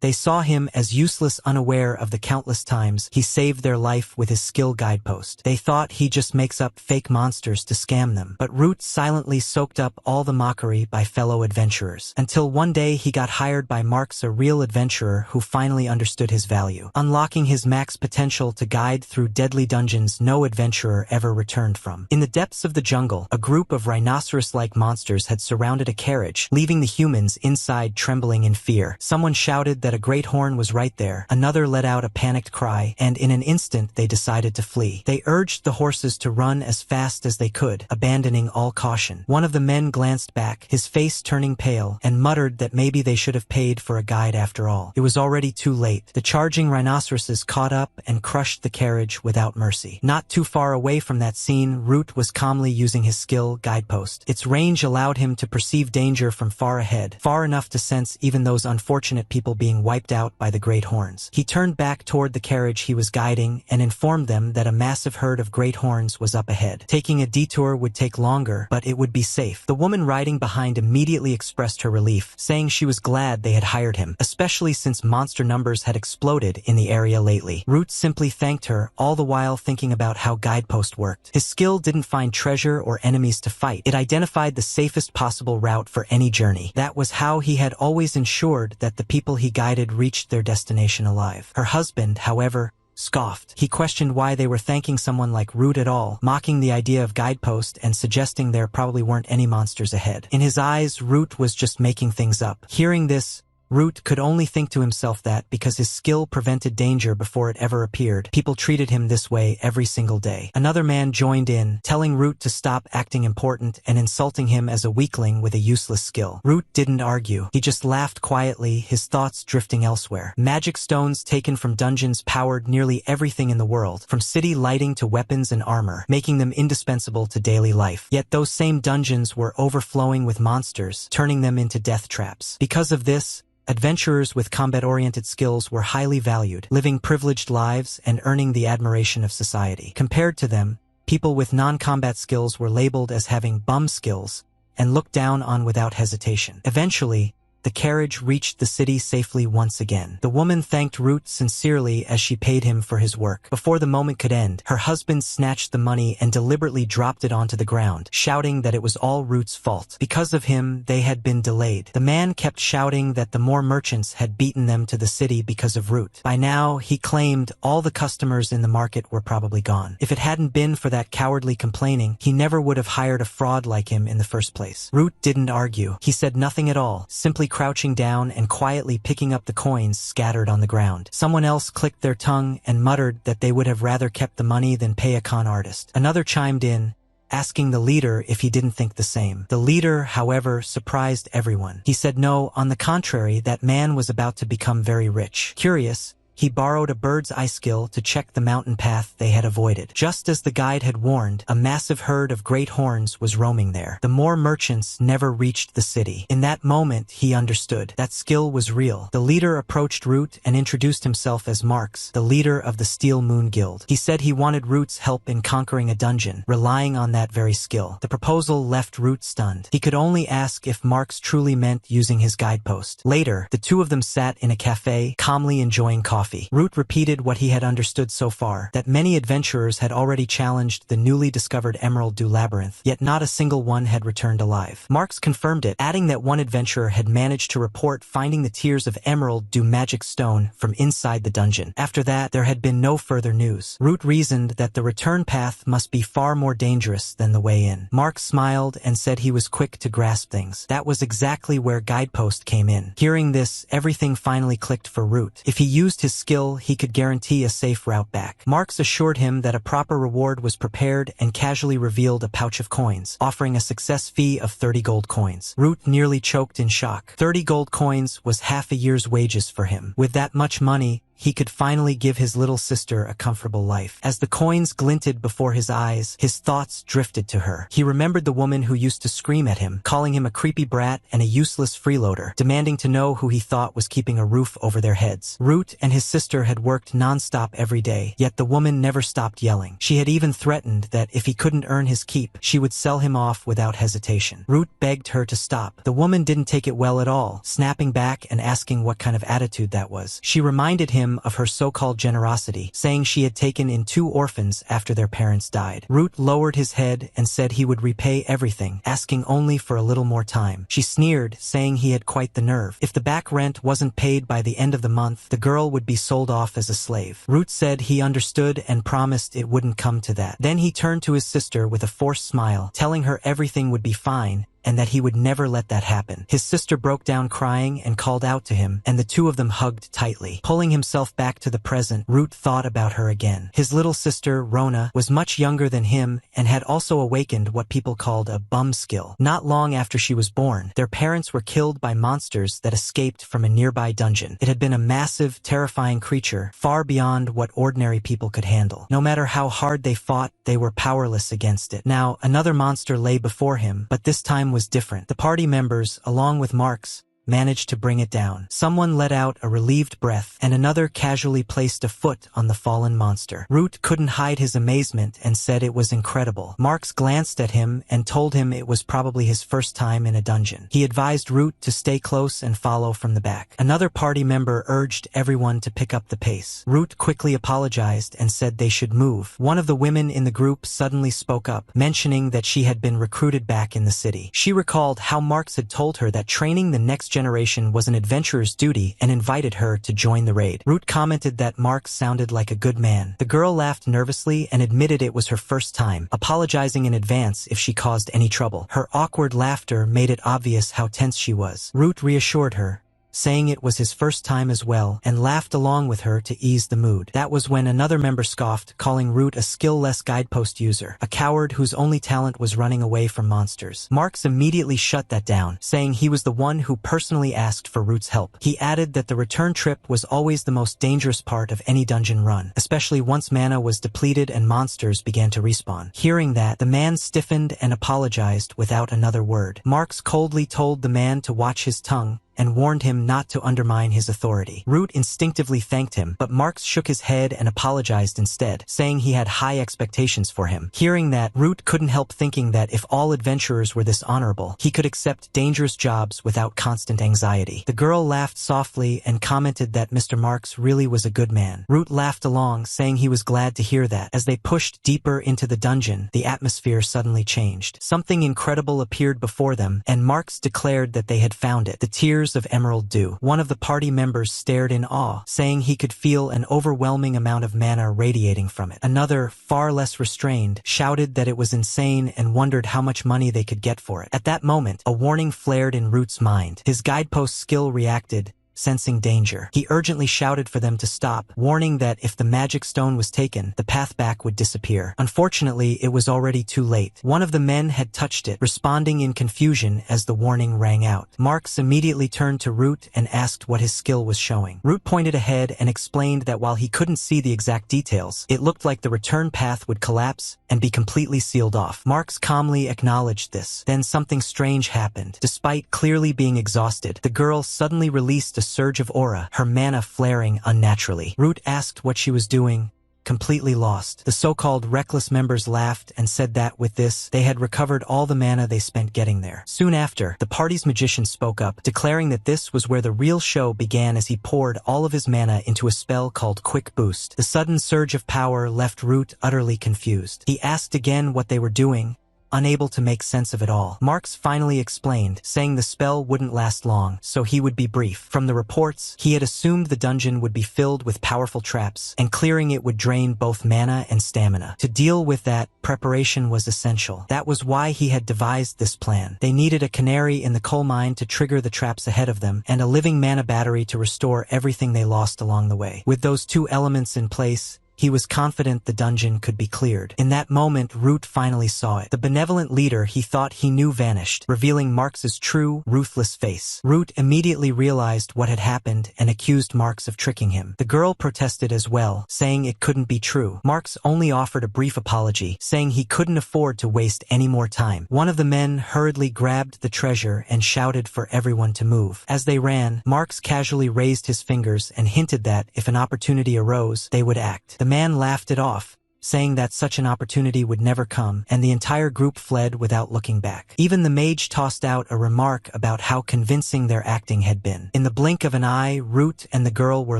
They saw him as useless, unaware of the countless times he saved their life with his skill guidepost. They thought he just makes up fake monsters to scam them. But Root silently soaked up all the mockery by fellow adventurers. Until one day he got hired by Marks, a real adventurer who finally understood his value, unlocking his max potential to guide through deadly dungeons no adventurer ever returned from. In the depths of the jungle, a group of rhinoceros-like monsters had surrounded a carriage, leaving the humans inside trembling in fear. Someone shouted that a great horn was right there. Another let out a panicked cry, and in an instant they decided to flee. They urged the horses to run as fast as they could, abandoning all caution. One of the men glanced back, his face turning pale, and muttered that maybe they should have paid for a guide after all. It was already too late. The charging rhinoceroses caught up and crushed the carriage without mercy. Not too far away from that scene, Root was calmly using his skill guidepost. Its range allowed him to perceive danger from far ahead, far enough to sense even those unfortunate people being wiped out by the great horns. He turned back toward the carriage he was guiding and informed them that a massive herd of great horns was up ahead. Taking a detour would take longer, but it would be safe. The woman riding behind immediately expressed her relief, saying she was glad they had hired him, especially since monster numbers had exploded in the area lately. Root simply thanked her, all the while thinking about how guidepost worked. His skill didn't find treasure or enemies to fight. It identified the safest possible route for any journey. That was how he had always ensured that the people he guided reached their destination alive. Her husband, however, scoffed. He questioned why they were thanking someone like Root at all, mocking the idea of guidepost and suggesting there probably weren't any monsters ahead. In his eyes, Root was just making things up. Hearing this, Root could only think to himself that, because his skill prevented danger before it ever appeared, people treated him this way every single day. Another man joined in, telling Root to stop acting important and insulting him as a weakling with a useless skill. Root didn't argue. He just laughed quietly, his thoughts drifting elsewhere. Magic stones taken from dungeons powered nearly everything in the world, from city lighting to weapons and armor, making them indispensable to daily life. Yet those same dungeons were overflowing with monsters, turning them into death traps. Because of this, adventurers with combat-oriented skills were highly valued, living privileged lives and earning the admiration of society. Compared to them, people with non-combat skills were labeled as having bum skills and looked down on without hesitation. Eventually, the carriage reached the city safely once again. The woman thanked Root sincerely as she paid him for his work. Before the moment could end, her husband snatched the money and deliberately dropped it onto the ground, shouting that it was all Root's fault. Because of him, they had been delayed. The man kept shouting that the more merchants had beaten them to the city because of Root. By now, he claimed all the customers in the market were probably gone. If it hadn't been for that cowardly complaining, he never would have hired a fraud like him in the first place. Root didn't argue. He said nothing at all, simply crouching down and quietly picking up the coins scattered on the ground. Someone else clicked their tongue and muttered that they would have rather kept the money than pay a con artist. Another chimed in, asking the leader if he didn't think the same. The leader, however, surprised everyone. He said no, on the contrary, that man was about to become very rich. Curious, he borrowed a bird's eye skill to check the mountain path they had avoided. Just as the guide had warned, a massive herd of great horns was roaming there. The more merchants never reached the city. In that moment, he understood. That skill was real. The leader approached Root and introduced himself as Marks, the leader of the Steel Moon Guild. He said he wanted Root's help in conquering a dungeon, relying on that very skill. The proposal left Root stunned. He could only ask if Marks truly meant using his guidepost. Later, the two of them sat in a cafe, calmly enjoying coffee. Root repeated what he had understood so far, that many adventurers had already challenged the newly discovered Emerald du Labyrinth, yet not a single one had returned alive. Marks confirmed it, adding that one adventurer had managed to report finding the Tears of Emerald du Magic Stone from inside the dungeon. After that, there had been no further news. Root reasoned that the return path must be far more dangerous than the way in. Marks smiled and said he was quick to grasp things. That was exactly where Guidepost came in. Hearing this, everything finally clicked for Root. If he used his skill, he could guarantee a safe route back. Marks assured him that a proper reward was prepared and casually revealed a pouch of coins, offering a success fee of 30 gold coins. Root nearly choked in shock. 30 gold coins was half a year's wages for him. With that much money, he could finally give his little sister a comfortable life. As the coins glinted before his eyes, his thoughts drifted to her. He remembered the woman who used to scream at him, calling him a creepy brat and a useless freeloader, demanding to know who he thought was keeping a roof over their heads. Root and his sister had worked non-stop every day, yet the woman never stopped yelling. She had even threatened that if he couldn't earn his keep, she would sell him off without hesitation. Root begged her to stop. The woman didn't take it well at all, snapping back and asking what kind of attitude that was. She reminded him of her so-called generosity, saying she had taken in 2 orphans after their parents died. Root lowered his head and said he would repay everything, asking only for a little more time. She sneered, saying he had quite the nerve. If the back rent wasn't paid by the end of the month, the girl would be sold off as a slave. Root said he understood and promised it wouldn't come to that. Then he turned to his sister with a forced smile, telling her everything would be fine, and that he would never let that happen. His sister broke down crying and called out to him, and the 2 of them hugged tightly. Pulling himself back to the present, Root thought about her again. His little sister, Rona, was much younger than him and had also awakened what people called a bum skill. Not long after she was born, their parents were killed by monsters that escaped from a nearby dungeon. It had been a massive, terrifying creature, far beyond what ordinary people could handle. No matter how hard they fought, they were powerless against it. Now, another monster lay before him, but this time was different. The party members, along with Marks, managed to bring it down. Someone let out a relieved breath, and another casually placed a foot on the fallen monster. Root couldn't hide his amazement and said it was incredible. Marks glanced at him and told him it was probably his first time in a dungeon. He advised Root to stay close and follow from the back. Another party member urged everyone to pick up the pace. Root quickly apologized and said they should move. One of the women in the group suddenly spoke up, mentioning that she had been recruited back in the city. She recalled how Marks had told her that training the next generation was an adventurer's duty and invited her to join the raid. Root commented that Marks sounded like a good man. The girl laughed nervously and admitted it was her first time, apologizing in advance if she caused any trouble. Her awkward laughter made it obvious how tense she was. Root reassured her, saying it was his first time as well, and laughed along with her to ease the mood. That was when another member scoffed, calling Root a skill-less guidepost user, a coward whose only talent was running away from monsters. Marks immediately shut that down, saying he was the one who personally asked for Root's help. He added that the return trip was always the most dangerous part of any dungeon run, especially once mana was depleted and monsters began to respawn. Hearing that, the man stiffened and apologized without another word. Marks coldly told the man to watch his tongue, and warned him not to undermine his authority. Root instinctively thanked him, but Marks shook his head and apologized instead, saying he had high expectations for him. Hearing that, Root couldn't help thinking that if all adventurers were this honorable, he could accept dangerous jobs without constant anxiety. The girl laughed softly and commented that Mr. Marks really was a good man. Root laughed along, saying he was glad to hear that. As they pushed deeper into the dungeon, the atmosphere suddenly changed. Something incredible appeared before them, and Marks declared that they had found it. The tears of emerald dew. One of the party members stared in awe, saying he could feel an overwhelming amount of mana radiating from it. Another, far less restrained, shouted that it was insane and wondered how much money they could get for it. At that moment, a warning flared in Root's mind. His guidepost skill reacted, sensing danger. He urgently shouted for them to stop, warning that if the magic stone was taken, the path back would disappear. Unfortunately, it was already too late. One of the men had touched it, responding in confusion as the warning rang out. Marks immediately turned to Root and asked what his skill was showing. Root pointed ahead and explained that while he couldn't see the exact details, it looked like the return path would collapse and be completely sealed off. Marks calmly acknowledged this. Then something strange happened. Despite clearly being exhausted, the girl suddenly released a surge of aura, her mana flaring unnaturally. Root asked what she was doing, completely lost. The so-called reckless members laughed and said that with this, they had recovered all the mana they spent getting there. Soon after, the party's magician spoke up, declaring that this was where the real show began as he poured all of his mana into a spell called Quick Boost. The sudden surge of power left Root utterly confused. He asked again what they were doing, unable to make sense of it all. Marks finally explained, saying the spell wouldn't last long, so he would be brief. From the reports, he had assumed the dungeon would be filled with powerful traps, and clearing it would drain both mana and stamina. To deal with that, preparation was essential. That was why he had devised this plan. They needed a canary in the coal mine to trigger the traps ahead of them, and a living mana battery to restore everything they lost along the way. With those 2 elements in place, he was confident the dungeon could be cleared. In that moment, Root finally saw it. The benevolent leader he thought he knew vanished, revealing Marx's true, ruthless face. Root immediately realized what had happened and accused Marx of tricking him. The girl protested as well, saying it couldn't be true. Marx only offered a brief apology, saying he couldn't afford to waste any more time. One of the men hurriedly grabbed the treasure and shouted for everyone to move. As they ran, Marx casually raised his fingers and hinted that if an opportunity arose, they would act. The man laughed it off, saying that such an opportunity would never come, and the entire group fled without looking back. Even the mage tossed out a remark about how convincing their acting had been. In the blink of an eye, Root and the girl were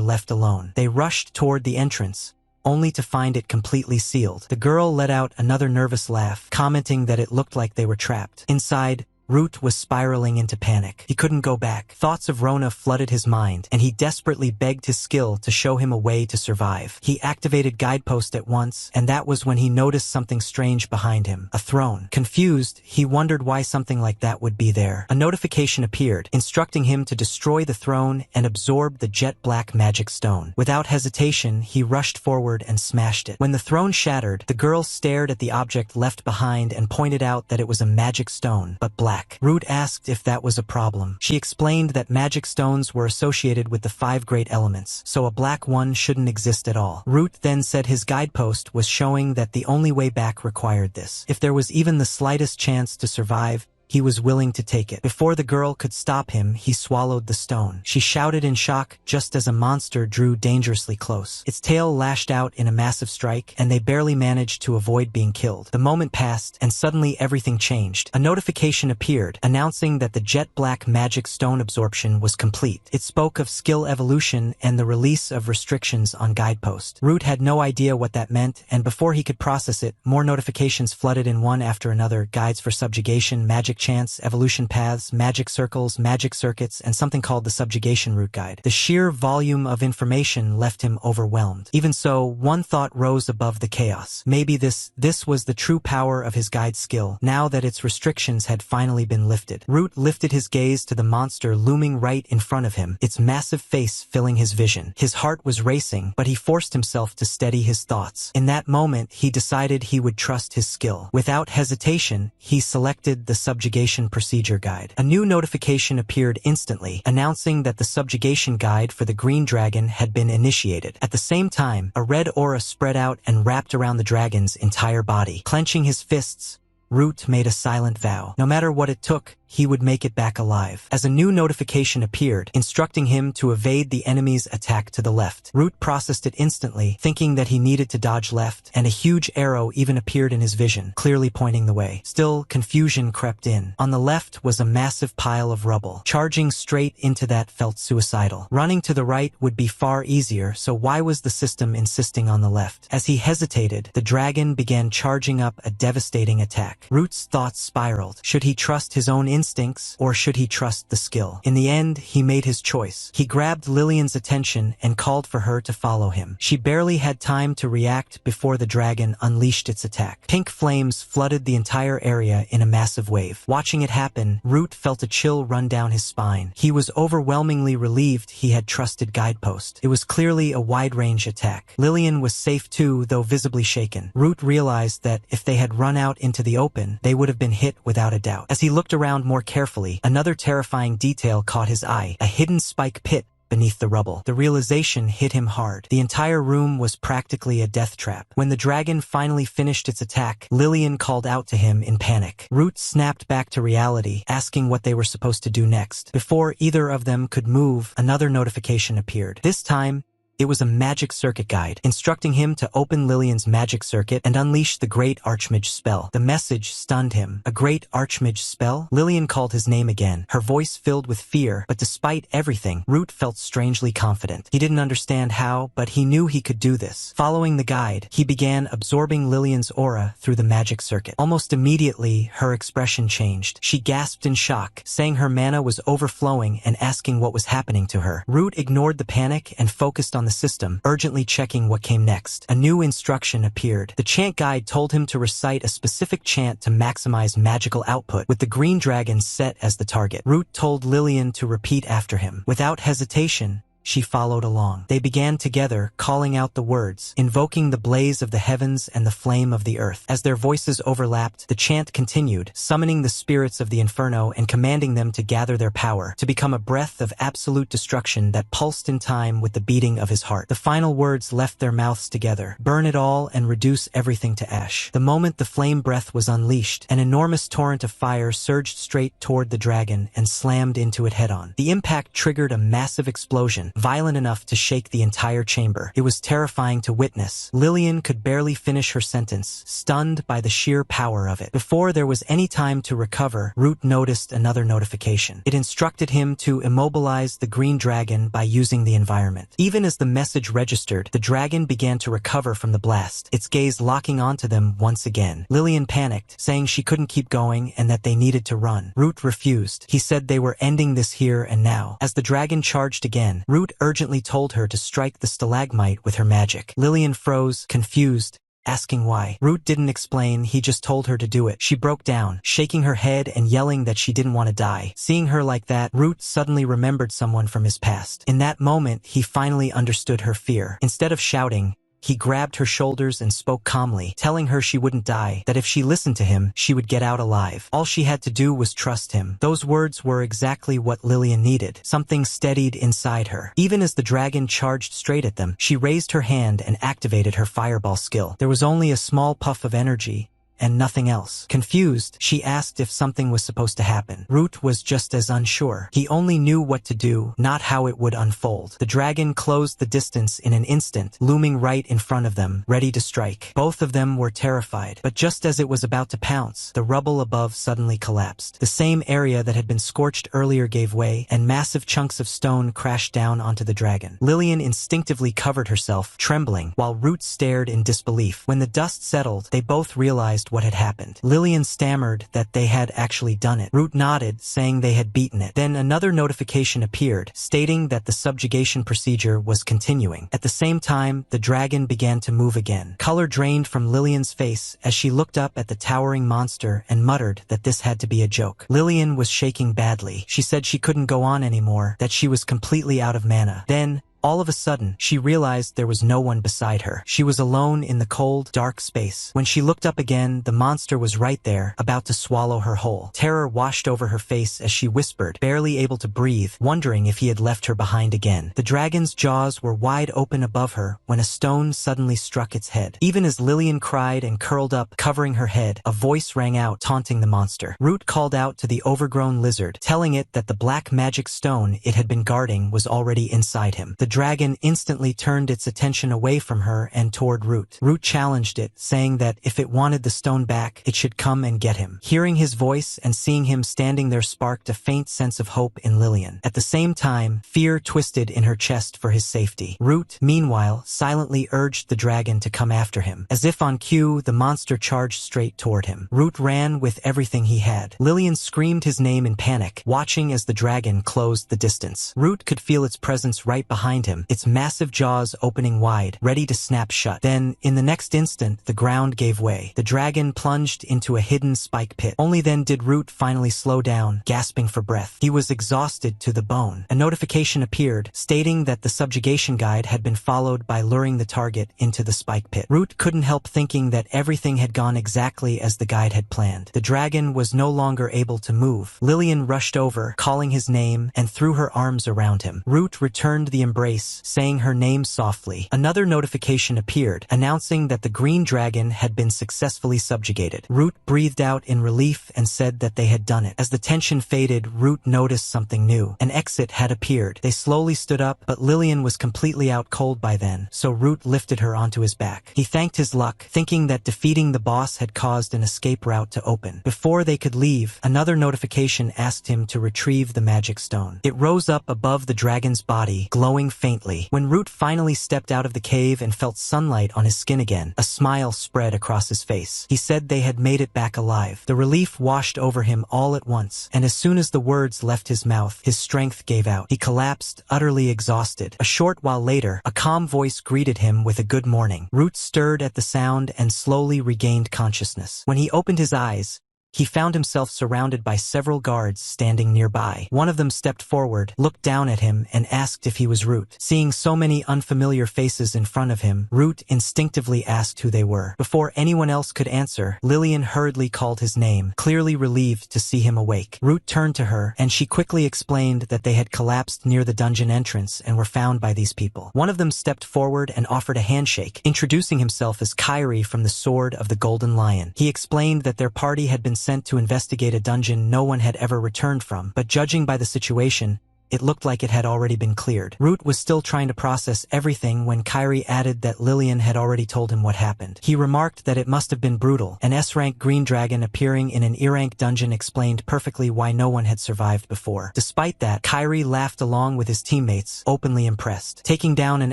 left alone. They rushed toward the entrance, only to find it completely sealed. The girl let out another nervous laugh, commenting that it looked like they were trapped. Inside, Root was spiraling into panic. He couldn't go back. Thoughts of Rona flooded his mind, and he desperately begged his skill to show him a way to survive. He activated Guidepost at once, and that was when he noticed something strange behind him. A throne. Confused, he wondered why something like that would be there. A notification appeared, instructing him to destroy the throne and absorb the jet-black magic stone. Without hesitation, he rushed forward and smashed it. When the throne shattered, the girl stared at the object left behind and pointed out that it was a magic stone, but black. Root asked if that was a problem. She explained that magic stones were associated with the 5 great elements, so a black one shouldn't exist at all. Root then said his guidepost was showing that the only way back required this. If there was even the slightest chance to survive, he was willing to take it. Before the girl could stop him, he swallowed the stone. She shouted in shock just as a monster drew dangerously close. Its tail lashed out in a massive strike, and they barely managed to avoid being killed. The moment passed, and suddenly everything changed. A notification appeared, announcing that the jet-black magic stone absorption was complete. It spoke of skill evolution and the release of restrictions on Guidepost. Root had no idea what that meant, and before he could process it, more notifications flooded in one after another: guides for subjugation, magic chants, evolution paths, magic circles, magic circuits, and something called the Subjugation Route Guide. The sheer volume of information left him overwhelmed. Even so, one thought rose above the chaos. Maybe this was the true power of his guide skill, now that its restrictions had finally been lifted. Root lifted his gaze to the monster looming right in front of him, its massive face filling his vision. His heart was racing, but he forced himself to steady his thoughts. In that moment, he decided he would trust his skill. Without hesitation, he selected the Subjugation Procedure Guide. A new notification appeared instantly, announcing that the Subjugation Guide for the Green Dragon had been initiated. At the same time, a red aura spread out and wrapped around the dragon's entire body. Clenching his fists, Root made a silent vow. No matter what it took, he would make it back alive. As a new notification appeared, instructing him to evade the enemy's attack to the left. Root processed it instantly, thinking that he needed to dodge left, and a huge arrow even appeared in his vision, clearly pointing the way. Still, confusion crept in. On the left was a massive pile of rubble. Charging straight into that felt suicidal. Running to the right would be far easier, so why was the system insisting on the left? As he hesitated, the dragon began charging up a devastating attack. Root's thoughts spiraled. Should he trust his own instincts, or should he trust the skill? In the end, he made his choice. He grabbed Lillian's attention and called for her to follow him. She barely had time to react before the dragon unleashed its attack. Pink flames flooded the entire area in a massive wave. Watching it happen, Root felt a chill run down his spine. He was overwhelmingly relieved he had trusted Guidepost. It was clearly a wide-range attack. Lillian was safe too, though visibly shaken. Root realized that if they had run out into the open, they would have been hit without a doubt. As he looked around more carefully, another terrifying detail caught his eye: a hidden spike pit beneath the rubble. The realization hit him hard. The entire room was practically a death trap. When the dragon finally finished its attack, Lillian called out to him in panic. Root snapped back to reality, asking what they were supposed to do next. Before either of them could move, another notification appeared. This time, it was a magic circuit guide, instructing him to open Lillian's magic circuit and unleash the Great Archmage spell. The message stunned him. A Great Archmage spell? Lillian called his name again, her voice filled with fear, but despite everything, Root felt strangely confident. He didn't understand how, but he knew he could do this. Following the guide, he began absorbing Lillian's aura through the magic circuit. Almost immediately, her expression changed. She gasped in shock, saying her mana was overflowing and asking what was happening to her. Root ignored the panic and focused on the system, urgently checking what came next. A new instruction appeared. The chant guide told him to recite a specific chant to maximize magical output, with the green dragon set as the target. Root told Lillian to repeat after him. Without hesitation, she followed along. They began together, calling out the words, invoking the blaze of the heavens and the flame of the earth. As their voices overlapped, the chant continued, summoning the spirits of the inferno and commanding them to gather their power, to become a breath of absolute destruction that pulsed in time with the beating of his heart. The final words left their mouths together, burn it all and reduce everything to ash. The moment the flame breath was unleashed, an enormous torrent of fire surged straight toward the dragon and slammed into it head-on. The impact triggered a massive explosion, violent enough to shake the entire chamber. It was terrifying to witness. Lillian could barely finish her sentence, stunned by the sheer power of it. Before there was any time to recover, Root noticed another notification. It instructed him to immobilize the green dragon by using the environment. Even as the message registered, the dragon began to recover from the blast, its gaze locking onto them once again. Lillian panicked, saying she couldn't keep going and that they needed to run. Root refused. He said they were ending this here and now. As the dragon charged again, Root urgently told her to strike the stalagmite with her magic. Lillian froze, confused, asking why. Root didn't explain, he just told her to do it. She broke down, shaking her head and yelling that she didn't want to die. Seeing her like that, Root suddenly remembered someone from his past. In that moment, he finally understood her fear. Instead of shouting, he grabbed her shoulders and spoke calmly, telling her she wouldn't die, that if she listened to him, she would get out alive. All she had to do was trust him. Those words were exactly what Lillian needed. Something steadied inside her. Even as the dragon charged straight at them, she raised her hand and activated her fireball skill. There was only a small puff of energy, and nothing else. Confused, she asked if something was supposed to happen. Root was just as unsure. He only knew what to do, not how it would unfold. The dragon closed the distance in an instant, looming right in front of them, ready to strike. Both of them were terrified, but just as it was about to pounce, the rubble above suddenly collapsed. The same area that had been scorched earlier gave way, and massive chunks of stone crashed down onto the dragon. Lillian instinctively covered herself, trembling, while Root stared in disbelief. When the dust settled, they both realized what had happened. Lillian stammered that they had actually done it. Root nodded, saying they had beaten it. Then another notification appeared, stating that the subjugation procedure was continuing. At the same time, the dragon began to move again. Color drained from Lillian's face as she looked up at the towering monster and muttered that this had to be a joke. Lillian was shaking badly. She said she couldn't go on anymore, that she was completely out of mana. Then, all of a sudden, she realized there was no one beside her. She was alone in the cold, dark space. When she looked up again, the monster was right there, about to swallow her whole. Terror washed over her face as she whispered, barely able to breathe, wondering if he had left her behind again. The dragon's jaws were wide open above her when a stone suddenly struck its head. Even as Lillian cried and curled up, covering her head, a voice rang out, taunting the monster. Root called out to the overgrown lizard, telling it that the black magic stone it had been guarding was already inside him. The dragon instantly turned its attention away from her and toward Root. Root challenged it, saying that if it wanted the stone back, it should come and get him. Hearing his voice and seeing him standing there sparked a faint sense of hope in Lillian. At the same time, fear twisted in her chest for his safety. Root, meanwhile, silently urged the dragon to come after him. As if on cue, the monster charged straight toward him. Root ran with everything he had. Lillian screamed his name in panic, watching as the dragon closed the distance. Root could feel its presence right behind him, its massive jaws opening wide, ready to snap shut. Then, in the next instant, the ground gave way. The dragon plunged into a hidden spike pit. Only then did Root finally slow down, gasping for breath. He was exhausted to the bone. A notification appeared, stating that the subjugation guide had been followed by luring the target into the spike pit. Root couldn't help thinking that everything had gone exactly as the guide had planned. The dragon was no longer able to move. Lillian rushed over, calling his name, and threw her arms around him. Root returned the embrace, saying her name softly. Another notification appeared, announcing that the green dragon had been successfully subjugated. Root breathed out in relief and said that they had done it. As the tension faded, Root noticed something new. An exit had appeared. They slowly stood up, but Lillian was completely out cold by then, so Root lifted her onto his back. He thanked his luck, thinking that defeating the boss had caused an escape route to open. Before they could leave, another notification asked him to retrieve the magic stone. It rose up above the dragon's body, glowing faintly. When Root finally stepped out of the cave and felt sunlight on his skin again, a smile spread across his face. He said they had made it back alive. The relief washed over him all at once, and as soon as the words left his mouth, his strength gave out. He collapsed, utterly exhausted. A short while later, a calm voice greeted him with a good morning. Root stirred at the sound and slowly regained consciousness. When he opened his eyes, he found himself surrounded by several guards standing nearby. One of them stepped forward, looked down at him, and asked if he was Root. Seeing so many unfamiliar faces in front of him, Root instinctively asked who they were. Before anyone else could answer, Lillian hurriedly called his name, clearly relieved to see him awake. Root turned to her, and she quickly explained that they had collapsed near the dungeon entrance and were found by these people. One of them stepped forward and offered a handshake, introducing himself as Kairi from the Sword of the Golden Lion. He explained that their party had been sent to investigate a dungeon no one had ever returned from, but judging by the situation, it looked like it had already been cleared. Root was still trying to process everything when Kairi added that Lillian had already told him what happened. He remarked that it must have been brutal. An S-rank green dragon appearing in an E-rank dungeon explained perfectly why no one had survived before. Despite that, Kairi laughed along with his teammates, openly impressed. Taking down an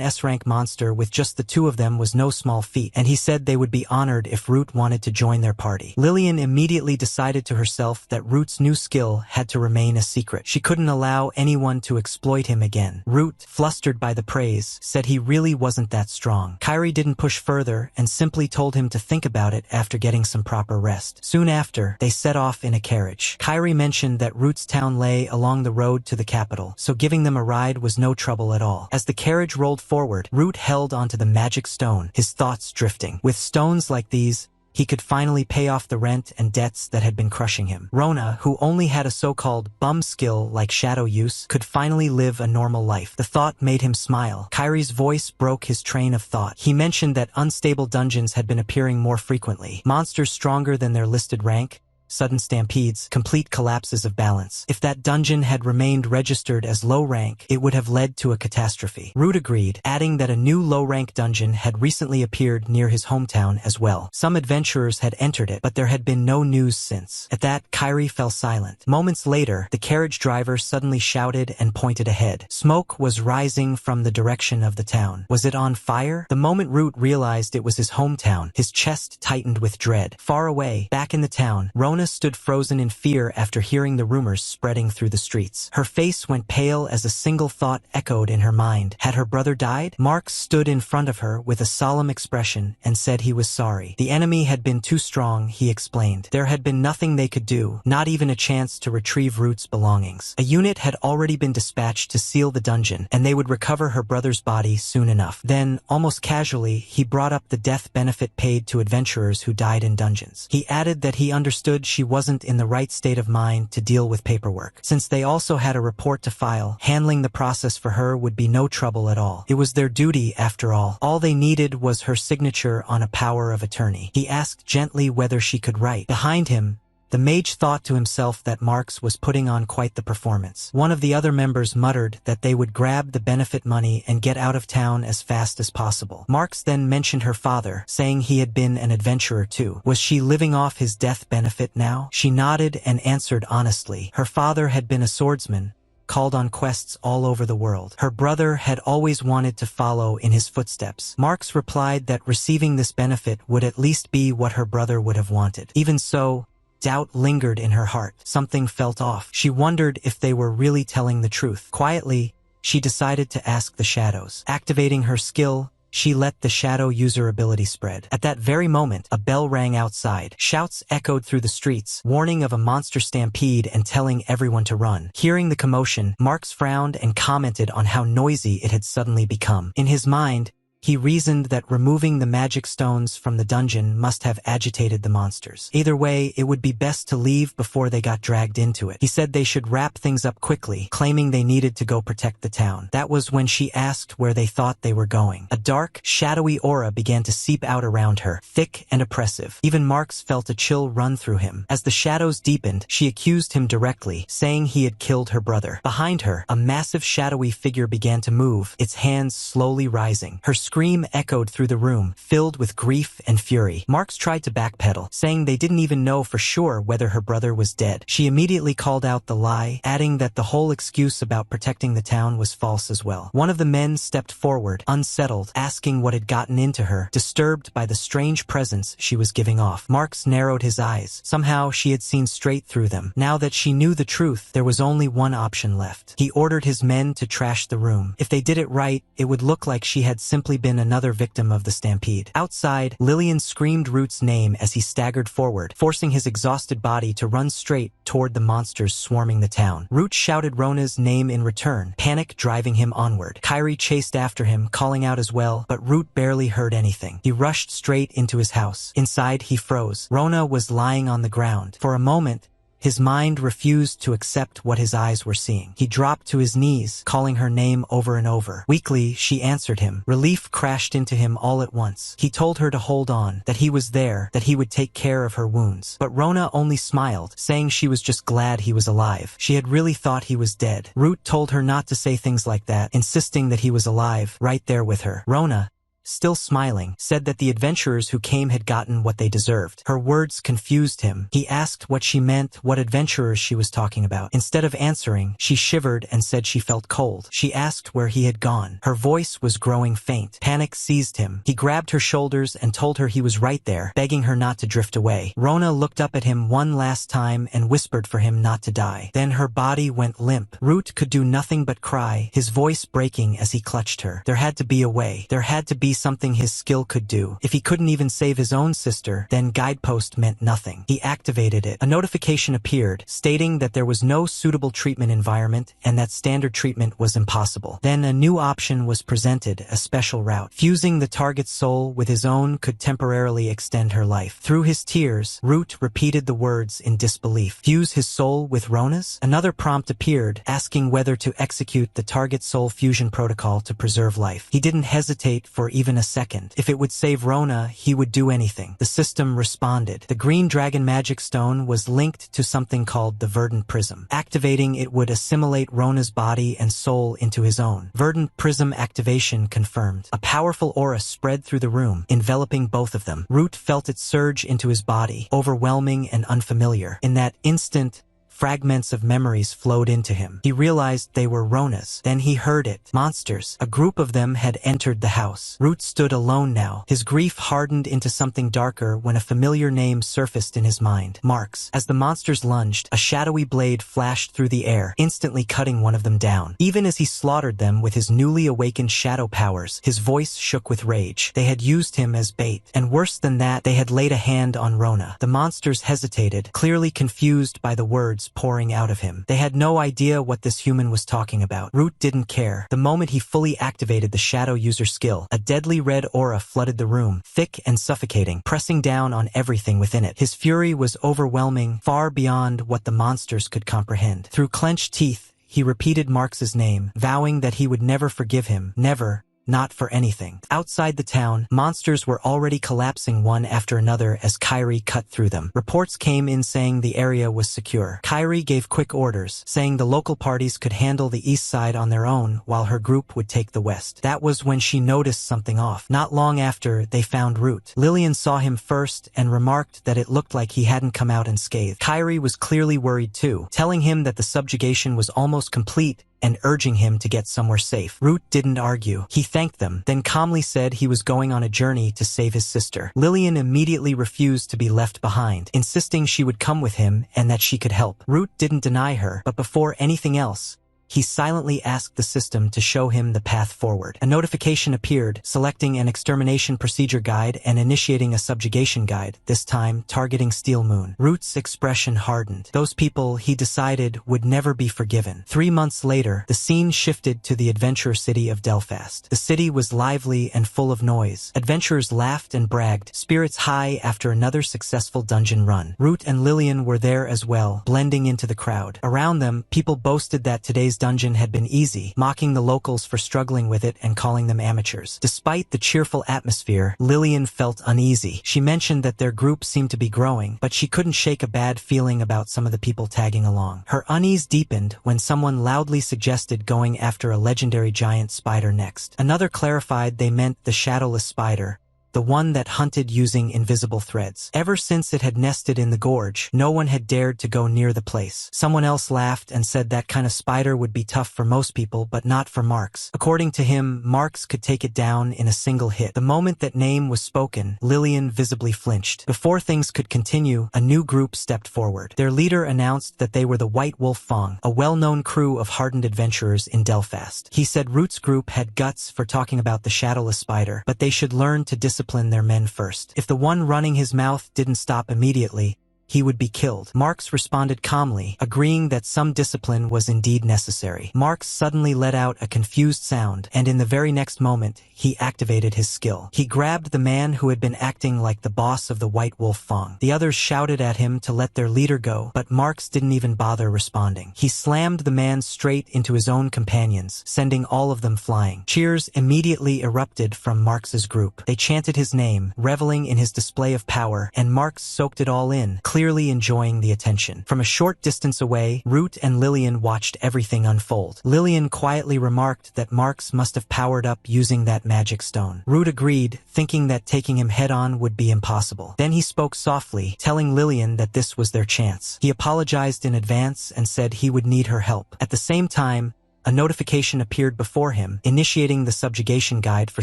S-rank monster with just the two of them was no small feat, and he said they would be honored if Root wanted to join their party. Lillian immediately decided to herself that Root's new skill had to remain a secret. She couldn't allow anyone to exploit him again. Root, flustered by the praise, said he really wasn't that strong. Kairi didn't push further and simply told him to think about it after getting some proper rest. Soon after, they set off in a carriage. Kairi mentioned that Root's town lay along the road to the capital, so giving them a ride was no trouble at all. As the carriage rolled forward, Root held onto the magic stone, his thoughts drifting. With stones like these, he could finally pay off the rent and debts that had been crushing him. Rona, who only had a so-called bum skill like shadow use, could finally live a normal life. The thought made him smile. Kairi's voice broke his train of thought. He mentioned that unstable dungeons had been appearing more frequently. Monsters stronger than their listed rank, sudden stampedes, complete collapses of balance. If that dungeon had remained registered as low rank, it would have led to a catastrophe. Root agreed, adding that a new low-rank dungeon had recently appeared near his hometown as well. Some adventurers had entered it, but there had been no news since. At that, Kairi fell silent. Moments later, the carriage driver suddenly shouted and pointed ahead. Smoke was rising from the direction of the town. Was it on fire? The moment Root realized it was his hometown, his chest tightened with dread. Far away, back in the town, Rona stood frozen in fear after hearing the rumors spreading through the streets. Her face went pale as a single thought echoed in her mind. Had her brother died? Mark stood in front of her with a solemn expression and said he was sorry. The enemy had been too strong, he explained. There had been nothing they could do, not even a chance to retrieve Root's belongings. A unit had already been dispatched to seal the dungeon, and they would recover her brother's body soon enough. Then, almost casually, he brought up the death benefit paid to adventurers who died in dungeons. He added that he understood she wasn't in the right state of mind to deal with paperwork. Since they also had a report to file, handling the process for her would be no trouble at all. It was their duty, after all. All they needed was her signature on a power of attorney. He asked gently whether she could write. Behind him, the mage thought to himself that Marx was putting on quite the performance. One of the other members muttered that they would grab the benefit money and get out of town as fast as possible. Marx then mentioned her father, saying he had been an adventurer too. Was she living off his death benefit now? She nodded and answered honestly. Her father had been a swordsman, called on quests all over the world. Her brother had always wanted to follow in his footsteps. Marx replied that receiving this benefit would at least be what her brother would have wanted. Even so, doubt lingered in her heart. Something felt off. She wondered if they were really telling the truth. Quietly, she decided to ask the shadows. Activating her skill, she let the shadow user ability spread. At that very moment, a bell rang outside. Shouts echoed through the streets, warning of a monster stampede and telling everyone to run. Hearing the commotion, Marx frowned and commented on how noisy it had suddenly become. In his mind, he reasoned that removing the magic stones from the dungeon must have agitated the monsters. Either way, it would be best to leave before they got dragged into it. He said they should wrap things up quickly, claiming they needed to go protect the town. That was when she asked where they thought they were going. A dark, shadowy aura began to seep out around her, thick and oppressive. Even Marx felt a chill run through him. As the shadows deepened, she accused him directly, saying he had killed her brother. Behind her, a massive shadowy figure began to move, its hands slowly rising. Her scream echoed through the room, filled with grief and fury. Marx tried to backpedal, saying they didn't even know for sure whether her brother was dead. She immediately called out the lie, adding that the whole excuse about protecting the town was false as well. One of the men stepped forward, unsettled, asking what had gotten into her, disturbed by the strange presence she was giving off. Marx narrowed his eyes. Somehow she had seen straight through them. Now that she knew the truth, there was only one option left. He ordered his men to trash the room. If they did it right, it would look like she had simply been been another victim of the stampede. Outside, Lillian screamed Root's name as he staggered forward, forcing his exhausted body to run straight toward the monsters swarming the town. Root shouted Rona's name in return, panic driving him onward. Kairi chased after him, calling out as well, but Root barely heard anything. He rushed straight into his house. Inside, he froze. Rona was lying on the ground. For a moment, his mind refused to accept what his eyes were seeing. He dropped to his knees, calling her name over and over. Weakly, she answered him. Relief crashed into him all at once. He told her to hold on, that he was there, that he would take care of her wounds. But Rona only smiled, saying she was just glad he was alive. She had really thought he was dead. Root told her not to say things like that, insisting that he was alive, right there with her. Rona, still smiling, said that the adventurers who came had gotten what they deserved. Her words confused him. He asked what she meant, what adventurers she was talking about. Instead of answering, she shivered and said she felt cold. She asked where he had gone. Her voice was growing faint. Panic seized him. He grabbed her shoulders and told her he was right there, begging her not to drift away. Rona looked up at him one last time and whispered for him not to die. Then her body went limp. Root could do nothing but cry, his voice breaking as he clutched her. There had to be a way. There had to be something his skill could do. If he couldn't even save his own sister, then guidepost meant nothing. He activated it. A notification appeared, stating that there was no suitable treatment environment and that standard treatment was impossible. Then a new option was presented, a special route. Fusing the target's soul with his own could temporarily extend her life. Through his tears, Root repeated the words in disbelief. Fuse his soul with Rona's? Another prompt appeared, asking whether to execute the target soul fusion protocol to preserve life. He didn't hesitate for even a second. If it would save Rona, he would do anything. The system responded. The green dragon magic stone was linked to something called the Verdant prism. Activating it would assimilate Rona's body and soul into his own. Verdant prism activation confirmed. A powerful aura spread through the room, enveloping both of them. Root felt it surge into his body, overwhelming and unfamiliar. In that instant, fragments of memories flowed into him. He realized they were Rona's. Then he heard it. Monsters. A group of them had entered the house. Root stood alone now. His grief hardened into something darker when a familiar name surfaced in his mind. Marks. As the monsters lunged, a shadowy blade flashed through the air, instantly cutting one of them down. Even as he slaughtered them with his newly awakened shadow powers, his voice shook with rage. They had used him as bait. And worse than that, they had laid a hand on Rona. The monsters hesitated, clearly confused by the words pouring out of him. They had no idea what this human was talking about. Root didn't care. The moment he fully activated the shadow user skill, a deadly red aura flooded the room, thick and suffocating, pressing down on everything within it. His fury was overwhelming, far beyond what the monsters could comprehend. Through clenched teeth, he repeated Marx's name, vowing that he would never forgive him, never, not for anything. Outside the town, monsters were already collapsing one after another as Kairi cut through them. Reports came in saying the area was secure. Kairi gave quick orders, saying the local parties could handle the east side on their own while her group would take the west. That was when she noticed something off. Not long after, they found Root. Lillian saw him first and remarked that it looked like he hadn't come out unscathed. Kairi was clearly worried too, telling him that the subjugation was almost complete and urging him to get somewhere safe. Root didn't argue. He thanked them, then calmly said he was going on a journey to save his sister. Lillian immediately refused to be left behind, insisting she would come with him and that she could help. Root didn't deny her, but before anything else, he silently asked the system to show him the path forward. A notification appeared, selecting an extermination procedure guide and initiating a subjugation guide, this time targeting Steel Moon. Root's expression hardened. Those people, he decided, would never be forgiven. 3 months later, the scene shifted to the adventure city of Delphast. The city was lively and full of noise. Adventurers laughed and bragged, spirits high after another successful dungeon run. Root and Lillian were there as well, blending into the crowd. Around them, people boasted that today's dungeon had been easy, mocking the locals for struggling with it and calling them amateurs. Despite the cheerful atmosphere, Lillian felt uneasy. She mentioned that their group seemed to be growing, but she couldn't shake a bad feeling about some of the people tagging along. Her unease deepened when someone loudly suggested going after a legendary giant spider next. Another clarified they meant the shadowless spider, the one that hunted using invisible threads. Ever since it had nested in the gorge, no one had dared to go near the place. Someone else laughed and said that kind of spider would be tough for most people, but not for Marks. According to him, Marks could take it down in a single hit. The moment that name was spoken, Lillian visibly flinched. Before things could continue, a new group stepped forward. Their leader announced that they were the White Wolf Fong, a well-known crew of hardened adventurers in Belfast. He said Root's group had guts for talking about the shadowless spider, but they should learn to discipline their men first. If the one running his mouth didn't stop immediately, he would be killed. Marks responded calmly, agreeing that some discipline was indeed necessary. Marks suddenly let out a confused sound, and in the very next moment, he activated his skill. He grabbed the man who had been acting like the boss of the White Wolf Fong. The others shouted at him to let their leader go, but Marks didn't even bother responding. He slammed the man straight into his own companions, sending all of them flying. Cheers immediately erupted from Marks's group. They chanted his name, reveling in his display of power, and Marks soaked it all in, clearly enjoying the attention. From a short distance away, Root and Lillian watched everything unfold. Lillian quietly remarked that Marks must have powered up using that magic stone. Root agreed, thinking that taking him head-on would be impossible. Then he spoke softly, telling Lillian that this was their chance. He apologized in advance and said he would need her help. At the same time, a notification appeared before him, initiating the subjugation guide for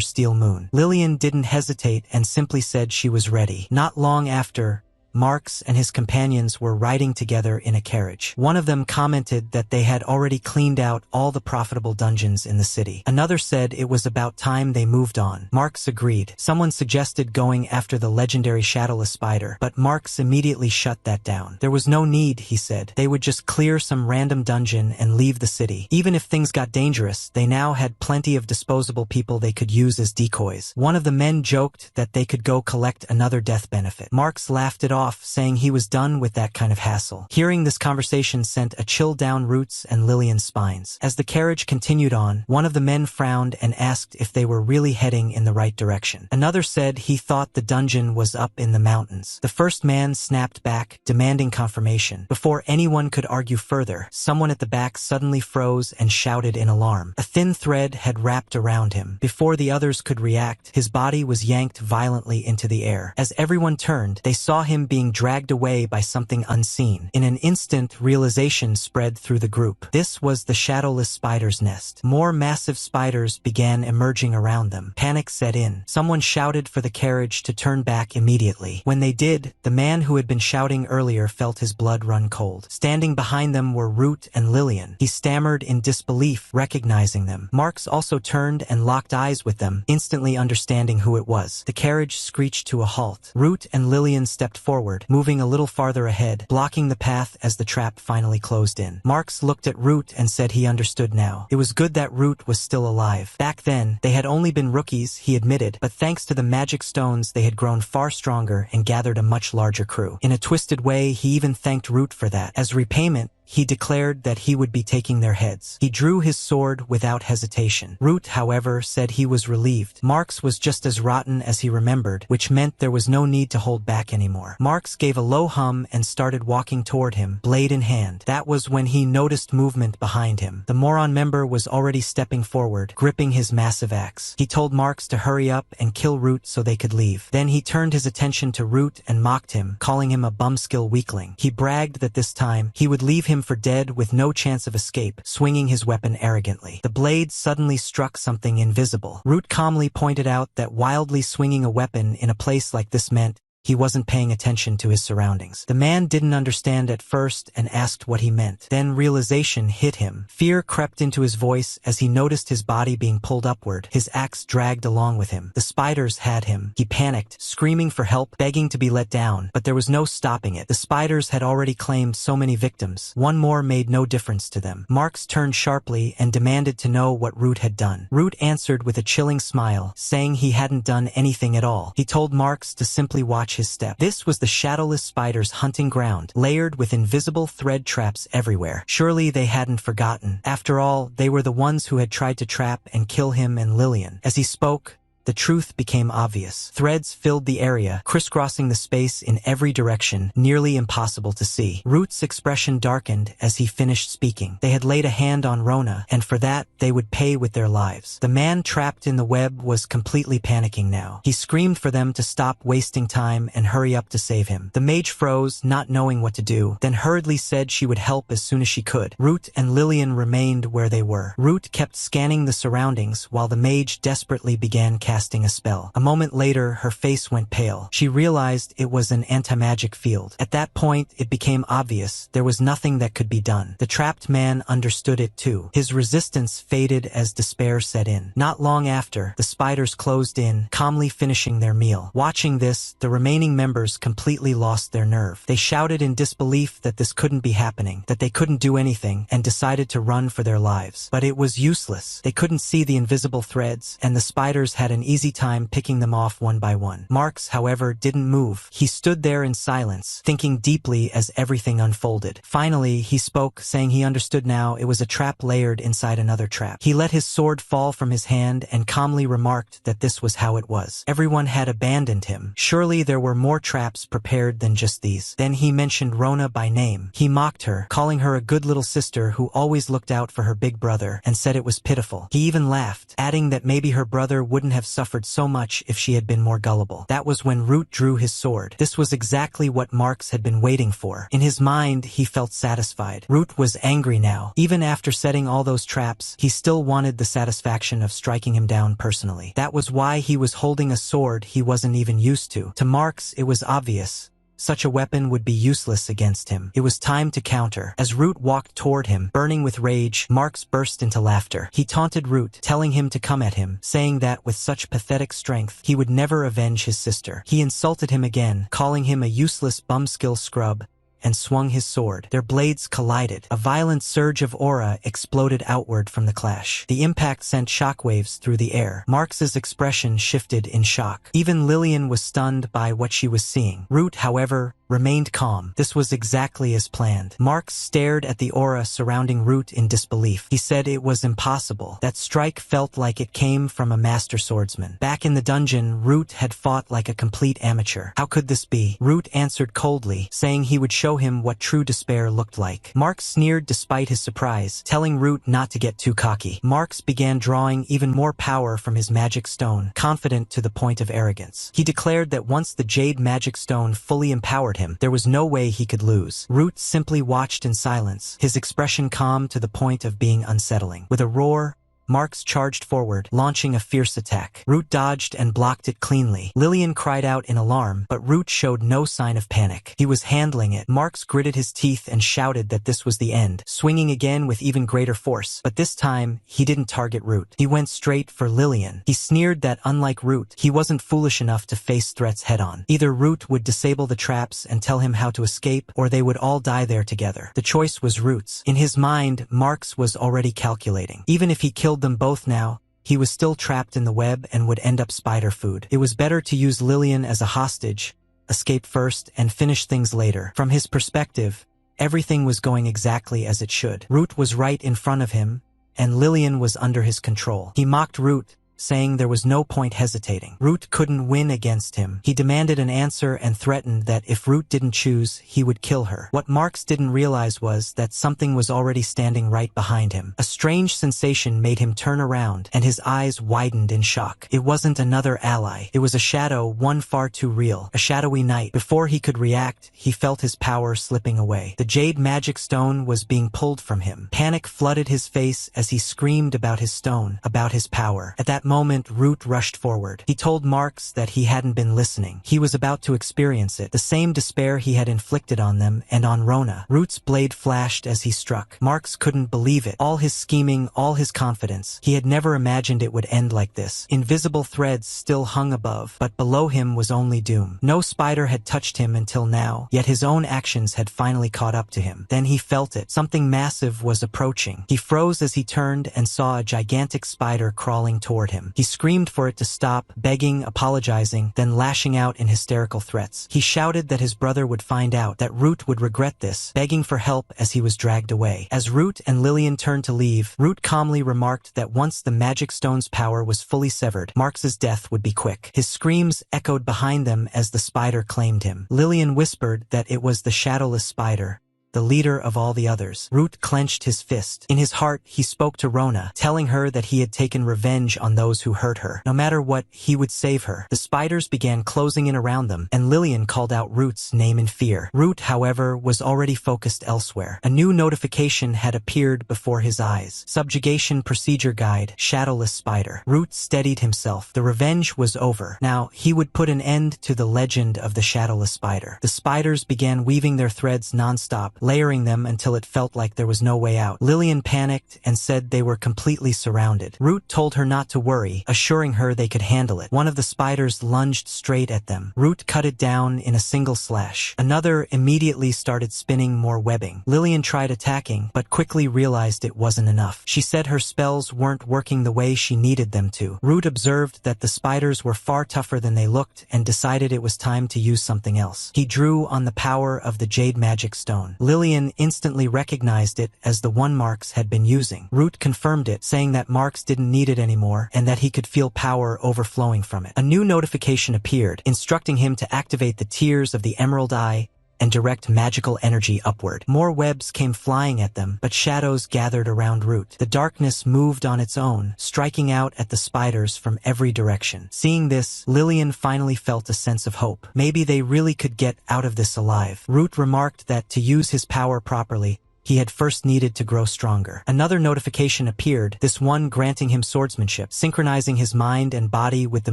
Steel Moon. Lillian didn't hesitate and simply said she was ready. Not long after, Marks and his companions were riding together in a carriage. One of them commented that they had already cleaned out all the profitable dungeons in the city. Another said it was about time they moved on. Marks agreed. Someone suggested going after the legendary shadowless spider, but Marks immediately shut that down. There was no need, he said. They would just clear some random dungeon and leave the city. Even if things got dangerous, they now had plenty of disposable people they could use as decoys. One of the men joked that they could go collect another death benefit. Marks laughed it off, saying he was done with that kind of hassle. Hearing this conversation sent a chill down Root's and Lillian's spines. As the carriage continued on, one of the men frowned and asked if they were really heading in the right direction. Another said he thought the dungeon was up in the mountains. The first man snapped back, demanding confirmation. Before anyone could argue further, someone at the back suddenly froze and shouted in alarm. A thin thread had wrapped around him. Before the others could react, his body was yanked violently into the air. As everyone turned, they saw him being dragged away by something unseen. In an instant, realization spread through the group. This was the shadowless spider's nest. More massive spiders began emerging around them. Panic set in. Someone shouted for the carriage to turn back immediately. When they did, the man who had been shouting earlier felt his blood run cold. Standing behind them were Root and Lillian. He stammered in disbelief, recognizing them. Marks also turned and locked eyes with them, instantly understanding who it was. The carriage screeched to a halt. Root and Lillian stepped forward, moving a little farther ahead, blocking the path as the trap finally closed in. Marks looked at Root and said he understood now. It was good that Root was still alive. Back then, they had only been rookies, he admitted, but thanks to the magic stones they had grown far stronger and gathered a much larger crew. In a twisted way, he even thanked Root for that. As repayment, he declared that he would be taking their heads. He drew his sword without hesitation. Root, however, said he was relieved. Marks was just as rotten as he remembered, which meant there was no need to hold back anymore. Marks gave a low hum and started walking toward him, blade in hand. That was when he noticed movement behind him. The moron member was already stepping forward, gripping his massive axe. He told Marks to hurry up and kill Root so they could leave. Then he turned his attention to Root and mocked him, calling him a bumskill weakling. He bragged that this time, he would leave him for dead with no chance of escape, swinging his weapon arrogantly. The blade suddenly struck something invisible. Root calmly pointed out that wildly swinging a weapon in a place like this meant he wasn't paying attention to his surroundings. The man didn't understand at first and asked what he meant. Then realization hit him. Fear crept into his voice as he noticed his body being pulled upward, his axe dragged along with him. The spiders had him. He panicked, screaming for help, begging to be let down, but there was no stopping it. The spiders had already claimed so many victims. One more made no difference to them. Marks turned sharply and demanded to know what Root had done. Root answered with a chilling smile, saying he hadn't done anything at all. He told Marks to simply watch his step. This was the shadowless spider's hunting ground, layered with invisible thread traps everywhere. Surely they hadn't forgotten. After all, they were the ones who had tried to trap and kill him and Lillian. As he spoke, the truth became obvious. Threads filled the area, crisscrossing the space in every direction, nearly impossible to see. Root's expression darkened as he finished speaking. They had laid a hand on Rona, and for that, they would pay with their lives. The man trapped in the web was completely panicking now. He screamed for them to stop wasting time and hurry up to save him. The mage froze, not knowing what to do, then hurriedly said she would help as soon as she could. Root and Lillian remained where they were. Root kept scanning the surroundings while the mage desperately began casting a spell. A moment later, her face went pale. She realized it was an anti-magic field. At that point, it became obvious there was nothing that could be done. The trapped man understood it too. His resistance faded as despair set in. Not long after, the spiders closed in, calmly finishing their meal. Watching this, the remaining members completely lost their nerve. They shouted in disbelief that this couldn't be happening, that they couldn't do anything, and decided to run for their lives. But it was useless. They couldn't see the invisible threads, and the spiders had an easy time picking them off one by one. Marks, however, didn't move. He stood there in silence, thinking deeply as everything unfolded. Finally, he spoke, saying he understood now it was a trap layered inside another trap. He let his sword fall from his hand and calmly remarked that this was how it was. Everyone had abandoned him. Surely there were more traps prepared than just these. Then he mentioned Rona by name. He mocked her, calling her a good little sister who always looked out for her big brother, and said it was pitiful. He even laughed, adding that maybe her brother wouldn't have suffered so much if she had been more gullible. That was when Root drew his sword. This was exactly what Marks had been waiting for. In his mind, he felt satisfied. Root was angry now. Even after setting all those traps, he still wanted the satisfaction of striking him down personally. That was why he was holding a sword he wasn't even used to. To Marks, it was obvious. Such a weapon would be useless against him. It was time to counter. As Root walked toward him, burning with rage, Marks burst into laughter. He taunted Root, telling him to come at him, saying that with such pathetic strength, he would never avenge his sister. He insulted him again, calling him a useless bumskill scrub, and swung his sword. Their blades collided. A violent surge of aura exploded outward from the clash. The impact sent shockwaves through the air. Marks's expression shifted in shock. Even Lillian was stunned by what she was seeing. Root, however, remained calm. This was exactly as planned. Marks stared at the aura surrounding Root in disbelief. He said it was impossible. That strike felt like it came from a master swordsman. Back in the dungeon, Root had fought like a complete amateur. How could this be? Root answered coldly, saying he would show him what true despair looked like. Marks sneered despite his surprise, telling Root not to get too cocky. Marks began drawing even more power from his magic stone, confident to the point of arrogance. He declared that once the jade magic stone fully empowered him, there was no way he could lose. Root simply watched in silence, his expression calm to the point of being unsettling. With a roar, Marks charged forward, launching a fierce attack. Root dodged and blocked it cleanly. Lillian cried out in alarm, but Root showed no sign of panic. He was handling it. Marks gritted his teeth and shouted that this was the end, swinging again with even greater force. But this time, he didn't target Root. He went straight for Lillian. He sneered that, unlike Root, he wasn't foolish enough to face threats head-on. Either Root would disable the traps and tell him how to escape, or they would all die there together. The choice was Root's. In his mind, Marks was already calculating. Even if he killed them both now, he was still trapped in the web and would end up spider food. It was better to use Lillian as a hostage, escape first, and finish things later. From his perspective, everything was going exactly as it should. Root was right in front of him, and Lillian was under his control. He mocked Root, saying there was no point hesitating. Root couldn't win against him. He demanded an answer and threatened that if Root didn't choose, he would kill her. What Marks didn't realize was that something was already standing right behind him. A strange sensation made him turn around, and his eyes widened in shock. It wasn't another ally. It was a shadow, one far too real. A shadowy knight. Before he could react, he felt his power slipping away. The jade magic stone was being pulled from him. Panic flooded his face as he screamed about his stone, about his power. At that moment, Root rushed forward. He told Marks that he hadn't been listening. He was about to experience it, the same despair he had inflicted on them and on Rona. Root's blade flashed as he struck. Marks couldn't believe it. All his scheming, all his confidence. He had never imagined it would end like this. Invisible threads still hung above, but below him was only doom. No spider had touched him until now, yet his own actions had finally caught up to him. Then he felt it. Something massive was approaching. He froze as he turned and saw a gigantic spider crawling toward him. him. He screamed for it to stop, begging, apologizing, then lashing out in hysterical threats. He shouted that his brother would find out, that Root would regret this, begging for help as he was dragged away. As Root and Lillian turned to leave, Root calmly remarked that once the magic stone's power was fully severed, Marx's death would be quick. His screams echoed behind them as the spider claimed him. Lillian whispered that it was the shadowless spider, the leader of all the others. Root clenched his fist. In his heart, he spoke to Rona, telling her that he had taken revenge on those who hurt her. No matter what, he would save her. The spiders began closing in around them, and Lillian called out Root's name in fear. Root, however, was already focused elsewhere. A new notification had appeared before his eyes. Subjugation Procedure Guide, Shadowless Spider. Root steadied himself. The revenge was over. Now, he would put an end to the legend of the Shadowless Spider. The spiders began weaving their threads nonstop, layering them until it felt like there was no way out. Lillian panicked and said they were completely surrounded. Root told her not to worry, assuring her they could handle it. One of the spiders lunged straight at them. Root cut it down in a single slash. Another immediately started spinning more webbing. Lillian tried attacking, but quickly realized it wasn't enough. She said her spells weren't working the way she needed them to. Root observed that the spiders were far tougher than they looked and decided it was time to use something else. He drew on the power of the Jade Magic Stone. Lillian instantly recognized it as the one Marx had been using. Root confirmed it, saying that Marx didn't need it anymore and that he could feel power overflowing from it. A new notification appeared, instructing him to activate the Tears of the Emerald Eye and direct magical energy upward. More webs came flying at them, but shadows gathered around Root. The darkness moved on its own, striking out at the spiders from every direction. Seeing this, Lillian finally felt a sense of hope. Maybe they really could get out of this alive. Root remarked that to use his power properly, he had first needed to grow stronger. Another notification appeared, this one granting him swordsmanship, synchronizing his mind and body with the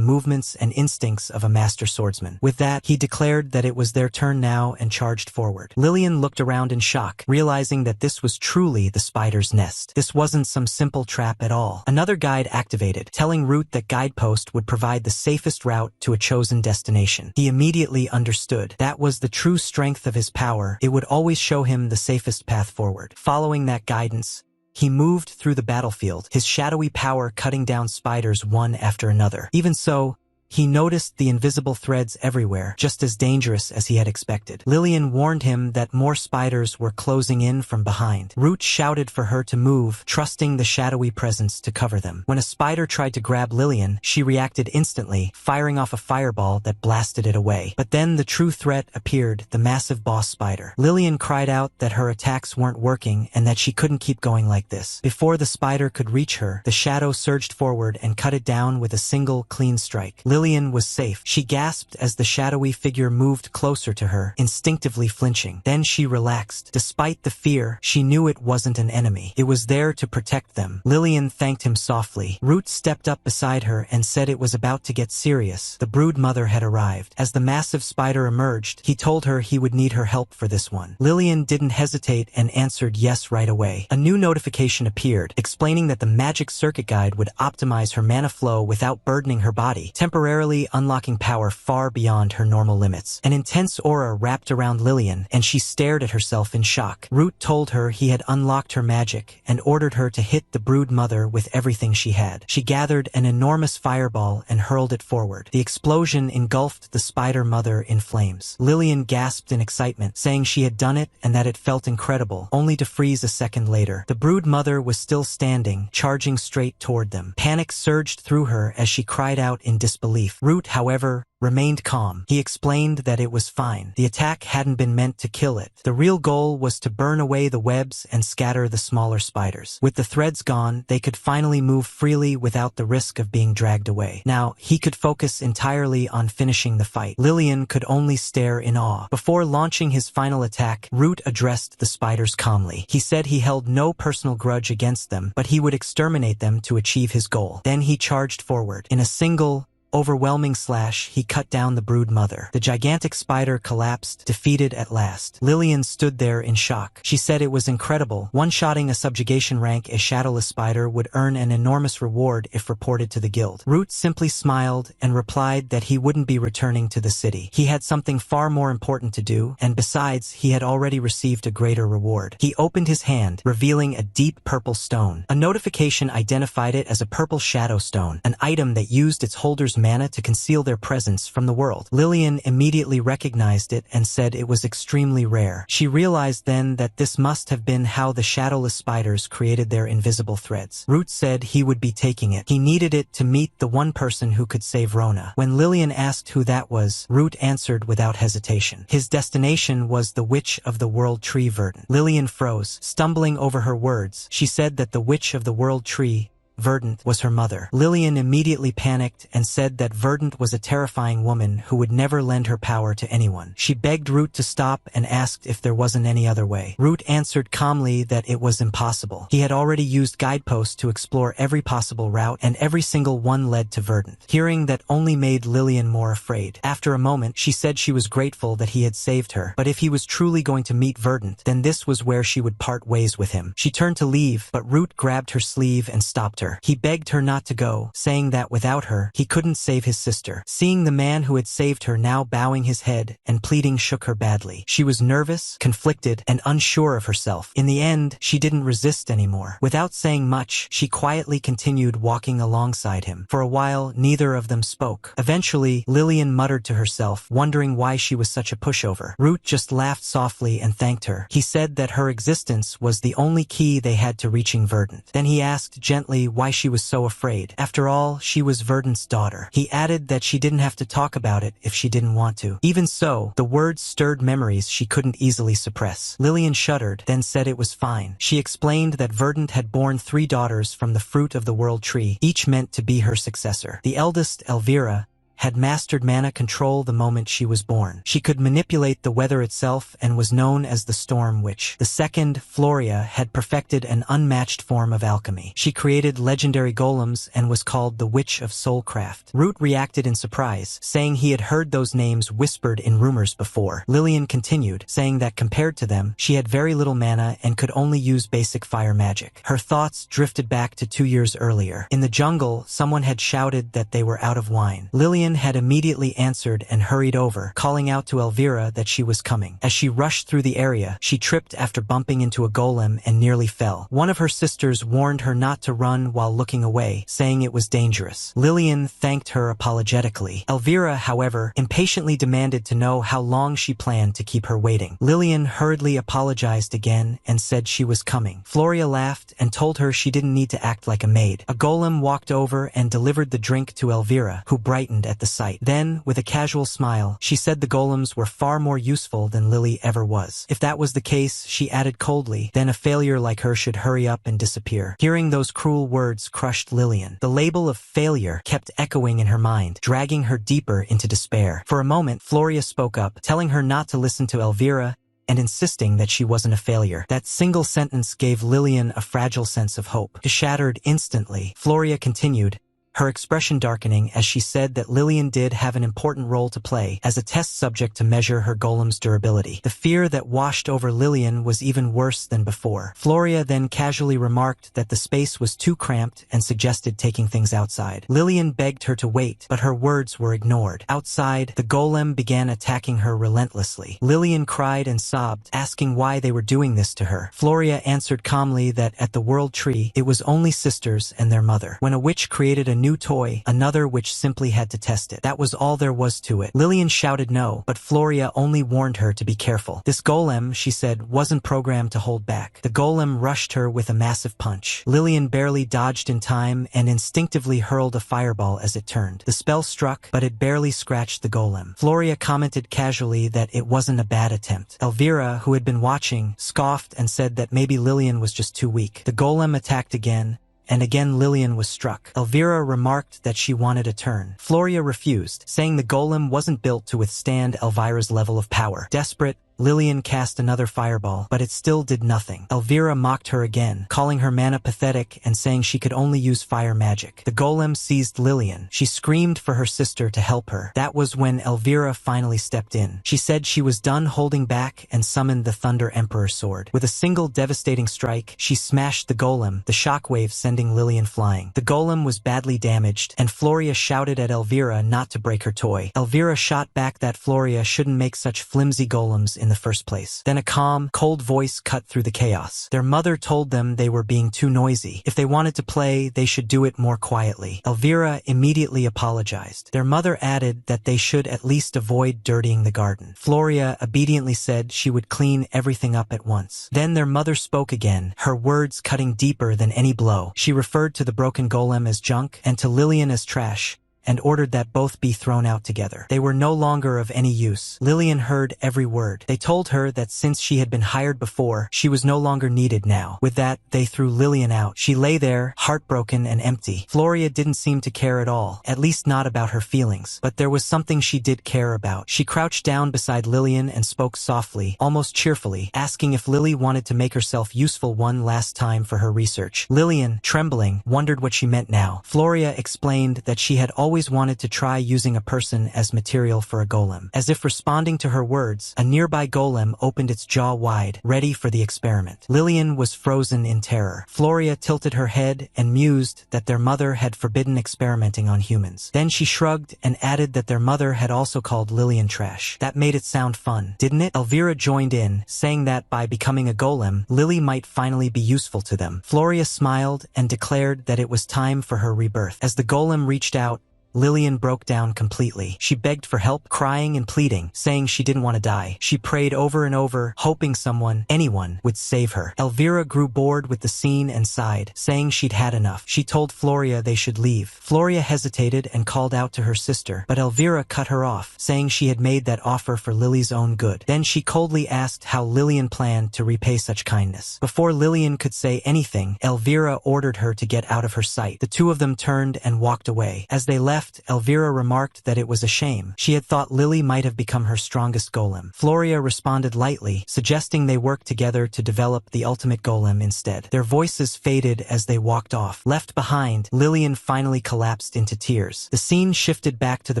movements and instincts of a master swordsman. With that, he declared that it was their turn now and charged forward. Lillian looked around in shock, realizing that this was truly the spider's nest. This wasn't some simple trap at all. Another guide activated, telling Root that Guidepost would provide the safest route to a chosen destination. He immediately understood. That was the true strength of his power. It would always show him the safest path forward. Following that guidance, he moved through the battlefield, his shadowy power cutting down spiders one after another. Even so, he noticed the invisible threads everywhere, just as dangerous as he had expected. Lillian warned him that more spiders were closing in from behind. Root shouted for her to move, trusting the shadowy presence to cover them. When a spider tried to grab Lillian, she reacted instantly, firing off a fireball that blasted it away. But then the true threat appeared, the massive boss spider. Lillian cried out that her attacks weren't working and that she couldn't keep going like this. Before the spider could reach her, the shadow surged forward and cut it down with a single, clean strike. Lillian was safe. She gasped as the shadowy figure moved closer to her, instinctively flinching. Then she relaxed. Despite the fear, she knew it wasn't an enemy. It was there to protect them. Lillian thanked him softly. Root stepped up beside her and said it was about to get serious. The brood mother had arrived. As the massive spider emerged, he told her he would need her help for this one. Lillian didn't hesitate and answered yes right away. A new notification appeared, explaining that the magic circuit guide would optimize her mana flow without burdening her body, temporarily unlocking power far beyond her normal limits. An intense aura wrapped around Lillian, and she stared at herself in shock. Root told her he had unlocked her magic and ordered her to hit the brood mother with everything she had. She gathered an enormous fireball and hurled it forward. The explosion engulfed the spider mother in flames. Lillian gasped in excitement, saying she had done it and that it felt incredible, only to freeze a second later. The brood mother was still standing, charging straight toward them. Panic surged through her as she cried out in disbelief. Root, however, remained calm. He explained that it was fine. The attack hadn't been meant to kill it. The real goal was to burn away the webs and scatter the smaller spiders. With the threads gone, they could finally move freely without the risk of being dragged away. Now, he could focus entirely on finishing the fight. Lillian could only stare in awe. Before launching his final attack, Root addressed the spiders calmly. He said he held no personal grudge against them, but he would exterminate them to achieve his goal. Then he charged forward. In a single, overwhelming slash, he cut down the brood mother. The gigantic spider collapsed, defeated at last. Lillian stood there in shock. She said it was incredible. One-shotting a subjugation rank as shadowless spider would earn an enormous reward if reported to the guild. Root simply smiled and replied that he wouldn't be returning to the city. He had something far more important to do, and besides, he had already received a greater reward. He opened his hand, revealing a deep purple stone. A notification identified it as a purple shadow stone, an item that used its holder's mana to conceal their presence from the world. Lillian immediately recognized it and said it was extremely rare. She realized then that this must have been how the shadowless spiders created their invisible threads. Root said he would be taking it. He needed it to meet the one person who could save Rona. When Lillian asked who that was, Root answered without hesitation. His destination was the Witch of the World Tree Verdant. Lillian froze, stumbling over her words. She said that the Witch of the World Tree Verdant was her mother. Lillian immediately panicked and said that Verdant was a terrifying woman who would never lend her power to anyone. She begged Root to stop and asked if there wasn't any other way. Root answered calmly that it was impossible. He had already used guideposts to explore every possible route, and every single one led to Verdant. Hearing that only made Lillian more afraid. After a moment, she said she was grateful that he had saved her, but if he was truly going to meet Verdant, then this was where she would part ways with him. She turned to leave, but Root grabbed her sleeve and stopped her. He begged her not to go, saying that without her, he couldn't save his sister. Seeing the man who had saved her now bowing his head and pleading shook her badly. She was nervous, conflicted, and unsure of herself. In the end, she didn't resist anymore. Without saying much, she quietly continued walking alongside him. For a while, neither of them spoke. Eventually, Lillian muttered to herself, wondering why she was such a pushover. Root just laughed softly and thanked her. He said that her existence was the only key they had to reaching Verdant. Then he asked gently why she was so afraid. After all, she was Verdant's daughter. He added that she didn't have to talk about it if she didn't want to. Even so, the words stirred memories she couldn't easily suppress. Lillian shuddered, then said it was fine. She explained that Verdant had borne 3 daughters from the fruit of the world tree, each meant to be her successor. The eldest, Elvira, had mastered mana control the moment she was born. She could manipulate the weather itself and was known as the Storm Witch. The second, Floria, had perfected an unmatched form of alchemy. She created legendary golems and was called the Witch of Soulcraft. Root reacted in surprise, saying he had heard those names whispered in rumors before. Lillian continued, saying that compared to them, she had very little mana and could only use basic fire magic. Her thoughts drifted back to 2 years earlier. In the jungle, someone had shouted that they were out of wine. Lillian had immediately answered and hurried over, calling out to Elvira that she was coming. As she rushed through the area, she tripped after bumping into a golem and nearly fell. One of her sisters warned her not to run while looking away, saying it was dangerous. Lillian thanked her apologetically. Elvira, however, impatiently demanded to know how long she planned to keep her waiting. Lillian hurriedly apologized again and said she was coming. Floria laughed and told her she didn't need to act like a maid. A golem walked over and delivered the drink to Elvira, who brightened at the sight. Then, with a casual smile, she said the golems were far more useful than Lily ever was. If that was the case, she added coldly, then a failure like her should hurry up and disappear. Hearing those cruel words crushed Lillian. The label of failure kept echoing in her mind, dragging her deeper into despair. For a moment, Floria spoke up, telling her not to listen to Elvira and insisting that she wasn't a failure. That single sentence gave Lillian a fragile sense of hope. Shattered instantly, Floria continued, her expression darkening as she said that Lillian did have an important role to play as a test subject to measure her golem's durability. The fear that washed over Lillian was even worse than before. Floria then casually remarked that the space was too cramped and suggested taking things outside. Lillian begged her to wait, but her words were ignored. Outside, the golem began attacking her relentlessly. Lillian cried and sobbed, asking why they were doing this to her. Floria answered calmly that at the World Tree, it was only sisters and their mother. When a witch created a new toy, another witch simply had to test it. That was all there was to it. Lillian shouted no, but Floria only warned her to be careful. This golem, she said, wasn't programmed to hold back. The golem rushed her with a massive punch. Lillian barely dodged in time and instinctively hurled a fireball as it turned. The spell struck, but it barely scratched the golem. Floria commented casually that it wasn't a bad attempt. Elvira, who had been watching, scoffed and said that maybe Lillian was just too weak. The golem attacked again, and again Lillian was struck. Elvira remarked that she wanted a turn. Floria refused, saying the golem wasn't built to withstand Elvira's level of power. Desperate, Lillian cast another fireball, but it still did nothing. Elvira mocked her again, calling her mana pathetic and saying she could only use fire magic. The golem seized Lillian. She screamed for her sister to help her. That was when Elvira finally stepped in. She said she was done holding back and summoned the Thunder Emperor sword. With a single devastating strike, she smashed the golem, the shockwave sending Lillian flying. The golem was badly damaged, and Floria shouted at Elvira not to break her toy. Elvira shot back that Floria shouldn't make such flimsy golems in the first place. Then a calm, cold voice cut through the chaos. Their mother told them they were being too noisy. If they wanted to play, they should do it more quietly. Elvira immediately apologized. Their mother added that they should at least avoid dirtying the garden. Floria obediently said she would clean everything up at once. Then their mother spoke again, her words cutting deeper than any blow. She referred to the broken golem as junk and to Lillian as trash, and ordered that both be thrown out together. They were no longer of any use. Lillian heard every word. They told her that since she had been hired before, she was no longer needed now. With that, they threw Lillian out. She lay there, heartbroken and empty. Floria didn't seem to care at all, at least not about her feelings. But there was something she did care about. She crouched down beside Lillian and spoke softly, almost cheerfully, asking if Lily wanted to make herself useful one last time for her research. Lillian, trembling, wondered what she meant now. Floria explained that she had always wanted to try using a person as material for a golem. As if responding to her words, a nearby golem opened its jaw wide, ready for the experiment. Lillian was frozen in terror. Floria tilted her head and mused that their mother had forbidden experimenting on humans. Then she shrugged and added that their mother had also called Lillian trash. That made it sound fun, didn't it? Elvira joined in, saying that by becoming a golem, Lily might finally be useful to them. Floria smiled and declared that it was time for her rebirth. As the golem reached out, Lillian broke down completely. She begged for help, crying and pleading, saying she didn't want to die. She prayed over and over, hoping someone, anyone, would save her. Elvira grew bored with the scene and sighed, saying she'd had enough. She told Floria they should leave. Floria hesitated and called out to her sister, but Elvira cut her off, saying she had made that offer for Lily's own good. Then she coldly asked how Lillian planned to repay such kindness. Before Lillian could say anything, Elvira ordered her to get out of her sight. The two of them turned and walked away. As they left, Elvira remarked that it was a shame. She had thought Lily might have become her strongest golem. Floria responded lightly, suggesting they work together to develop the ultimate golem instead. Their voices faded as they walked off. Left behind, Lillian finally collapsed into tears. The scene shifted back to the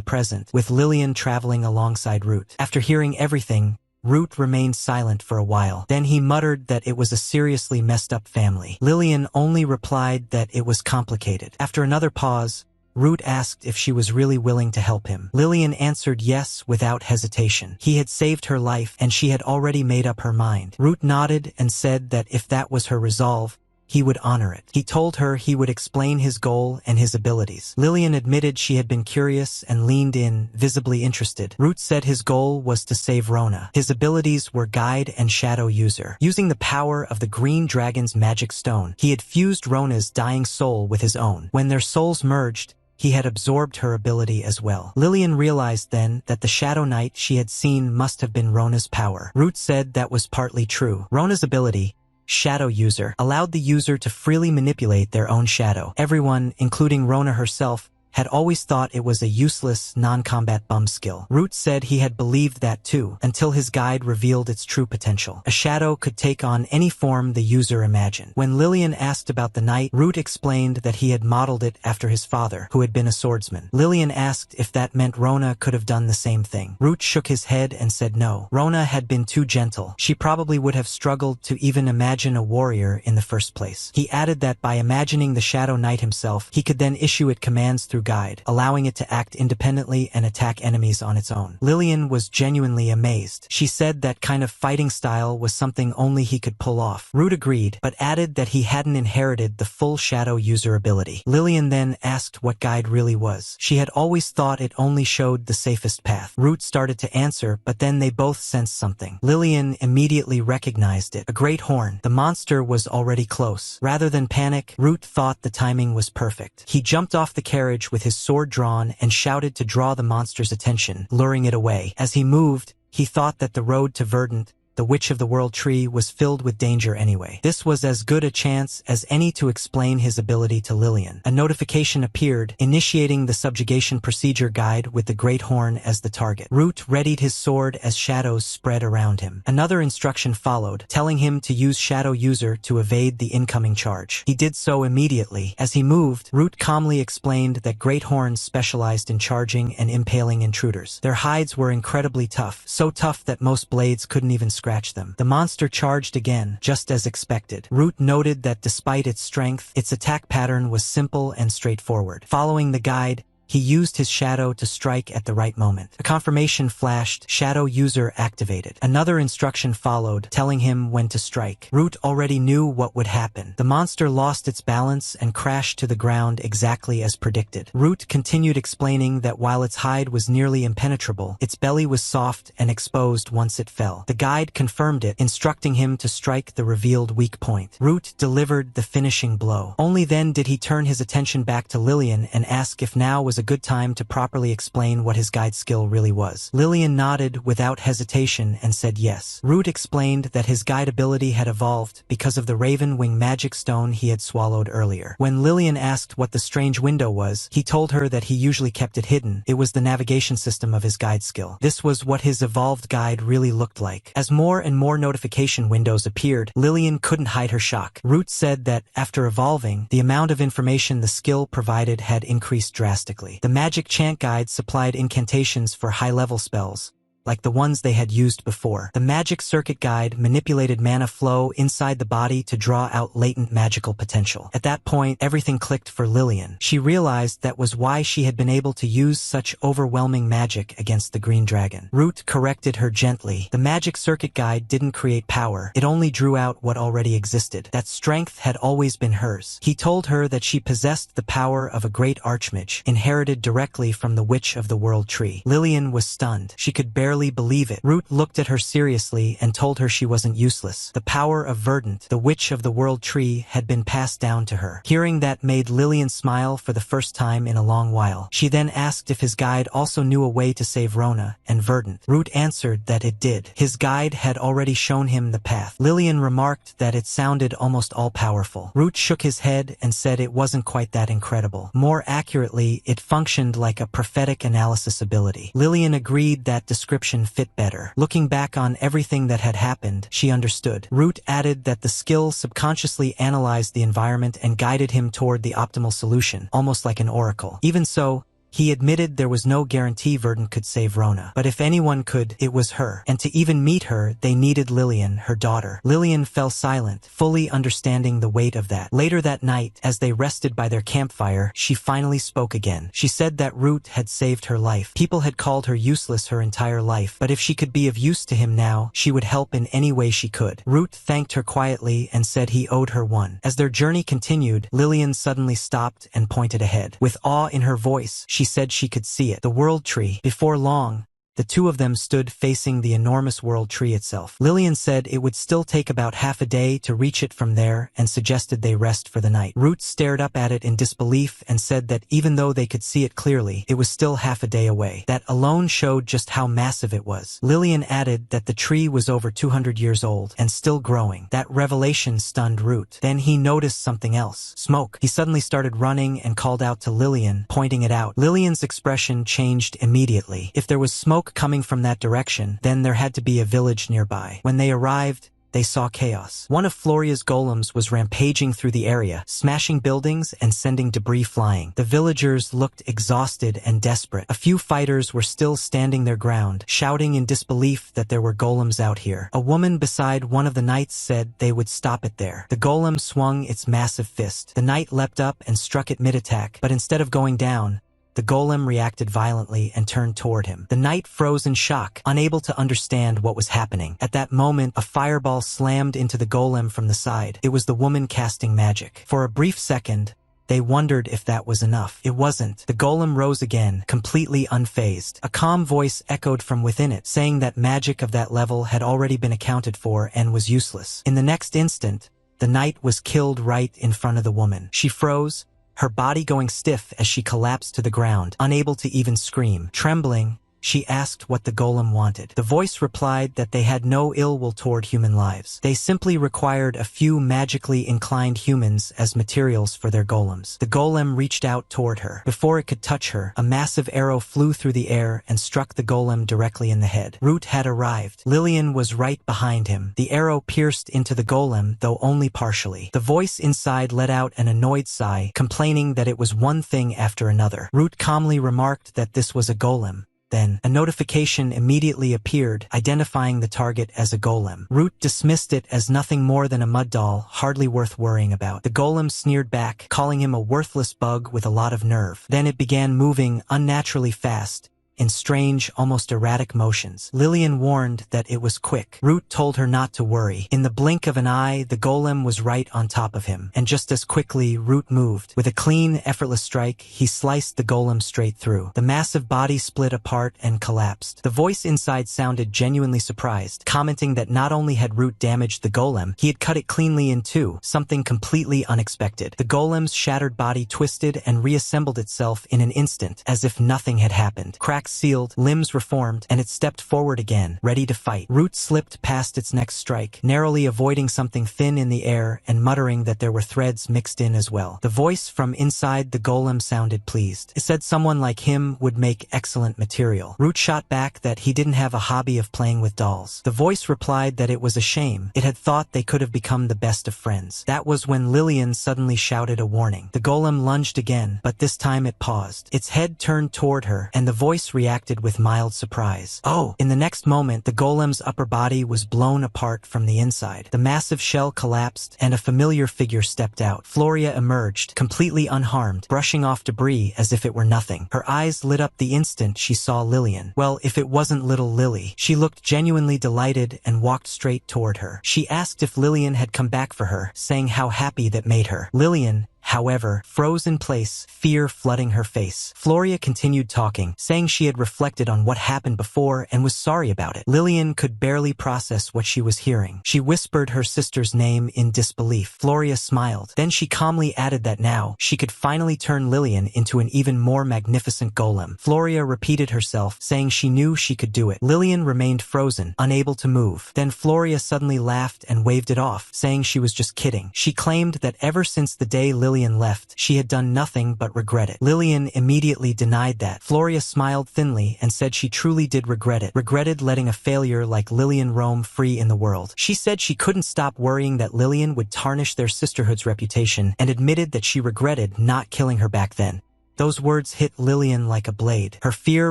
present, with Lillian traveling alongside Root. After hearing everything, Root remained silent for a while. Then he muttered that it was a seriously messed up family. Lillian only replied that it was complicated. After another pause, Root asked if she was really willing to help him. Lillian answered yes without hesitation. He had saved her life, and she had already made up her mind. Root nodded and said that if that was her resolve, he would honor it. He told her he would explain his goal and his abilities. Lillian admitted she had been curious and leaned in, visibly interested. Root said his goal was to save Rona. His abilities were Guide and Shadow User. Using the power of the Green Dragon's magic stone, he had fused Rona's dying soul with his own. When their souls merged, he had absorbed her ability as well. Lillian realized then that the Shadow Knight she had seen must have been Rona's power. Root said that was partly true. Rona's ability, Shadow User, allowed the user to freely manipulate their own shadow. Everyone, including Rona herself, had always thought it was a useless, non-combat bum skill. Root said he had believed that too, until his guide revealed its true potential. A shadow could take on any form the user imagined. When Lillian asked about the knight, Root explained that he had modeled it after his father, who had been a swordsman. Lillian asked if that meant Rona could have done the same thing. Root shook his head and said no. Rona had been too gentle. She probably would have struggled to even imagine a warrior in the first place. He added that by imagining the Shadow Knight himself, he could then issue it commands through Guide, allowing it to act independently and attack enemies on its own. Lillian was genuinely amazed. She said that kind of fighting style was something only he could pull off. Root agreed, but added that he hadn't inherited the full Shadow User ability. Lillian then asked what Guide really was. She had always thought it only showed the safest path. Root started to answer, but then they both sensed something. Lillian immediately recognized it. A great horn. The monster was already close. Rather than panic, Root thought the timing was perfect. He jumped off the carriage with his sword drawn and shouted to draw the monster's attention, luring it away. As he moved, he thought that the road to Verdant the Witch of the World Tree was filled with danger anyway. This was as good a chance as any to explain his ability to Lillian. A notification appeared, initiating the subjugation procedure guide with the Great Horn as the target. Root readied his sword as shadows spread around him. Another instruction followed, telling him to use Shadow User to evade the incoming charge. He did so immediately. As he moved, Root calmly explained that Great Horns specialized in charging and impaling intruders. Their hides were incredibly tough, so tough that most blades couldn't even scratch them. The monster charged again, just as expected. Root noted that despite its strength, its attack pattern was simple and straightforward. Following the guide, he used his shadow to strike at the right moment. A confirmation flashed, Shadow User activated. Another instruction followed, telling him when to strike. Root already knew what would happen. The monster lost its balance and crashed to the ground exactly as predicted. Root continued explaining that while its hide was nearly impenetrable, its belly was soft and exposed once it fell. The guide confirmed it, instructing him to strike the revealed weak point. Root delivered the finishing blow. Only then did he turn his attention back to Lillian and ask if now was a good time to properly explain what his guide skill really was. Lillian nodded without hesitation and said yes. Root explained that his guide ability had evolved because of the Raven Wing magic stone he had swallowed earlier. When Lillian asked what the strange window was, he told her that he usually kept it hidden. It was the navigation system of his guide skill. This was what his evolved guide really looked like. As more and more notification windows appeared, Lillian couldn't hide her shock. Root said that, after evolving, the amount of information the skill provided had increased drastically. The magic chant guide supplied incantations for high-level spells, like the ones they had used before. The magic circuit guide manipulated mana flow inside the body to draw out latent magical potential. At that point, everything clicked for Lillian. She realized that was why she had been able to use such overwhelming magic against the green dragon. Root corrected her gently. The magic circuit guide didn't create power. It only drew out what already existed. That strength had always been hers. He told her that she possessed the power of a great archmage, inherited directly from the Witch of the World Tree. Lillian was stunned. She could barely believe it. Root looked at her seriously and told her she wasn't useless. The power of Verdant, the Witch of the World Tree, had been passed down to her. Hearing that made Lillian smile for the first time in a long while. She then asked if his guide also knew a way to save Rona and Verdant. Root answered that it did. His guide had already shown him the path. Lillian remarked that it sounded almost all-powerful. Root shook his head and said it wasn't quite that incredible. More accurately, it functioned like a prophetic analysis ability. Lillian agreed that description fit better. Looking back on everything that had happened, she understood. Root added that the skill subconsciously analyzed the environment and guided him toward the optimal solution, almost like an oracle. Even so, he admitted there was no guarantee Verdant could save Rona. But if anyone could, it was her. And to even meet her, they needed Lillian, her daughter. Lillian fell silent, fully understanding the weight of that. Later that night, as they rested by their campfire, she finally spoke again. She said that Root had saved her life. People had called her useless her entire life, but if she could be of use to him now, she would help in any way she could. Root thanked her quietly and said he owed her one. As their journey continued, Lillian suddenly stopped and pointed ahead. With awe in her voice, she said she could see it. The World Tree. Before long, the two of them stood facing the enormous World Tree itself. Lillian said it would still take about half a day to reach it from there and suggested they rest for the night. Root stared up at it in disbelief and said that even though they could see it clearly, it was still half a day away. That alone showed just how massive it was. Lillian added that the tree was over 200 years old and still growing. That revelation stunned Root. Then he noticed something else. Smoke. He suddenly started running and called out to Lillian, pointing it out. Lillian's expression changed immediately. If there was smoke coming from that direction, then there had to be a village nearby. When they arrived, they saw chaos. One of Floria's golems was rampaging through the area, smashing buildings and sending debris flying. The villagers looked exhausted and desperate. A few fighters were still standing their ground, shouting in disbelief that there were golems out here. A woman beside one of the knights said they would stop it there. The golem swung its massive fist. The knight leapt up and struck it mid-attack, but instead of going down, the golem reacted violently and turned toward him. The knight froze in shock, unable to understand what was happening. At that moment, a fireball slammed into the golem from the side. It was the woman casting magic. For a brief second, they wondered if that was enough. It wasn't. The golem rose again, completely unfazed. A calm voice echoed from within it, saying that magic of that level had already been accounted for and was useless. In the next instant, the knight was killed right in front of the woman. She froze, her body going stiff as she collapsed to the ground, unable to even scream. Trembling, She asked what the golem wanted. The voice replied that they had no ill will toward human lives. They simply required a few magically inclined humans as materials for their golems. The golem reached out toward her. Before it could touch her, a massive arrow flew through the air and struck the golem directly in the head. Root had arrived. Lillian was right behind him. The arrow pierced into the golem, though only partially. The voice inside let out an annoyed sigh, complaining that it was one thing after another. Root calmly remarked that this was a golem. Then, a notification immediately appeared, identifying the target as a golem. Root dismissed it as nothing more than a mud doll, hardly worth worrying about. The golem sneered back, calling him a worthless bug with a lot of nerve. Then it began moving unnaturally fast, in strange, almost erratic motions. Lillian warned that it was quick. Root told her not to worry. In the blink of an eye, the golem was right on top of him, and just as quickly, Root moved. With a clean, effortless strike, he sliced the golem straight through. The massive body split apart and collapsed. The voice inside sounded genuinely surprised, commenting that not only had Root damaged the golem, he had cut it cleanly in two, something completely unexpected. The golem's shattered body twisted and reassembled itself in an instant, as if nothing had happened. Cracks sealed, limbs reformed, and it stepped forward again, ready to fight. Root slipped past its next strike, narrowly avoiding something thin in the air and muttering that there were threads mixed in as well. The voice from inside the golem sounded pleased. It said someone like him would make excellent material. Root shot back that he didn't have a hobby of playing with dolls. The voice replied that it was a shame. It had thought they could have become the best of friends. That was when Lillian suddenly shouted a warning. The golem lunged again, but this time it paused. Its head turned toward her, and the voice reacted with mild surprise. Oh! In the next moment, the golem's upper body was blown apart from the inside. The massive shell collapsed, and a familiar figure stepped out. Floria emerged, completely unharmed, brushing off debris as if it were nothing. Her eyes lit up the instant she saw Lillian. Well, if it wasn't little Lily. She looked genuinely delighted and walked straight toward her. She asked if Lillian had come back for her, saying how happy that made her. Lillian, however, froze in place, fear flooding her face. Floria continued talking, saying she had reflected on what happened before and was sorry about it. Lillian could barely process what she was hearing. She whispered her sister's name in disbelief. Floria smiled. Then she calmly added that now, she could finally turn Lillian into an even more magnificent golem. Floria repeated herself, saying she knew she could do it. Lillian remained frozen, unable to move. Then Floria suddenly laughed and waved it off, saying she was just kidding. She claimed that ever since the day Lillian left, she had done nothing but regret it. Lillian immediately denied that. Floria smiled thinly and said she truly did regret it, regretted letting a failure like Lillian roam free in the world. She said she couldn't stop worrying that Lillian would tarnish their sisterhood's reputation and admitted that she regretted not killing her back then. Those words hit Lillian like a blade. Her fear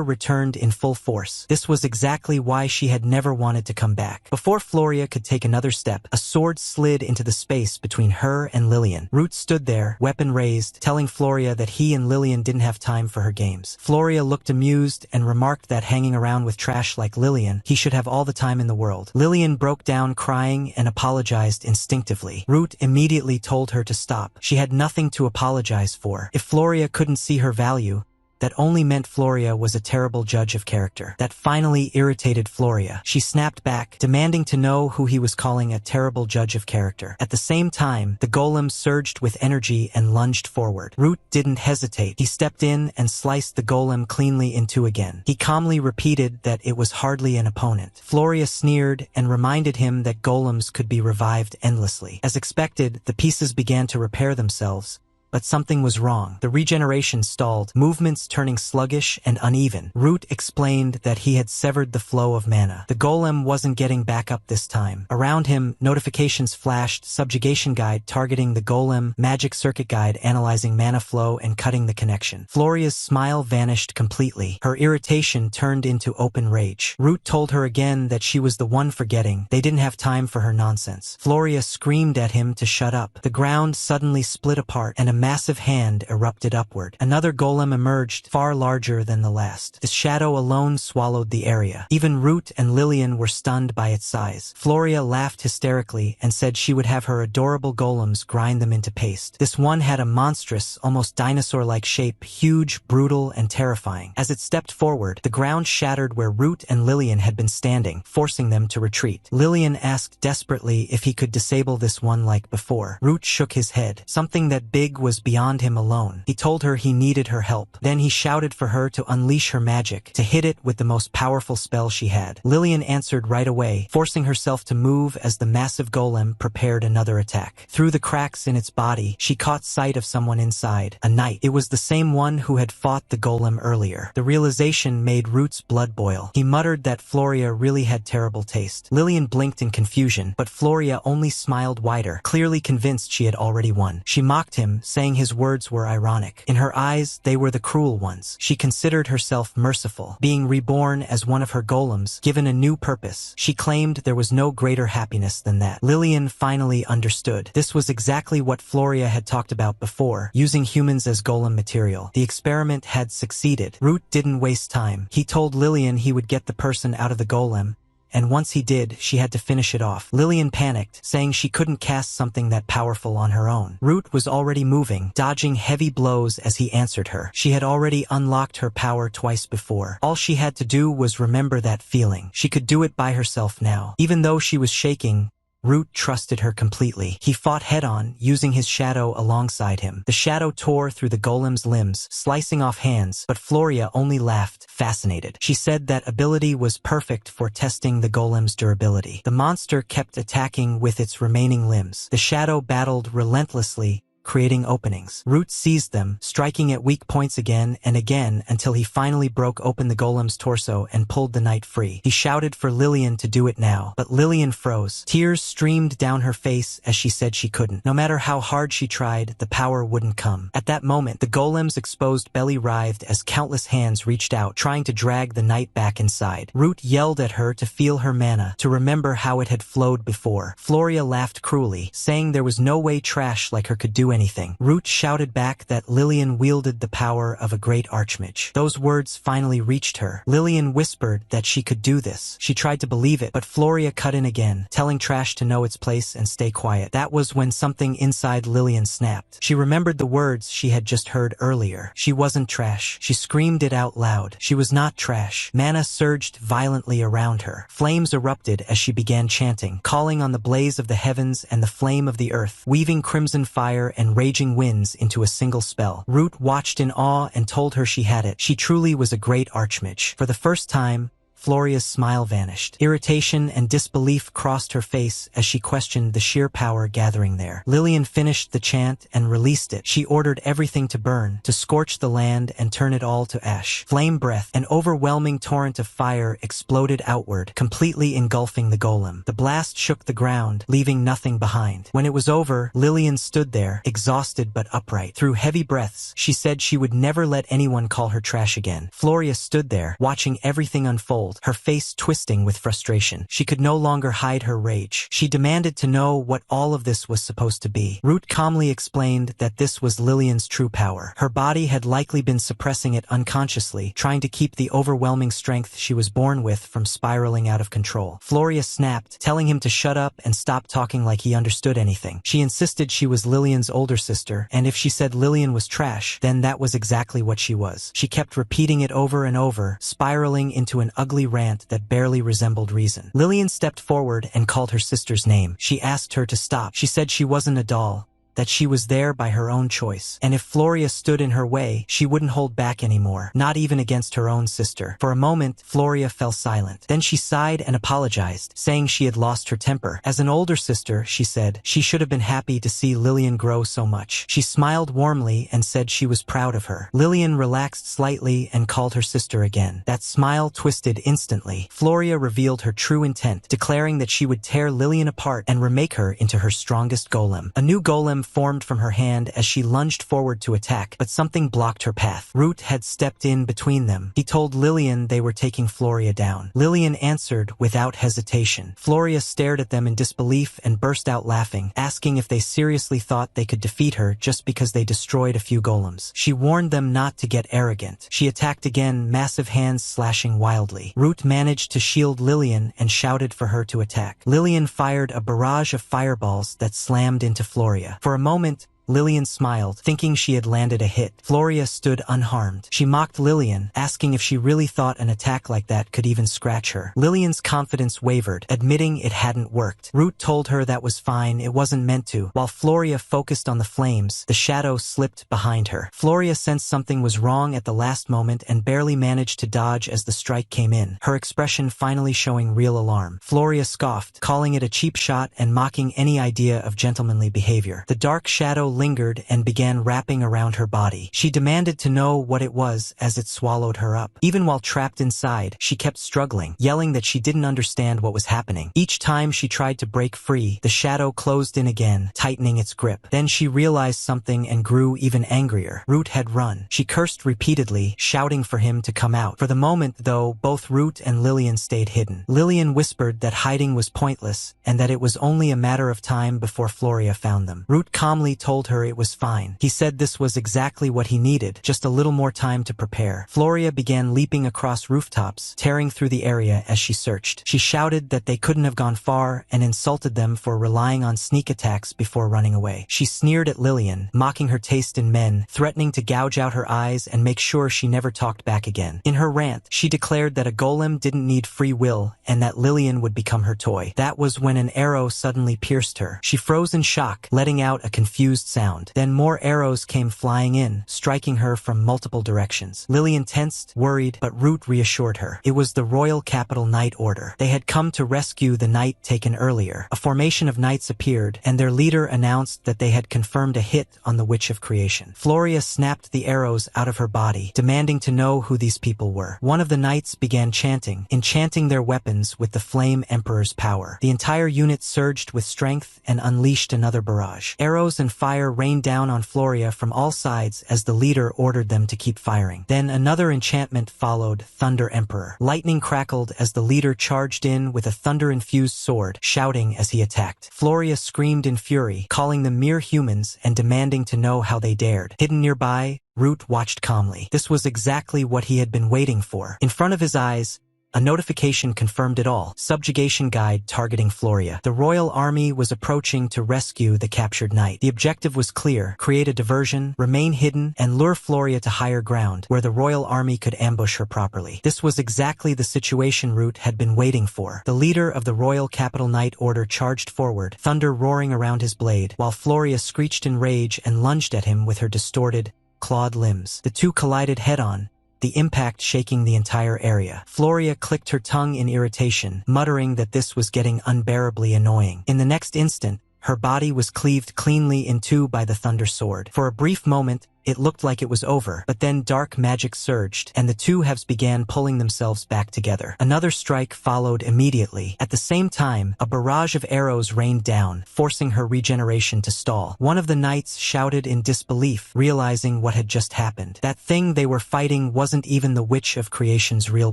returned in full force. This was exactly why she had never wanted to come back. Before Floria could take another step, a sword slid into the space between her and Lillian. Root stood there, weapon raised, telling Floria that he and Lillian didn't have time for her games. Floria looked amused and remarked that hanging around with trash like Lillian, he should have all the time in the world. Lillian broke down crying and apologized instinctively. Root immediately told her to stop. She had nothing to apologize for. If Floria couldn't see her value, that only meant Floria was a terrible judge of character. That finally irritated Floria. She snapped back, demanding to know who he was calling a terrible judge of character. At the same time, the golem surged with energy and lunged forward. Root didn't hesitate. He stepped in and sliced the golem cleanly in two again. He calmly repeated that it was hardly an opponent. Floria sneered and reminded him that golems could be revived endlessly. As expected, the pieces began to repair themselves. But something was wrong. The regeneration stalled, movements turning sluggish and uneven. Root explained that he had severed the flow of mana. The golem wasn't getting back up this time. Around him, notifications flashed, subjugation guide targeting the golem, magic circuit guide analyzing mana flow and cutting the connection. Floria's smile vanished completely. Her irritation turned into open rage. Root told her again that she was the one forgetting. They didn't have time for her nonsense. Floria screamed at him to shut up. The ground suddenly split apart and a massive hand erupted upward. Another golem emerged, far larger than the last. The shadow alone swallowed the area. Even Root and Lillian were stunned by its size. Floria laughed hysterically and said she would have her adorable golems grind them into paste. This one had a monstrous, almost dinosaur-like shape, huge, brutal, and terrifying. As it stepped forward, the ground shattered where Root and Lillian had been standing, forcing them to retreat. Lillian asked desperately if he could disable this one like before. Root shook his head. Something that big was was beyond him alone. He told her he needed her help. Then he shouted for her to unleash her magic, to hit it with the most powerful spell she had. Lillian answered right away, forcing herself to move as the massive golem prepared another attack. Through the cracks in its body, she caught sight of someone inside, a knight. It was the same one who had fought the golem earlier. The realization made Root's blood boil. He muttered that Floria really had terrible taste. Lillian blinked in confusion, but Floria only smiled wider, clearly convinced she had already won. She mocked him, saying his words were ironic. In her eyes, they were the cruel ones. She considered herself merciful, being reborn as one of her golems, given a new purpose. She claimed there was no greater happiness than that. Lillian finally understood. This was exactly what Floria had talked about before, using humans as golem material. The experiment had succeeded. Root didn't waste time. He told Lillian he would get the person out of the golem, and once he did, she had to finish it off. Lillian panicked, saying she couldn't cast something that powerful on her own. Root was already moving, dodging heavy blows as he answered her. She had already unlocked her power twice before. All she had to do was remember that feeling. She could do it by herself now. Even though she was shaking, Root trusted her completely. He fought head-on, using his shadow alongside him. The shadow tore through the golem's limbs, slicing off hands, but Floria only laughed, fascinated. She said that ability was perfect for testing the golem's durability. The monster kept attacking with its remaining limbs. The shadow battled relentlessly, creating openings. Root seized them, striking at weak points again and again until he finally broke open the golem's torso and pulled the knight free. He shouted for Lillian to do it now, but Lillian froze. Tears streamed down her face as she said she couldn't. No matter how hard she tried, the power wouldn't come. At that moment, the golem's exposed belly writhed as countless hands reached out, trying to drag the knight back inside. Root yelled at her to feel her mana, to remember how it had flowed before. Floria laughed cruelly, saying there was no way trash like her could do anything. Root shouted back that Lillian wielded the power of a great archmage. Those words finally reached her. Lillian whispered that she could do this. She tried to believe it, but Floria cut in again, telling trash to know its place and stay quiet. That was when something inside Lillian snapped. She remembered the words she had just heard earlier. She wasn't trash. She screamed it out loud. She was not trash. Mana surged violently around her. Flames erupted as she began chanting, calling on the blaze of the heavens and the flame of the earth, weaving crimson fire and raging winds into a single spell. Root watched in awe and told her she had it. She truly was a great archmage. For the first time, Floria's smile vanished. Irritation and disbelief crossed her face as she questioned the sheer power gathering there. Lillian finished the chant and released it. She ordered everything to burn, to scorch the land and turn it all to ash. Flame breath, an overwhelming torrent of fire exploded outward, completely engulfing the golem. The blast shook the ground, leaving nothing behind. When it was over, Lillian stood there, exhausted but upright. Through heavy breaths, she said she would never let anyone call her trash again. Floria stood there, watching everything unfold, her face twisting with frustration. She could no longer hide her rage. She demanded to know what all of this was supposed to be. Root calmly explained that this was Lillian's true power. Her body had likely been suppressing it unconsciously, trying to keep the overwhelming strength she was born with from spiraling out of control. Floria snapped, telling him to shut up and stop talking like he understood anything. She insisted she was Lillian's older sister, and if she said Lillian was trash, then that was exactly what she was. She kept repeating it over and over, spiraling into an ugly rant that barely resembled reason. Lillian stepped forward and called her sister's name. She asked her to stop. She said she wasn't a doll, that she was there by her own choice. And if Floria stood in her way, she wouldn't hold back anymore, not even against her own sister. For a moment, Floria fell silent. Then she sighed and apologized, saying she had lost her temper. As an older sister, she said, she should have been happy to see Lillian grow so much. She smiled warmly and said she was proud of her. Lillian relaxed slightly and called her sister again. That smile twisted instantly. Floria revealed her true intent, declaring that she would tear Lillian apart and remake her into her strongest golem. A new golem formed from her hand as she lunged forward to attack, but something blocked her path. Root had stepped in between them. He told Lillian they were taking Floria down. Lillian answered without hesitation. Floria stared at them in disbelief and burst out laughing, asking if they seriously thought they could defeat her just because they destroyed a few golems. She warned them not to get arrogant. She attacked again, massive hands slashing wildly. Root managed to shield Lillian and shouted for her to attack. Lillian fired a barrage of fireballs that slammed into Floria. For a moment, Lillian smiled, thinking she had landed a hit. Floria stood unharmed. She mocked Lillian, asking if she really thought an attack like that could even scratch her. Lillian's confidence wavered, admitting it hadn't worked. Root told her that was fine, it wasn't meant to. While Floria focused on the flames, the shadow slipped behind her. Floria sensed something was wrong at the last moment and barely managed to dodge as the strike came in, her expression finally showing real alarm. Floria scoffed, calling it a cheap shot and mocking any idea of gentlemanly behavior. The dark shadow lingered and began wrapping around her body. She demanded to know what it was as it swallowed her up. Even while trapped inside, she kept struggling, yelling that she didn't understand what was happening. Each time she tried to break free, the shadow closed in again, tightening its grip. Then she realized something and grew even angrier. Root had run. She cursed repeatedly, shouting for him to come out. For the moment, though, both Root and Lillian stayed hidden. Lillian whispered that hiding was pointless and that it was only a matter of time before Floria found them. Root calmly told her it was fine. He said this was exactly what he needed, just a little more time to prepare. Floria began leaping across rooftops, tearing through the area as she searched. She shouted that they couldn't have gone far and insulted them for relying on sneak attacks before running away. She sneered at Lillian, mocking her taste in men, threatening to gouge out her eyes and make sure she never talked back again. In her rant, she declared that a golem didn't need free will and that Lillian would become her toy. That was when an arrow suddenly pierced her. She froze in shock, letting out a confused sound. Then more arrows came flying in, striking her from multiple directions. Lillian tensed, worried, but Root reassured her. It was the Royal Capital Knight Order. They had come to rescue the knight taken earlier. A formation of knights appeared, and their leader announced that they had confirmed a hit on the Witch of Creation. Floria snapped the arrows out of her body, demanding to know who these people were. One of the knights began chanting, enchanting their weapons with the Flame Emperor's power. The entire unit surged with strength and unleashed another barrage. Arrows and fire rained down on Floria from all sides as the leader ordered them to keep firing. Then another enchantment followed, Thunder Emperor. Lightning crackled as the leader charged in with a thunder-infused sword, shouting as he attacked. Floria screamed in fury, calling them mere humans and demanding to know how they dared. Hidden nearby, Root watched calmly. This was exactly what he had been waiting for. In front of his eyes, a notification confirmed it all. Subjugation guide targeting Floria. The royal army was approaching to rescue the captured knight. The objective was clear: create a diversion, remain hidden, and lure Floria to higher ground, where the royal army could ambush her properly. This was exactly the situation Root had been waiting for. The leader of the Royal Capital Knight Order charged forward, thunder roaring around his blade, while Floria screeched in rage and lunged at him with her distorted, clawed limbs. The two collided head-on, the impact shaking the entire area. Floria clicked her tongue in irritation, muttering that this was getting unbearably annoying. In the next instant, her body was cleaved cleanly in two by the thunder sword. For a brief moment, it looked like it was over, but then dark magic surged, and the two halves began pulling themselves back together. Another strike followed immediately. At the same time, a barrage of arrows rained down, forcing her regeneration to stall. One of the knights shouted in disbelief, realizing what had just happened. That thing they were fighting wasn't even the Witch of Creation's real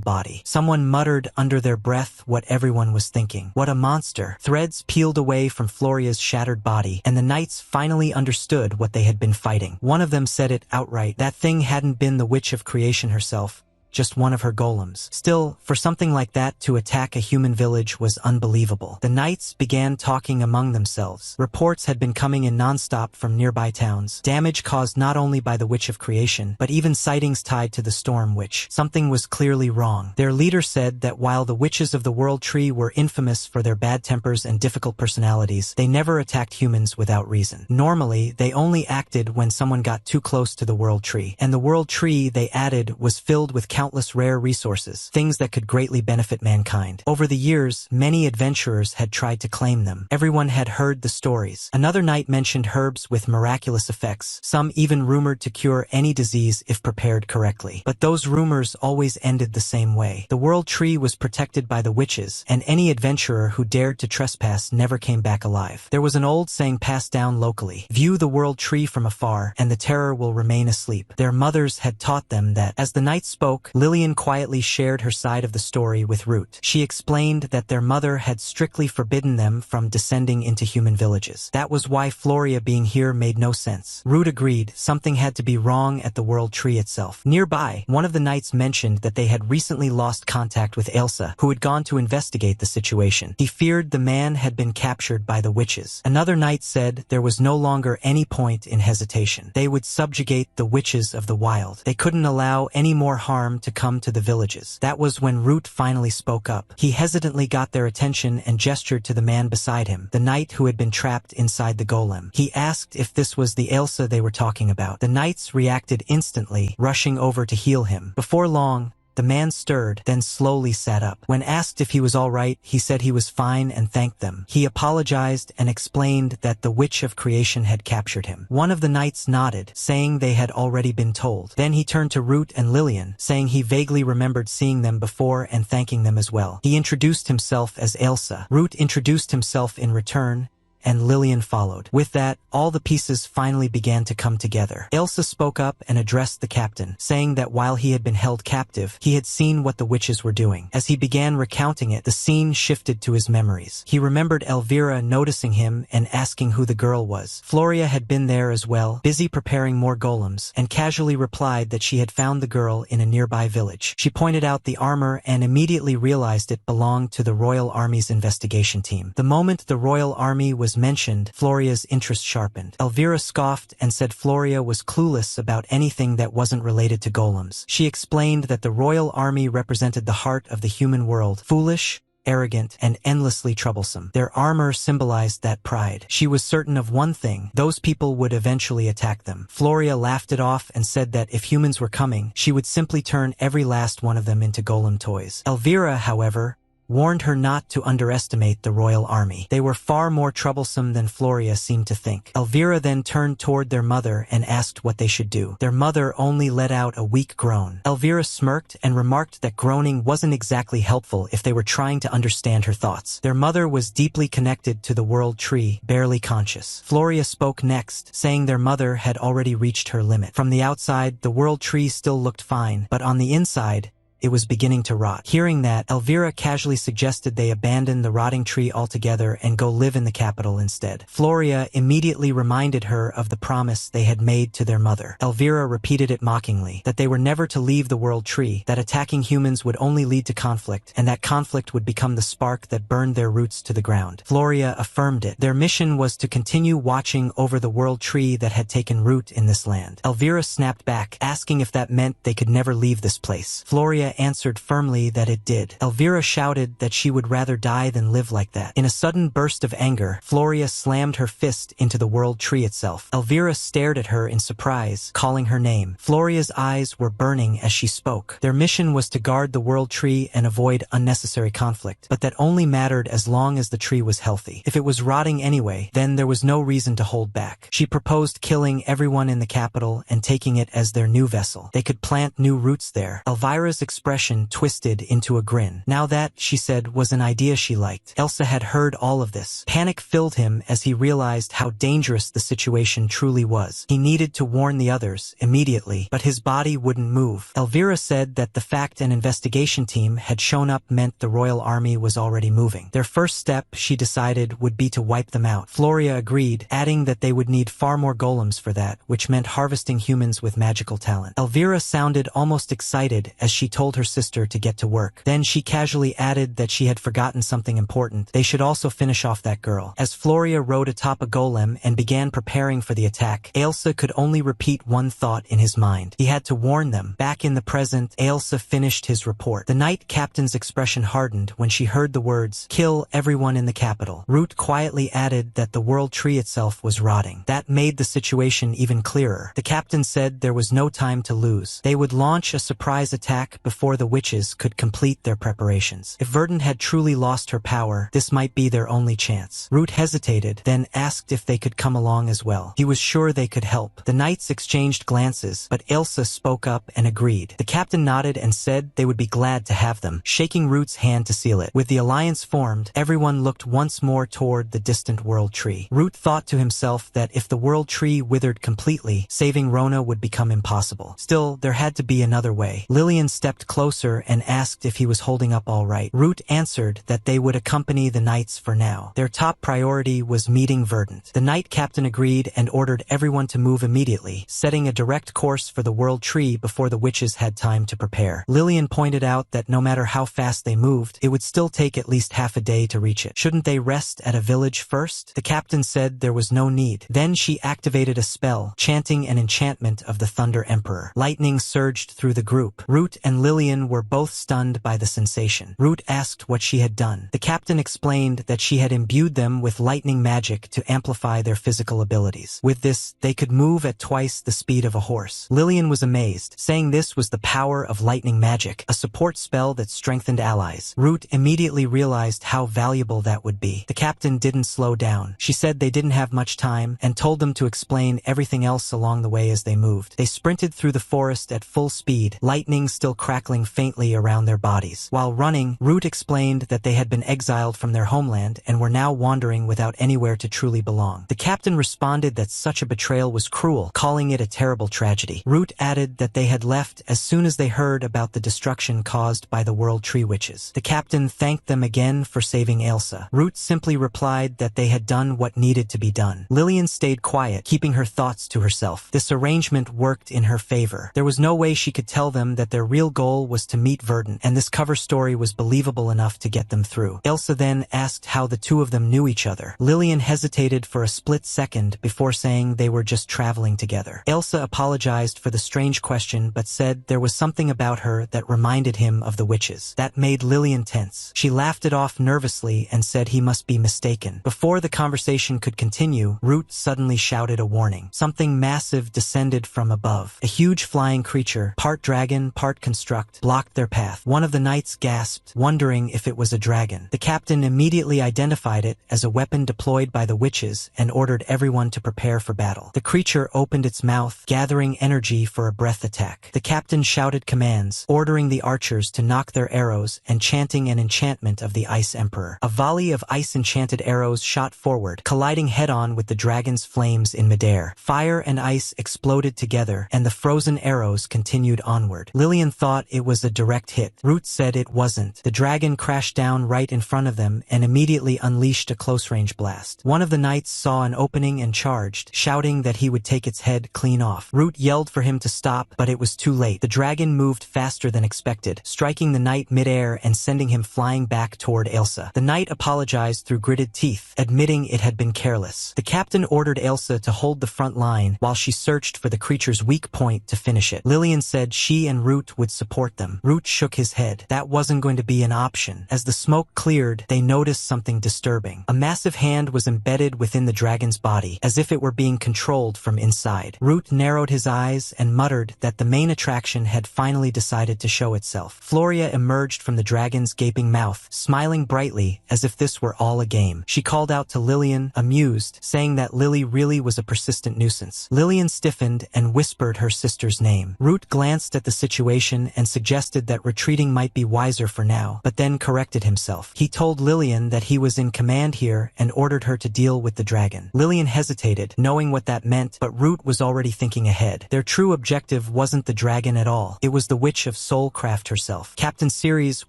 body. Someone muttered under their breath what everyone was thinking. What a monster! Threads peeled away from Floria's shattered body, and the knights finally understood what they had been fighting. One of them said it outright. That thing hadn't been the Witch of Creation herself, just one of her golems. Still, for something like that to attack a human village was unbelievable. The knights began talking among themselves. Reports had been coming in non-stop from nearby towns. Damage caused not only by the Witch of Creation, but even sightings tied to the Storm Witch. Something was clearly wrong. Their leader said that while the witches of the World Tree were infamous for their bad tempers and difficult personalities, they never attacked humans without reason. Normally, they only acted when someone got too close to the World Tree. And the World Tree, they added, was filled with countless rare resources, things that could greatly benefit mankind. Over the years, many adventurers had tried to claim them. Everyone had heard the stories. Another knight mentioned herbs with miraculous effects, some even rumored to cure any disease if prepared correctly. But those rumors always ended the same way. The World Tree was protected by the witches, and any adventurer who dared to trespass never came back alive. There was an old saying passed down locally: view the World Tree from afar, and the terror will remain asleep. Their mothers had taught them that. As the knights spoke, spoke. Lillian quietly shared her side of the story with Root. She explained that their mother had strictly forbidden them from descending into human villages. That was why Floria being here made no sense. Root agreed something had to be wrong at the World Tree itself. Nearby, one of the knights mentioned that they had recently lost contact with Ailsa, who had gone to investigate the situation. He feared the man had been captured by the witches. Another knight said there was no longer any point in hesitation. They would subjugate the witches of the wild. They couldn't allow any more harm to come to the villages. That was when Root finally spoke up. He hesitantly got their attention and gestured to the man beside him, the knight who had been trapped inside the golem. He asked if this was the Ailsa they were talking about. The knights reacted instantly, rushing over to heal him. Before long, the man stirred, then slowly sat up. When asked if he was all right, he said he was fine and thanked them. He apologized and explained that the Witch of Creation had captured him. One of the knights nodded, saying they had already been told. Then he turned to Root and Lillian, saying he vaguely remembered seeing them before and thanking them as well. He introduced himself as Ailsa. Root introduced himself in return, and Lillian followed. With that, all the pieces finally began to come together. Ailsa spoke up and addressed the captain, saying that while he had been held captive, he had seen what the witches were doing. As he began recounting it, the scene shifted to his memories. He remembered Elvira noticing him and asking who the girl was. Floria had been there as well, busy preparing more golems, and casually replied that she had found the girl in a nearby village. She pointed out the armor and immediately realized it belonged to the Royal Army's investigation team. The moment the Royal Army was mentioned, Floria's interest sharpened. Elvira scoffed and said Floria was clueless about anything that wasn't related to golems. She explained that the Royal Army represented the heart of the human world, foolish, arrogant, and endlessly troublesome. Their armor symbolized that pride. She was certain of one thing: those people would eventually attack them. Floria laughed it off and said that if humans were coming, she would simply turn every last one of them into golem toys. Elvira, however, warned her not to underestimate the Royal Army. They were far more troublesome than Floria seemed to think. Elvira then turned toward their mother and asked what they should do. Their mother only let out a weak groan. Elvira smirked and remarked that groaning wasn't exactly helpful if they were trying to understand her thoughts. Their mother was deeply connected to the World Tree, barely conscious. Floria spoke next, saying their mother had already reached her limit. From the outside, the World Tree still looked fine, but on the inside, it was beginning to rot. Hearing that, Elvira casually suggested they abandon the rotting tree altogether and go live in the capital instead. Floria immediately reminded her of the promise they had made to their mother. Elvira repeated it mockingly, that they were never to leave the World Tree, that attacking humans would only lead to conflict, and that conflict would become the spark that burned their roots to the ground. Floria affirmed it. Their mission was to continue watching over the World Tree that had taken root in this land. Elvira snapped back, asking if that meant they could never leave this place. Floria answered firmly that it did. Elvira shouted that she would rather die than live like that. In a sudden burst of anger, Floria slammed her fist into the World Tree itself. Elvira stared at her in surprise, calling her name. Floria's eyes were burning as she spoke. Their mission was to guard the World Tree and avoid unnecessary conflict, but that only mattered as long as the tree was healthy. If it was rotting anyway, then there was no reason to hold back. She proposed killing everyone in the capital and taking it as their new vessel. They could plant new roots there. Elvira's expression twisted into a grin. Now that, she said, was an idea she liked. Elsa had heard all of this. Panic filled him as he realized how dangerous the situation truly was. He needed to warn the others immediately, but his body wouldn't move. Elvira said that the fact an investigation team had shown up meant the Royal Army was already moving. Their first step, she decided, would be to wipe them out. Floria agreed, adding that they would need far more golems for that, which meant harvesting humans with magical talent. Elvira sounded almost excited as she told her sister to get to work. Then she casually added that she had forgotten something important. They should also finish off that girl. As Floria rode atop a golem and began preparing for the attack, Ailsa could only repeat one thought in his mind. He had to warn them. Back in the present, Ailsa finished his report. The knight captain's expression hardened when she heard the words, "Kill everyone in the capital." Root quietly added that the World Tree itself was rotting. That made the situation even clearer. The captain said there was no time to lose. They would launch a surprise attack before before the witches could complete their preparations. If Verdant had truly lost her power, this might be their only chance. Root hesitated, then asked if they could come along as well. He was sure they could help. The knights exchanged glances, but Elsa spoke up and agreed. The captain nodded and said they would be glad to have them, shaking Root's hand to seal it. With the alliance formed, everyone looked once more toward the distant world tree. Root thought to himself that if the world tree withered completely, saving Rona would become impossible. Still, there had to be another way. Lillian stepped closer and asked if he was holding up all right. Root answered that they would accompany the knights for now. Their top priority was meeting Verdant. The knight captain agreed and ordered everyone to move immediately, setting a direct course for the world tree before the witches had time to prepare. Lillian pointed out that no matter how fast they moved, it would still take at least half a day to reach it. Shouldn't they rest at a village first? The captain said there was no need. Then she activated a spell, chanting an enchantment of the Thunder Emperor. Lightning surged through the group. Root and Lillian were both stunned by the sensation. Root asked what she had done. The captain explained that she had imbued them with lightning magic to amplify their physical abilities. With this, they could move at twice the speed of a horse. Lillian was amazed, saying this was the power of lightning magic, a support spell that strengthened allies. Root immediately realized how valuable that would be. The captain didn't slow down. She said they didn't have much time and told them to explain everything else along the way as they moved. They sprinted through the forest at full speed, lightning still crackling faintly around their bodies. While running, Root explained that they had been exiled from their homeland and were now wandering without anywhere to truly belong. The captain responded that such a betrayal was cruel, calling it a terrible tragedy. Root added that they had left as soon as they heard about the destruction caused by the World Tree Witches. The captain thanked them again for saving Elsa. Root simply replied that they had done what needed to be done. Lillian stayed quiet, keeping her thoughts to herself. This arrangement worked in her favor. There was no way she could tell them that their real goal was to meet Verdant, and this cover story was believable enough to get them through. Elsa then asked how the two of them knew each other. Lillian hesitated for a split second before saying they were just traveling together. Elsa apologized for the strange question but said there was something about her that reminded him of the witches. That made Lillian tense. She laughed it off nervously and said he must be mistaken. Before the conversation could continue, Root suddenly shouted a warning. Something massive descended from above. A huge flying creature, part dragon, part construct, blocked their path. One of the knights gasped, wondering if it was a dragon. The captain immediately identified it as a weapon deployed by the witches and ordered everyone to prepare for battle. The creature opened its mouth, gathering energy for a breath attack. The captain shouted commands, ordering the archers to knock their arrows and chanting an enchantment of the Ice Emperor. A volley of ice-enchanted arrows shot forward, colliding head-on with the dragon's flames in midair. Fire and ice exploded together, and the frozen arrows continued onward. Lillian thought it was a direct hit. Root said it wasn't. The dragon crashed down right in front of them and immediately unleashed a close-range blast. One of the knights saw an opening and charged, shouting that he would take its head clean off. Root yelled for him to stop, but it was too late. The dragon moved faster than expected, striking the knight midair and sending him flying back toward Elsa. The knight apologized through gritted teeth, admitting it had been careless. The captain ordered Elsa to hold the front line while she searched for the creature's weak point to finish it. Lillian said she and Root would support them. Root shook his head. That wasn't going to be an option. As the smoke cleared, they noticed something disturbing. A massive hand was embedded within the dragon's body, as if it were being controlled from inside. Root narrowed his eyes and muttered that the main attraction had finally decided to show itself. Floria emerged from the dragon's gaping mouth, smiling brightly as if this were all a game. She called out to Lillian, amused, saying that Lily really was a persistent nuisance. Lillian stiffened and whispered her sister's name. Root glanced at the situation and suggested that retreating might be wiser for now, but then corrected himself. He told Lillian that he was in command here and ordered her to deal with the dragon. Lillian hesitated, knowing what that meant, but Root was already thinking ahead. Their true objective wasn't the dragon at all. It was the Witch of Soulcraft herself. Captain Ceres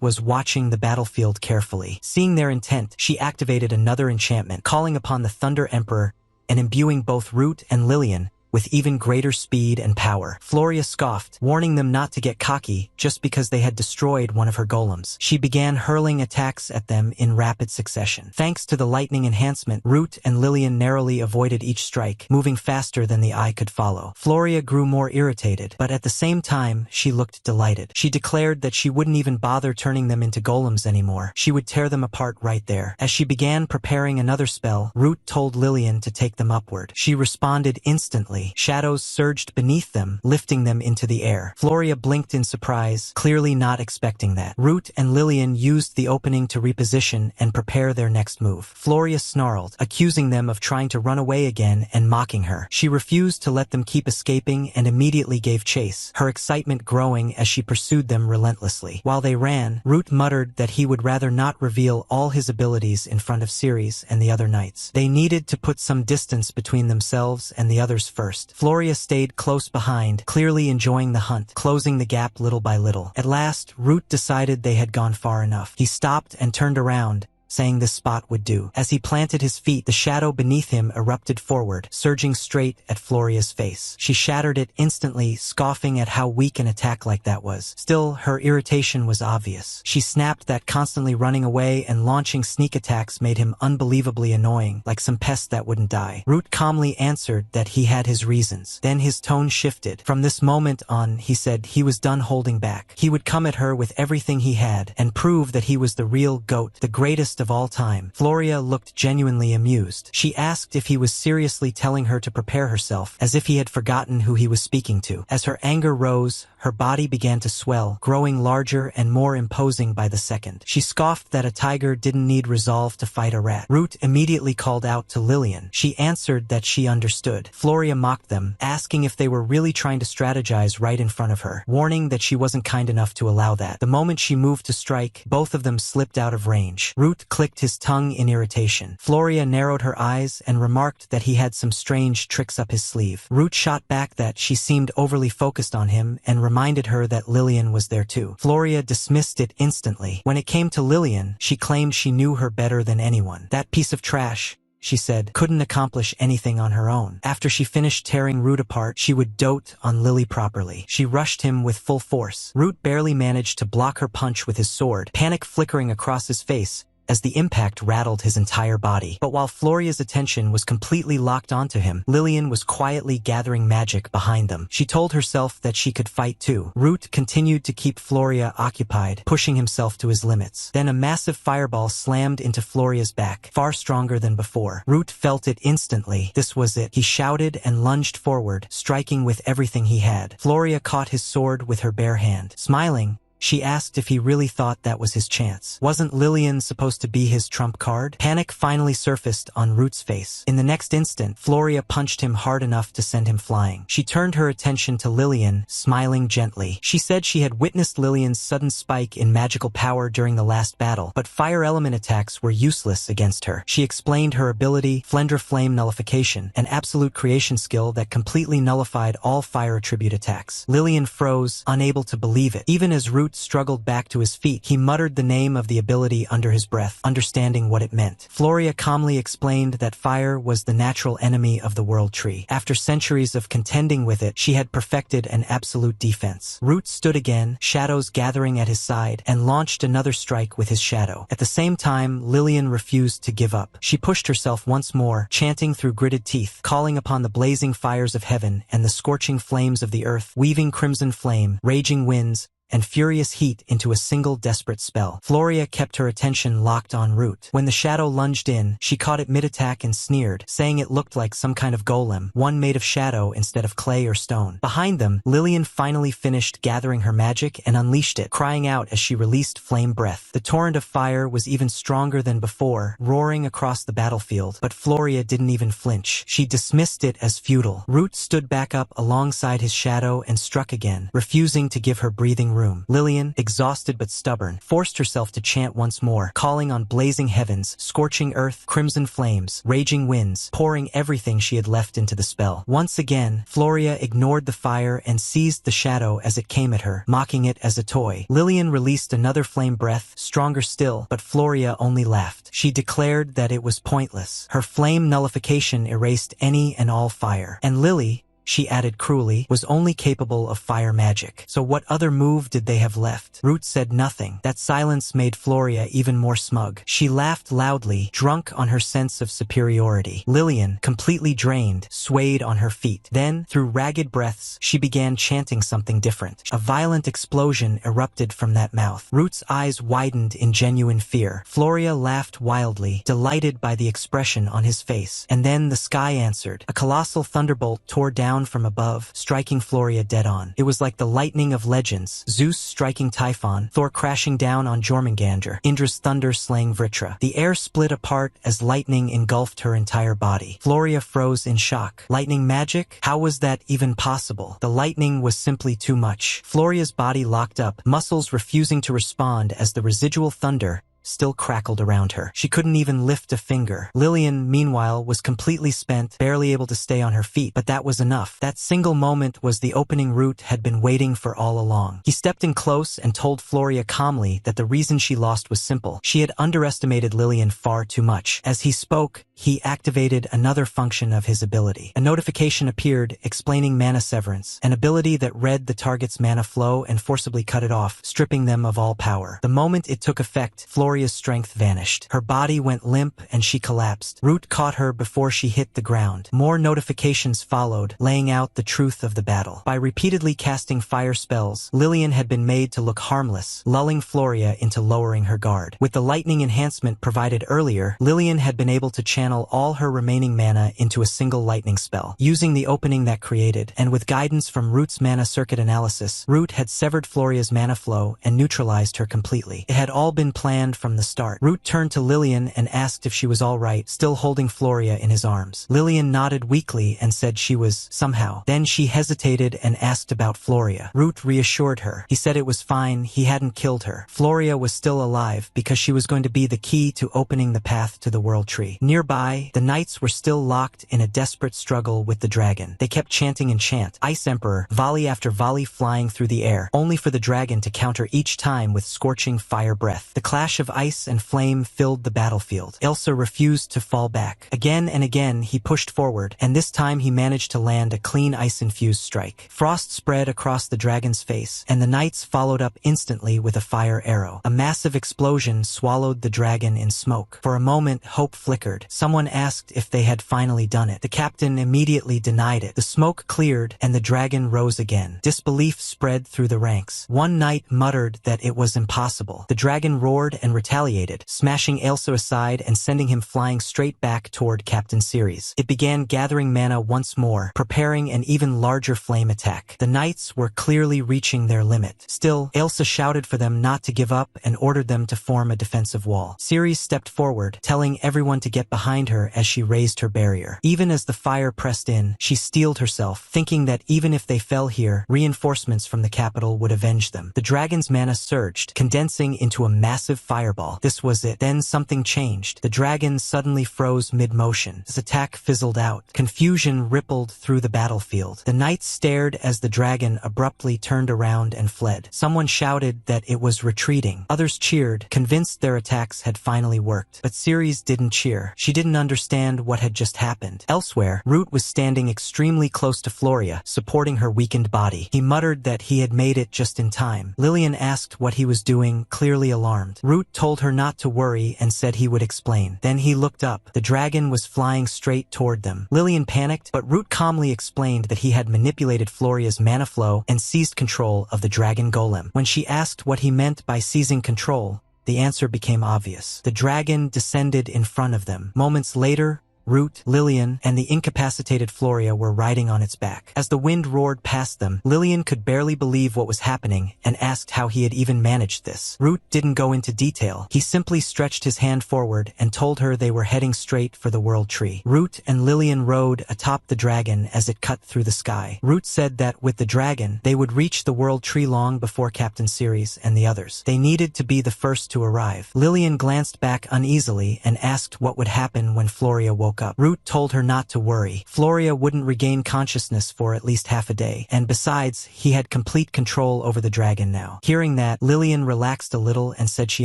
was watching the battlefield carefully. Seeing their intent, she activated another enchantment, calling upon the Thunder Emperor and imbuing both Root and Lillian with even greater speed and power. Floria scoffed, warning them not to get cocky just because they had destroyed one of her golems. She began hurling attacks at them in rapid succession. Thanks to the lightning enhancement, Root and Lillian narrowly avoided each strike, moving faster than the eye could follow. Floria grew more irritated, but at the same time, she looked delighted. She declared that she wouldn't even bother turning them into golems anymore. She would tear them apart right there. As she began preparing another spell, Root told Lillian to take them upward. She responded instantly, instantly. Shadows surged beneath them, lifting them into the air. Floria blinked in surprise, clearly not expecting that. Root and Lillian used the opening to reposition and prepare their next move. Floria snarled, accusing them of trying to run away again and mocking her. She refused to let them keep escaping and immediately gave chase, her excitement growing as she pursued them relentlessly. While they ran, Root muttered that he would rather not reveal all his abilities in front of Ceres and the other knights. They needed to put some distance between themselves and the others first. Floria stayed close behind, clearly enjoying the hunt, closing the gap little by little. At last, Root decided they had gone far enough. He stopped and turned around, saying this spot would do. As he planted his feet, the shadow beneath him erupted forward, surging straight at Floria's face. She shattered it instantly, scoffing at how weak an attack like that was. Still, her irritation was obvious. She snapped that constantly running away and launching sneak attacks made him unbelievably annoying, like some pest that wouldn't die. Root calmly answered that he had his reasons. Then his tone shifted. From this moment on, he said he was done holding back. He would come at her with everything he had and prove that he was the real GOAT, the greatest of all time. Floria looked genuinely amused. She asked if he was seriously telling her to prepare herself, as if he had forgotten who he was speaking to. As her anger rose, her body began to swell, growing larger and more imposing by the second. She scoffed that a tiger didn't need resolve to fight a rat. Root immediately called out to Lillian. She answered that she understood. Floria mocked them, asking if they were really trying to strategize right in front of her, warning that she wasn't kind enough to allow that. The moment she moved to strike, both of them slipped out of range. Root clicked his tongue in irritation. Floria narrowed her eyes and remarked that he had some strange tricks up his sleeve. Root shot back that she seemed overly focused on him and reminded her that Lillian was there too. Floria dismissed it instantly. When it came to Lillian, she claimed she knew her better than anyone. That piece of trash, she said, couldn't accomplish anything on her own. After she finished tearing Root apart, she would dote on Lily properly. She rushed him with full force. Root barely managed to block her punch with his sword, panic flickering across his face as the impact rattled his entire body. But while Floria's attention was completely locked onto him, Lillian was quietly gathering magic behind them. She told herself that she could fight too. Root continued to keep Floria occupied, pushing himself to his limits. Then a massive fireball slammed into Floria's back, far stronger than before. Root felt it instantly. This was it. He shouted and lunged forward, striking with everything he had. Floria caught his sword with her bare hand. Smiling, she asked if he really thought that was his chance. Wasn't Lillian supposed to be his trump card? Panic finally surfaced on Root's face. In the next instant, Floria punched him hard enough to send him flying. She turned her attention to Lillian, smiling gently. She said she had witnessed Lillian's sudden spike in magical power during the last battle, but fire element attacks were useless against her. She explained her ability, Flendra Flame Nullification, an absolute creation skill that completely nullified all fire attribute attacks. Lillian froze, unable to believe it. Even as Root struggled back to his feet, he muttered the name of the ability under his breath, understanding what it meant. Floria calmly explained that fire was the natural enemy of the world tree. After centuries of contending with it, she had perfected an absolute defense. Root stood again, shadows gathering at his side, and launched another strike with his shadow. At the same time, Lillian refused to give up. She pushed herself once more, chanting through gritted teeth, calling upon the blazing fires of heaven and the scorching flames of the earth, weaving crimson flame, raging winds, and furious heat into a single desperate spell. Floria kept her attention locked on Root. When the shadow lunged in, she caught it mid-attack and sneered, saying it looked like some kind of golem, one made of shadow instead of clay or stone. Behind them, Lillian finally finished gathering her magic and unleashed it, crying out as she released flame breath. The torrent of fire was even stronger than before, roaring across the battlefield, but Floria didn't even flinch. She dismissed it as futile. Root stood back up alongside his shadow and struck again, refusing to give her breathing room. Lillian, exhausted but stubborn, forced herself to chant once more, calling on blazing heavens, scorching earth, crimson flames, raging winds, pouring everything she had left into the spell. Once again, Floria ignored the fire and seized the shadow as it came at her, mocking it as a toy. Lillian released another flame breath, stronger still, but Floria only laughed. She declared that it was pointless. Her flame nullification erased any and all fire. And Lily, she added cruelly, was only capable of fire magic. So what other move did they have left? Root said nothing. That silence made Floria even more smug. She laughed loudly, drunk on her sense of superiority. Lillian, completely drained, swayed on her feet. Then, through ragged breaths, she began chanting something different. A violent explosion erupted from that mouth. Root's eyes widened in genuine fear. Floria laughed wildly, delighted by the expression on his face. And then the sky answered. A colossal thunderbolt tore down down from above, striking Floria dead on. It was like the lightning of legends, Zeus striking Typhon, Thor crashing down on Jormungandr, Indra's thunder slaying Vritra. The air split apart as lightning engulfed her entire body. Floria froze in shock. Lightning magic? How was that even possible? The lightning was simply too much. Floria's body locked up, muscles refusing to respond as the residual thunder still crackled around her. She couldn't even lift a finger. Lillian, meanwhile, was completely spent, barely able to stay on her feet, but that was enough. That single moment was the opening Root had been waiting for all along. He stepped in close and told Floria calmly that the reason she lost was simple. She had underestimated Lillian far too much. As he spoke, he activated another function of his ability. A notification appeared explaining mana severance, an ability that read the target's mana flow and forcibly cut it off, stripping them of all power. The moment it took effect, Floria's strength vanished. Her body went limp and she collapsed. Root caught her before she hit the ground. More notifications followed, laying out the truth of the battle. By repeatedly casting fire spells, Lillian had been made to look harmless, lulling Floria into lowering her guard. With the lightning enhancement provided earlier, Lillian had been able to channel all her remaining mana into a single lightning spell. Using the opening that created, and with guidance from Root's mana circuit analysis, Root had severed Floria's mana flow and neutralized her completely. It had all been planned from the start. Root turned to Lillian and asked if she was all right, still holding Floria in his arms. Lillian nodded weakly and said she was, somehow. Then she hesitated and asked about Floria. Root reassured her. He said it was fine, he hadn't killed her. Floria was still alive because she was going to be the key to opening the path to the World Tree. Nearby, the knights were still locked in a desperate struggle with the dragon. They kept chanting and chant, Ice Emperor, volley after volley flying through the air, only for the dragon to counter each time with scorching fire breath. The clash of ice and flame filled the battlefield. Elsa refused to fall back. Again and again he pushed forward, and this time he managed to land a clean ice-infused strike. Frost spread across the dragon's face, and the knights followed up instantly with a fire arrow. A massive explosion swallowed the dragon in smoke. For a moment, hope flickered. Someone asked if they had finally done it. The captain immediately denied it. The smoke cleared, and the dragon rose again. Disbelief spread through the ranks. One knight muttered that it was impossible. The dragon roared and retaliated, smashing Elsa aside and sending him flying straight back toward Captain Ceres. It began gathering mana once more, preparing an even larger flame attack. The knights were clearly reaching their limit. Still, Elsa shouted for them not to give up and ordered them to form a defensive wall. Ceres stepped forward, telling everyone to get behind her as she raised her barrier. Even as the fire pressed in, she steeled herself, thinking that even if they fell here, reinforcements from the capital would avenge them. The dragon's mana surged, condensing into a massive fireball. This was it. Then something changed. The dragon suddenly froze mid-motion. His attack fizzled out. Confusion rippled through the battlefield. The knights stared as the dragon abruptly turned around and fled. Someone shouted that it was retreating. Others cheered, convinced their attacks had finally worked. But Ceres didn't cheer. She didn't understand what had just happened. Elsewhere, Root was standing extremely close to Floria, supporting her weakened body. He muttered that he had made it just in time. Lillian asked what he was doing, clearly alarmed. Root told her not to worry and said he would explain. Then he looked up. The dragon was flying straight toward them. Lillian panicked, but Root calmly explained that he had manipulated Floria's mana flow and seized control of the dragon golem. When she asked what he meant by seizing control, the answer became obvious. The dragon descended in front of them. Moments later, Root, Lillian, and the incapacitated Floria were riding on its back. As the wind roared past them, Lillian could barely believe what was happening and asked how he had even managed this. Root didn't go into detail. He simply stretched his hand forward and told her they were heading straight for the World Tree. Root and Lillian rode atop the dragon as it cut through the sky. Root said that with the dragon, they would reach the World Tree long before Captain Ceres and the others. They needed to be the first to arrive. Lillian glanced back uneasily and asked what would happen when Floria woke up. Root told her not to worry. Floria wouldn't regain consciousness for at least half a day, and besides, he had complete control over the dragon now. Hearing that, Lillian relaxed a little and said she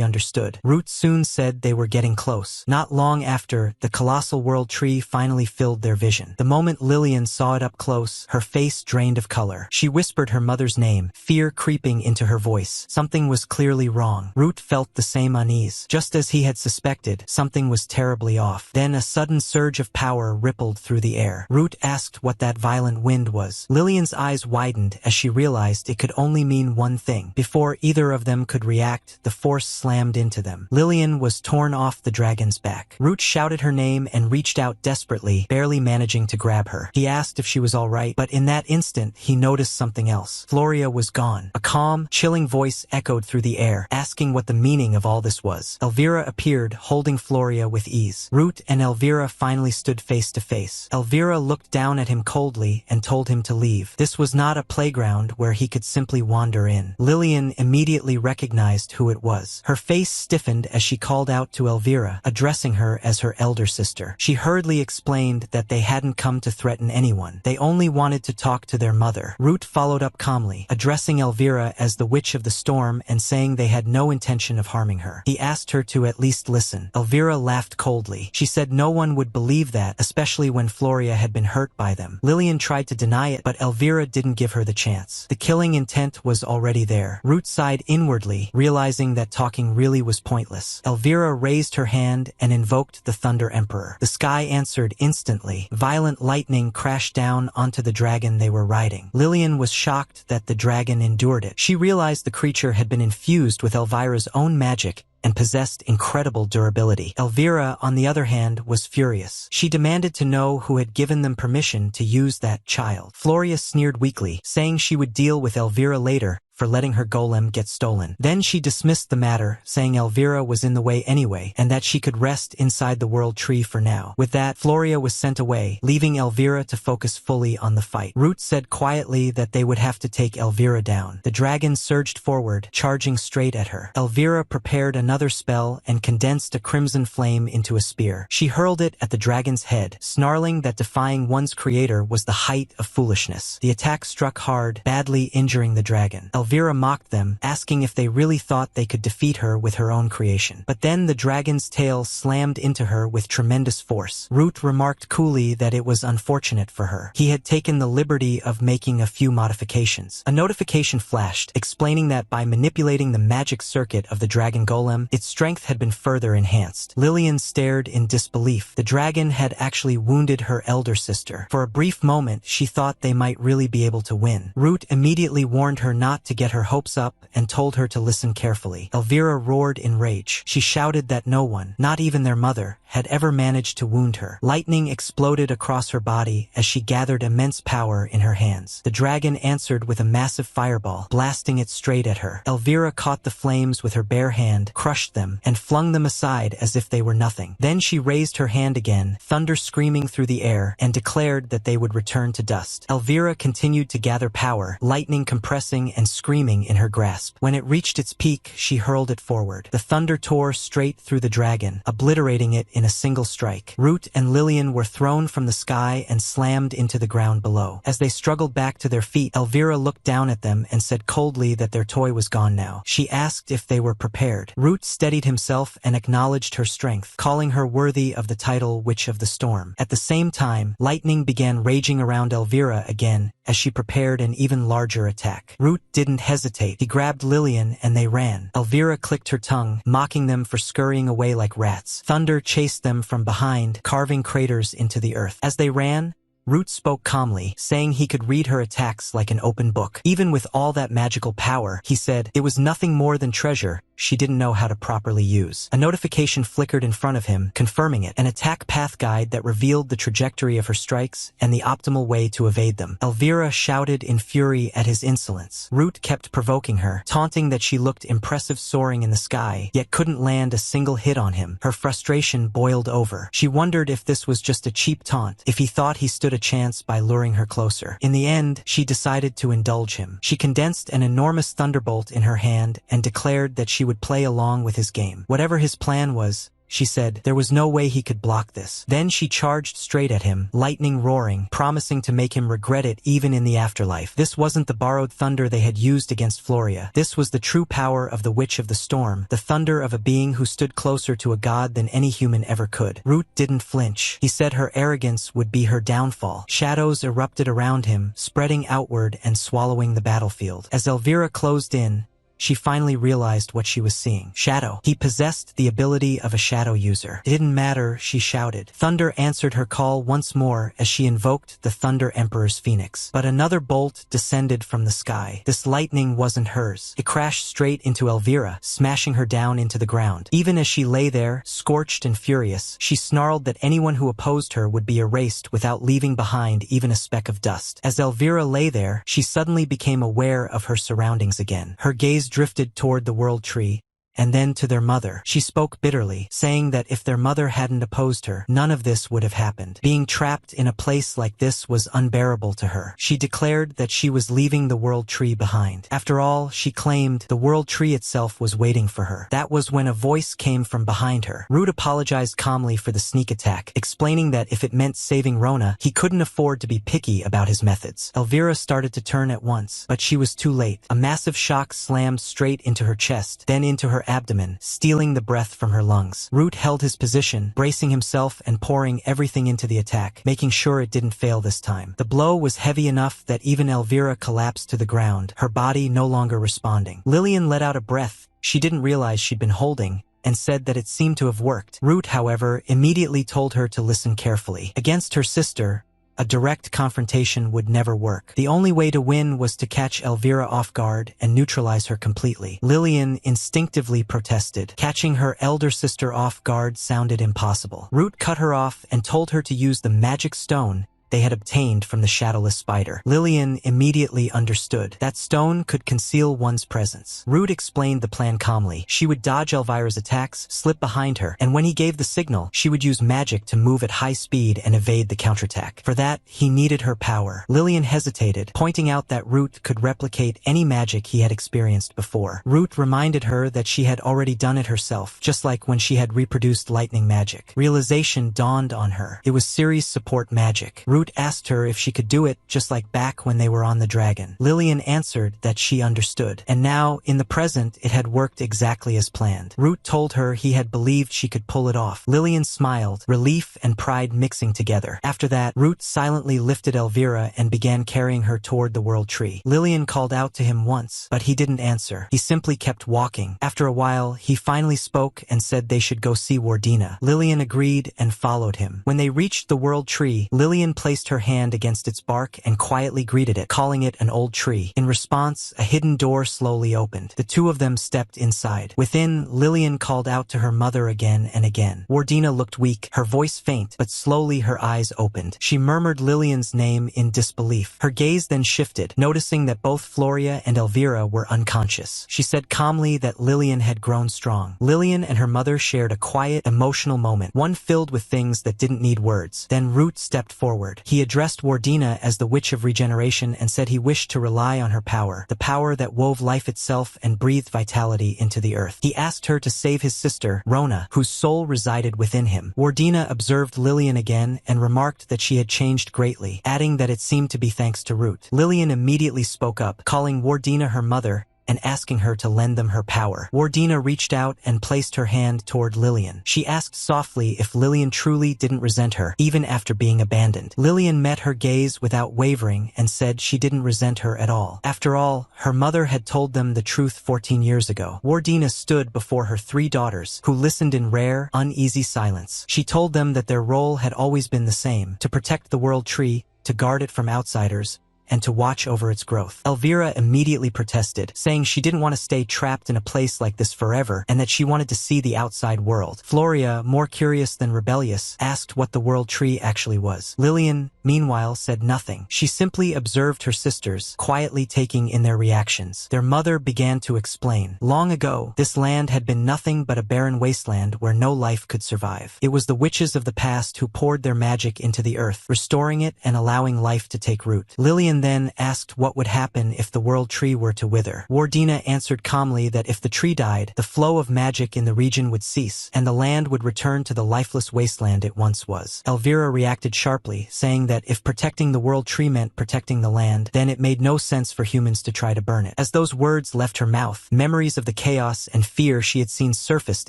understood. Root soon said they were getting close. Not long after, the colossal World Tree finally filled their vision. The moment Lillian saw it up close, her face drained of color. She whispered her mother's name, fear creeping into her voice. Something was clearly wrong. Root felt the same unease. Just as he had suspected, something was terribly off. Then a sudden surge surge of power rippled through the air. Root asked what that violent wind was. Lillian's eyes widened as she realized it could only mean one thing. Before either of them could react, the force slammed into them. Lillian was torn off the dragon's back. Root shouted her name and reached out desperately, barely managing to grab her. He asked if she was all right, but in that instant, he noticed something else. Floria was gone. A calm, chilling voice echoed through the air, asking what the meaning of all this was. Elvira appeared, holding Floria with ease. Root and Elvira finally stood face to face. Elvira looked down at him coldly and told him to leave. This was not a playground where he could simply wander in. Lillian immediately recognized who it was. Her face stiffened as she called out to Elvira, addressing her as her elder sister. She hurriedly explained that they hadn't come to threaten anyone. They only wanted to talk to their mother. Root followed up calmly, addressing Elvira as the Witch of the Storm and saying they had no intention of harming her. He asked her to at least listen. Elvira laughed coldly. She said no one would believe that, especially when Floria had been hurt by them. Lillian tried to deny it, but Elvira didn't give her the chance. The killing intent was already there. Root sighed inwardly, realizing that talking really was pointless. Elvira raised her hand and invoked the Thunder Emperor. The sky answered instantly. Violent lightning crashed down onto the dragon they were riding. Lillian was shocked that the dragon endured it. She realized the creature had been infused with Elvira's own magic and possessed incredible durability. Elvira, on the other hand, was furious. She demanded to know who had given them permission to use that child. Floria sneered weakly, saying she would deal with Elvira later for letting her golem get stolen. Then she dismissed the matter, saying Elvira was in the way anyway, and that she could rest inside the world tree for now. With that, Floria was sent away, leaving Elvira to focus fully on the fight. Root said quietly that they would have to take Elvira down. The dragon surged forward, charging straight at her. Elvira prepared another spell and condensed a crimson flame into a spear. She hurled it at the dragon's head, snarling that defying one's creator was the height of foolishness. The attack struck hard, badly injuring the dragon. Elvira mocked them, asking if they really thought they could defeat her with her own creation. But then the dragon's tail slammed into her with tremendous force. Root remarked coolly that it was unfortunate for her. He had taken the liberty of making a few modifications. A notification flashed, explaining that by manipulating the magic circuit of the dragon golem, its strength had been further enhanced. Lillian stared in disbelief. The dragon had actually wounded her elder sister. For a brief moment, she thought they might really be able to win. Root immediately warned her not to get her hopes up and told her to listen carefully. Elvira roared in rage. She shouted that no one, not even their mother, had ever managed to wound her. Lightning exploded across her body as she gathered immense power in her hands. The dragon answered with a massive fireball, blasting it straight at her. Elvira caught the flames with her bare hand, crushed them, and flung them aside as if they were nothing. Then she raised her hand again, thunder screaming through the air, and declared that they would return to dust. Elvira continued to gather power, lightning compressing and screaming in her grasp. When it reached its peak, she hurled it forward. The thunder tore straight through the dragon, obliterating it in a single strike. Root and Lillian were thrown from the sky and slammed into the ground below. As they struggled back to their feet, Elvira looked down at them and said coldly that their toy was gone now. She asked if they were prepared. Root steadied himself and acknowledged her strength, calling her worthy of the title Witch of the Storm. At the same time, lightning began raging around Elvira again as she prepared an even larger attack. Root didn't hesitate. He grabbed Lillian and they ran. Elvira clicked her tongue, mocking them for scurrying away like rats. Thunder chased them from behind, carving craters into the earth. As they ran, Root spoke calmly, saying he could read her attacks like an open book. Even with all that magical power, he said, it was nothing more than treasure she didn't know how to properly use. A notification flickered in front of him, confirming it, an attack path guide that revealed the trajectory of her strikes and the optimal way to evade them. Elvira shouted in fury at his insolence. Root kept provoking her, taunting that she looked impressive soaring in the sky, yet couldn't land a single hit on him. Her frustration boiled over. She wondered if this was just a cheap taunt, if he thought he stood a chance by luring her closer. In the end, she decided to indulge him. She condensed an enormous thunderbolt in her hand and declared that she would play along with his game. Whatever his plan was, she said, there was no way he could block this. Then she charged straight at him, lightning roaring, promising to make him regret it even in the afterlife. This wasn't the borrowed thunder they had used against Floria. This was the true power of the Witch of the Storm, the thunder of a being who stood closer to a god than any human ever could. Root didn't flinch. He said her arrogance would be her downfall. Shadows erupted around him, spreading outward and swallowing the battlefield. As Elvira closed in, she finally realized what she was seeing. Shadow. He possessed the ability of a shadow user. It didn't matter, she shouted. Thunder answered her call once more as she invoked the Thunder Emperor's Phoenix. But another bolt descended from the sky. This lightning wasn't hers. It crashed straight into Elvira, smashing her down into the ground. Even as she lay there, scorched and furious, she snarled that anyone who opposed her would be erased without leaving behind even a speck of dust. As Elvira lay there, she suddenly became aware of her surroundings again. Her gaze drifted toward the world tree, and then to their mother. She spoke bitterly, saying that if their mother hadn't opposed her, none of this would have happened. Being trapped in a place like this was unbearable to her. She declared that she was leaving the world tree behind. After all, she claimed the world tree itself was waiting for her. That was when a voice came from behind her. Root apologized calmly for the sneak attack, explaining that if it meant saving Rona, he couldn't afford to be picky about his methods. Elvira started to turn at once, but she was too late. A massive shock slammed straight into her chest, then into her abdomen, stealing the breath from her lungs. Root held his position, bracing himself and pouring everything into the attack, making sure it didn't fail this time. The blow was heavy enough that even Elvira collapsed to the ground, her body no longer responding. Lillian let out a breath she didn't realize she'd been holding, and said that it seemed to have worked. Root, however, immediately told her to listen carefully. Against her sister, a direct confrontation would never work. The only way to win was to catch Elvira off guard and neutralize her completely. Lillian instinctively protested. Catching her elder sister off guard sounded impossible. Root cut her off and told her to use the magic stone they had obtained from the shadowless spider. Lillian immediately understood. That stone could conceal one's presence. Root explained the plan calmly. She would dodge Elvira's attacks, slip behind her, and when he gave the signal, she would use magic to move at high speed and evade the counterattack. For that, he needed her power. Lillian hesitated, pointing out that Root could replicate any magic he had experienced before. Root reminded her that she had already done it herself, just like when she had reproduced lightning magic. Realization dawned on her. It was Ciri's support magic. Root asked her if she could do it just like back when they were on the dragon. Lillian answered that she understood, and now, in the present, it had worked exactly as planned. Root told her he had believed she could pull it off. Lillian smiled, relief and pride mixing together. After that, Root silently lifted Elvira and began carrying her toward the world tree. Lillian called out to him once, but he didn't answer. He simply kept walking. After a while, he finally spoke and said they should go see Wardina. Lillian agreed and followed him. When they reached the world tree, Lillian placed her hand against its bark and quietly greeted it, calling it an old tree. In response, a hidden door slowly opened. The two of them stepped inside. Within, Lillian called out to her mother again and again. Wardina looked weak, her voice faint, but slowly her eyes opened. She murmured Lillian's name in disbelief. Her gaze then shifted, noticing that both Floria and Elvira were unconscious. She said calmly that Lillian had grown strong. Lillian and her mother shared a quiet, emotional moment, one filled with things that didn't need words. Then Root stepped forward. He addressed Wardina as the Witch of Regeneration and said he wished to rely on her power, the power that wove life itself and breathed vitality into the earth. He asked her to save his sister, Rona, whose soul resided within him. Wardina observed Lillian again and remarked that she had changed greatly, adding that it seemed to be thanks to Root. Lillian immediately spoke up, calling Wardina her mother and asking her to lend them her power. Wardina reached out and placed her hand toward Lillian. She asked softly if Lillian truly didn't resent her, even after being abandoned. Lillian met her gaze without wavering and said she didn't resent her at all. After all, her mother had told them the truth 14 years ago. Wardina stood before her 3 daughters, who listened in rare, uneasy silence. She told them that their role had always been the same, to protect the world tree, to guard it from outsiders, and to watch over its growth. Elvira immediately protested, saying she didn't want to stay trapped in a place like this forever and that she wanted to see the outside world. Floria, more curious than rebellious, asked what the world tree actually was. Lillian, meanwhile, said nothing. She simply observed her sisters, quietly taking in their reactions. Their mother began to explain. Long ago, this land had been nothing but a barren wasteland where no life could survive. It was the witches of the past who poured their magic into the earth, restoring it and allowing life to take root. Lillian then asked what would happen if the world tree were to wither. Wardina answered calmly that if the tree died, the flow of magic in the region would cease, and the land would return to the lifeless wasteland it once was. Elvira reacted sharply, saying that if protecting the world tree meant protecting the land, then it made no sense for humans to try to burn it. As those words left her mouth, memories of the chaos and fear she had seen surfaced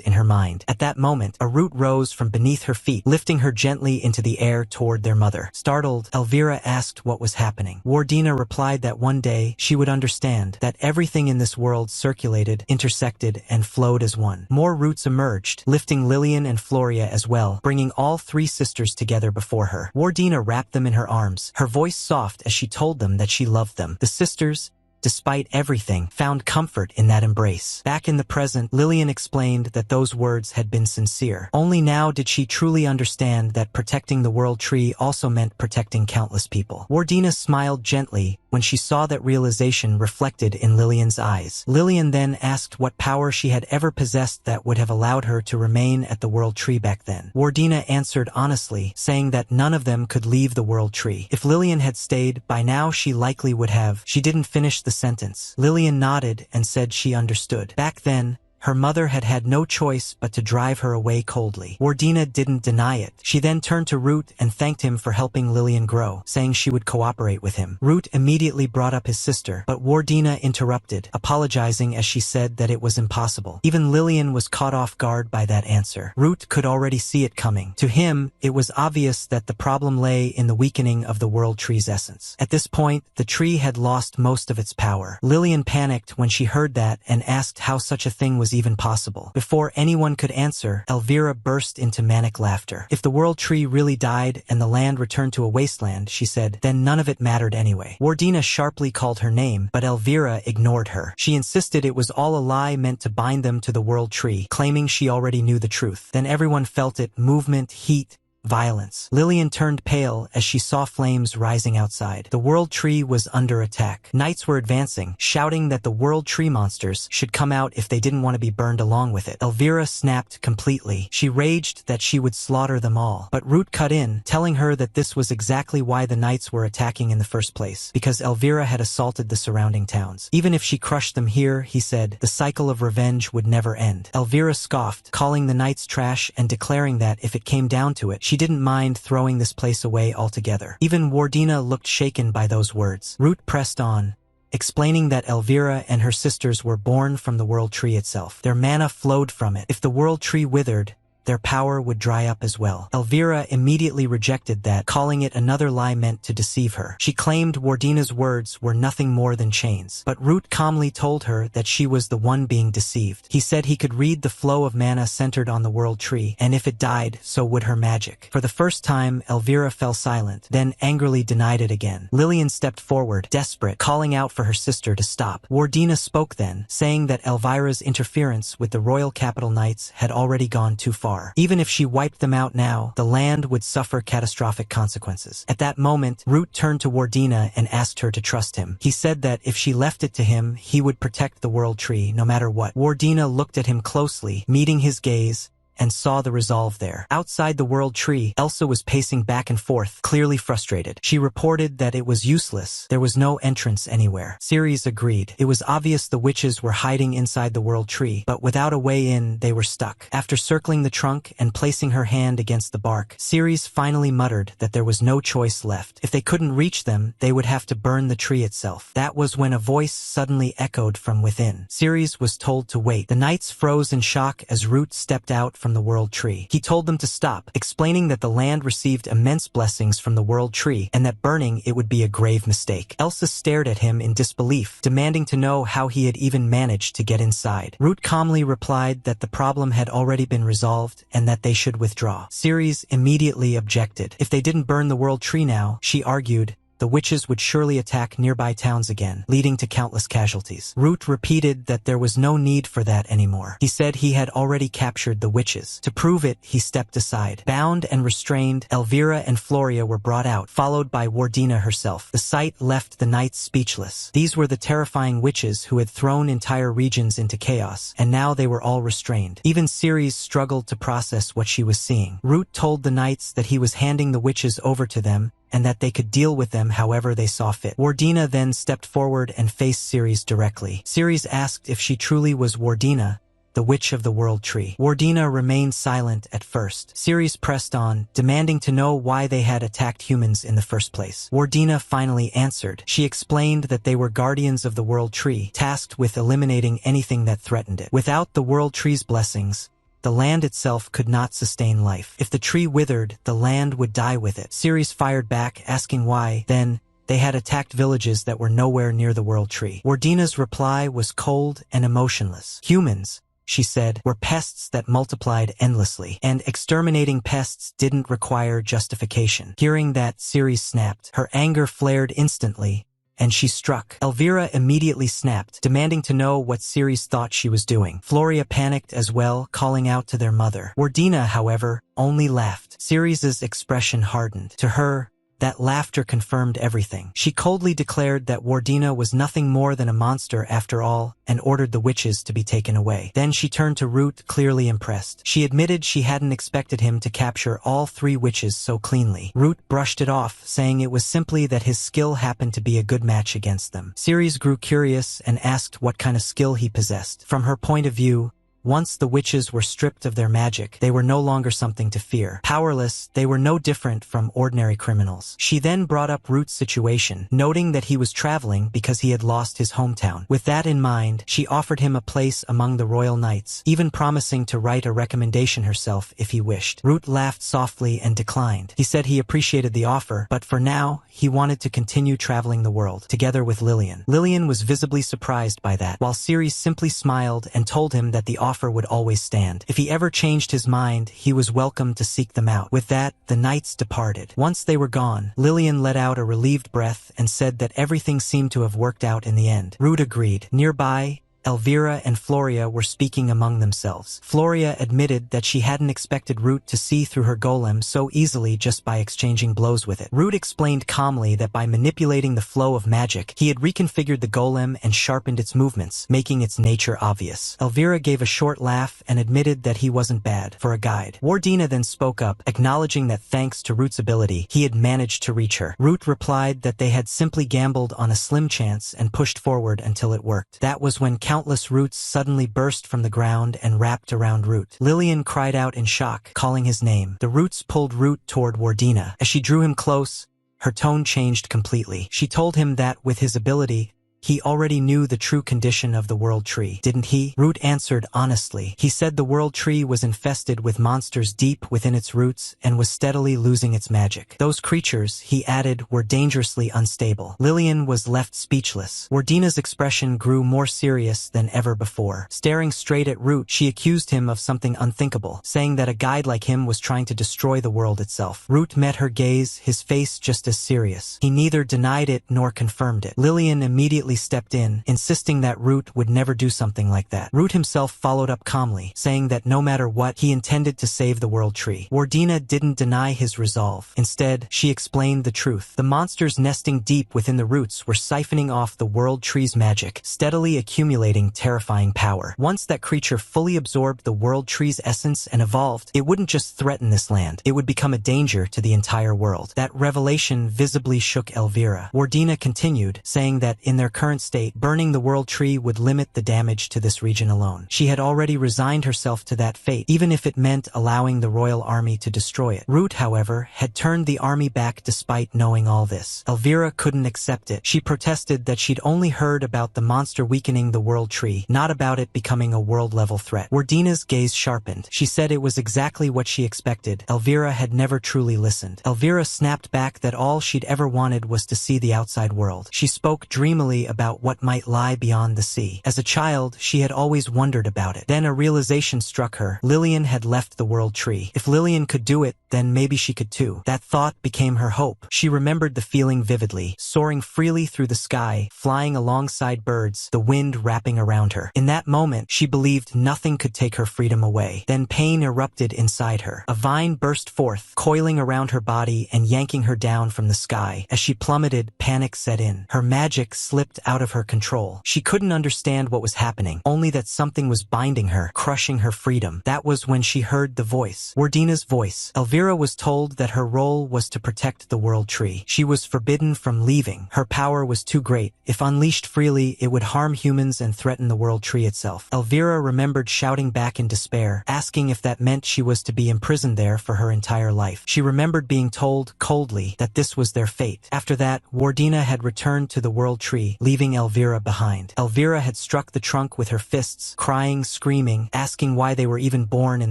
in her mind. At that moment, a root rose from beneath her feet, lifting her gently into the air toward their mother. Startled, Elvira asked what was happening. Wardina replied that one day she would understand that everything in this world circulated, intersected, and flowed as one. More roots emerged, lifting Lillian and Floria as well, bringing all three sisters together before her. Wardina wrapped them in her arms, her voice soft as she told them that she loved them. The sisters, despite everything, found comfort in that embrace. Back in the present, Lillian explained that those words had been sincere. Only now did she truly understand that protecting the World Tree also meant protecting countless people. Wardina smiled gently when she saw that realization reflected in Lillian's eyes. Lillian then asked what power she had ever possessed that would have allowed her to remain at the World Tree back then. Wardina answered honestly, saying that none of them could leave the World Tree. If Lillian had stayed, by now she likely would have. She didn't finish the sentence. Lillian nodded and said she understood. Back then, her mother had had no choice but to drive her away coldly. Wardina didn't deny it. She then turned to Root and thanked him for helping Lillian grow, saying she would cooperate with him. Root immediately brought up his sister, but Wardina interrupted, apologizing as she said that it was impossible. Even Lillian was caught off guard by that answer. Root could already see it coming. To him, it was obvious that the problem lay in the weakening of the World Tree's essence. At this point, the tree had lost most of its power. Lillian panicked when she heard that and asked how such a thing was even possible. Before anyone could answer, Elvira burst into manic laughter. If the World Tree really died and the land returned to a wasteland, she said, then none of it mattered anyway. Wardina sharply called her name, but Elvira ignored her. She insisted it was all a lie meant to bind them to the World Tree, claiming she already knew the truth. Then everyone felt it: movement, heat, violence. Lillian turned pale as she saw flames rising outside. The World Tree was under attack. Knights were advancing, shouting that the World Tree monsters should come out if they didn't want to be burned along with it. Elvira snapped completely. She raged that she would slaughter them all. But Root cut in, telling her that this was exactly why the Knights were attacking in the first place, because Elvira had assaulted the surrounding towns. Even if she crushed them here, he said, the cycle of revenge would never end. Elvira scoffed, calling the Knights trash and declaring that if it came down to it, she didn't mind throwing this place away altogether. Even Wardina looked shaken by those words. Root pressed on, explaining that Elvira and her sisters were born from the World Tree itself. Their mana flowed from it. If the World Tree withered, their power would dry up as well. Elvira immediately rejected that, calling it another lie meant to deceive her. She claimed Wardina's words were nothing more than chains. But Root calmly told her that she was the one being deceived. He said he could read the flow of mana centered on the World Tree, and if it died, so would her magic. For the first time, Elvira fell silent, then angrily denied it again. Lillian stepped forward, desperate, calling out for her sister to stop. Wardina spoke then, saying that Elvira's interference with the Royal Capital Knights had already gone too far. Even if she wiped them out now, the land would suffer catastrophic consequences. At that moment, Root turned to Wardina and asked her to trust him. He said that if she left it to him, he would protect the World Tree no matter what. Wardina looked at him closely, meeting his gaze, and saw the resolve there. Outside the World Tree, Elsa was pacing back and forth, clearly frustrated. She reported that it was useless. There was no entrance anywhere. Ceres agreed. It was obvious the witches were hiding inside the World Tree, but without a way in, they were stuck. After circling the trunk and placing her hand against the bark, Ceres finally muttered that there was no choice left. If they couldn't reach them, they would have to burn the tree itself. That was when a voice suddenly echoed from within. Ceres was told to wait. The knights froze in shock as Root stepped out from the World Tree. He told them to stop, explaining that the land received immense blessings from the World Tree and that burning it would be a grave mistake. Elsa stared at him in disbelief, demanding to know how he had even managed to get inside. Root calmly replied that the problem had already been resolved and that they should withdraw. Ceres immediately objected. If they didn't burn the World Tree now, she argued, the witches would surely attack nearby towns again, leading to countless casualties. Root repeated that there was no need for that anymore. He said he had already captured the witches. To prove it, he stepped aside. Bound and restrained, Elvira and Floria were brought out, followed by Wardina herself. The sight left the knights speechless. These were the terrifying witches who had thrown entire regions into chaos, and now they were all restrained. Even Ceres struggled to process what she was seeing. Root told the knights that he was handing the witches over to them, and that they could deal with them however they saw fit. Wardina then stepped forward and faced Ceres directly. Ceres asked if she truly was Wardina, the witch of the World Tree. Wardina remained silent at first. Ceres pressed on, demanding to know why they had attacked humans in the first place. Wardina finally answered. She explained that they were guardians of the World Tree, tasked with eliminating anything that threatened it. Without the World Tree's blessings, the land itself could not sustain life. If the tree withered, the land would die with it. Ceres fired back, asking why. Then, They had attacked villages that were nowhere near the World Tree. Wardina's reply was cold and emotionless. Humans, she said, were pests that multiplied endlessly, and exterminating pests didn't require justification. Hearing that, Ceres snapped. Her anger flared instantly, and she struck. Elvira immediately snapped, demanding to know what Ceres thought she was doing. Floria panicked as well, calling out to their mother. Wardina, however, only laughed. Ceres's expression hardened. To her, that laughter confirmed everything. She coldly declared that Wardina was nothing more than a monster after all, and ordered the witches to be taken away. Then she turned to Root, clearly impressed. She admitted she hadn't expected him to capture all 3 witches so cleanly. Root brushed it off, saying it was simply that his skill happened to be a good match against them. Ceres grew curious and asked what kind of skill he possessed. From her point of view, once the witches were stripped of their magic, they were no longer something to fear. Powerless, they were no different from ordinary criminals. She then brought up Root's situation, noting that he was traveling because he had lost his hometown. With that in mind, she offered him a place among the royal knights, even promising to write a recommendation herself if he wished. Root laughed softly and declined. He said he appreciated the offer, but for now, he wanted to continue traveling the world, together with Lillian. Lillian was visibly surprised by that, while Ceres simply smiled and told him that the offer would always stand. If he ever changed his mind, he was welcome to seek them out. With that, the knights departed. Once they were gone, Lillian let out a relieved breath and said that everything seemed to have worked out in the end. Root agreed. Nearby, Elvira and Floria were speaking among themselves. Floria admitted that she hadn't expected Root to see through her golem so easily just by exchanging blows with it. Root explained calmly that by manipulating the flow of magic, he had reconfigured the golem and sharpened its movements, making its nature obvious. Elvira gave a short laugh and admitted that he wasn't bad for a guide. Wardina then spoke up, acknowledging that thanks to Root's ability, he had managed to reach her. Root replied that they had simply gambled on a slim chance and pushed forward until it worked. That was when countless roots suddenly burst from the ground and wrapped around Root. Lillian cried out in shock, calling his name. The roots pulled Root toward Wardina. As she drew him close, her tone changed completely. She told him that, with his ability, he already knew the true condition of the World Tree, didn't he? Root answered honestly. He said the World Tree was infested with monsters deep within its roots and was steadily losing its magic. Those creatures, he added, were dangerously unstable. Lillian was left speechless. Wardina's expression grew more serious than ever before. Staring straight at Root, she accused him of something unthinkable, saying that a guide like him was trying to destroy the world itself. Root met her gaze, his face just as serious. He neither denied it nor confirmed it. Lillian immediately stepped in, insisting that Root would never do something like that. Root himself followed up calmly, saying that no matter what, he intended to save the World Tree. Wardina didn't deny his resolve. Instead, she explained the truth. The monsters nesting deep within the roots were siphoning off the World Tree's magic, steadily accumulating terrifying power. Once that creature fully absorbed the World Tree's essence and evolved, it wouldn't just threaten this land, it would become a danger to the entire world. That revelation visibly shook Elvira. Wardina continued, saying that in their current state, burning the World Tree would limit the damage to this region alone. She had already resigned herself to that fate, even if it meant allowing the royal army to destroy it. Root, however, had turned the army back despite knowing all this. Elvira couldn't accept it. She protested that she'd only heard about the monster weakening the World Tree, not about it becoming a world-level threat. Wardina's gaze sharpened. She said it was exactly what she expected. Elvira had never truly listened. Elvira snapped back that all she'd ever wanted was to see the outside world. She spoke dreamily about what might lie beyond the sea. As a child, she had always wondered about it. Then a realization struck her. Lillian had left the World Tree. If Lillian could do it, then maybe she could too. That thought became her hope. She remembered the feeling vividly, soaring freely through the sky, flying alongside birds, the wind wrapping around her. In that moment, she believed nothing could take her freedom away. Then pain erupted inside her. A vine burst forth, coiling around her body and yanking her down from the sky. As she plummeted, panic set in. Her magic slipped out of her control. She couldn't understand what was happening, only that something was binding her, crushing her freedom. That was when she heard the voice. Wardina's voice. Elvira was told that her role was to protect the World Tree. She was forbidden from leaving. Her power was too great. If unleashed freely, it would harm humans and threaten the World Tree itself. Elvira remembered shouting back in despair, asking if that meant she was to be imprisoned there for her entire life. She remembered being told, coldly, that this was their fate. After that, Wardina had returned to the World Tree, leaving Elvira behind. Elvira had struck the trunk with her fists, crying, screaming, asking why they were even born in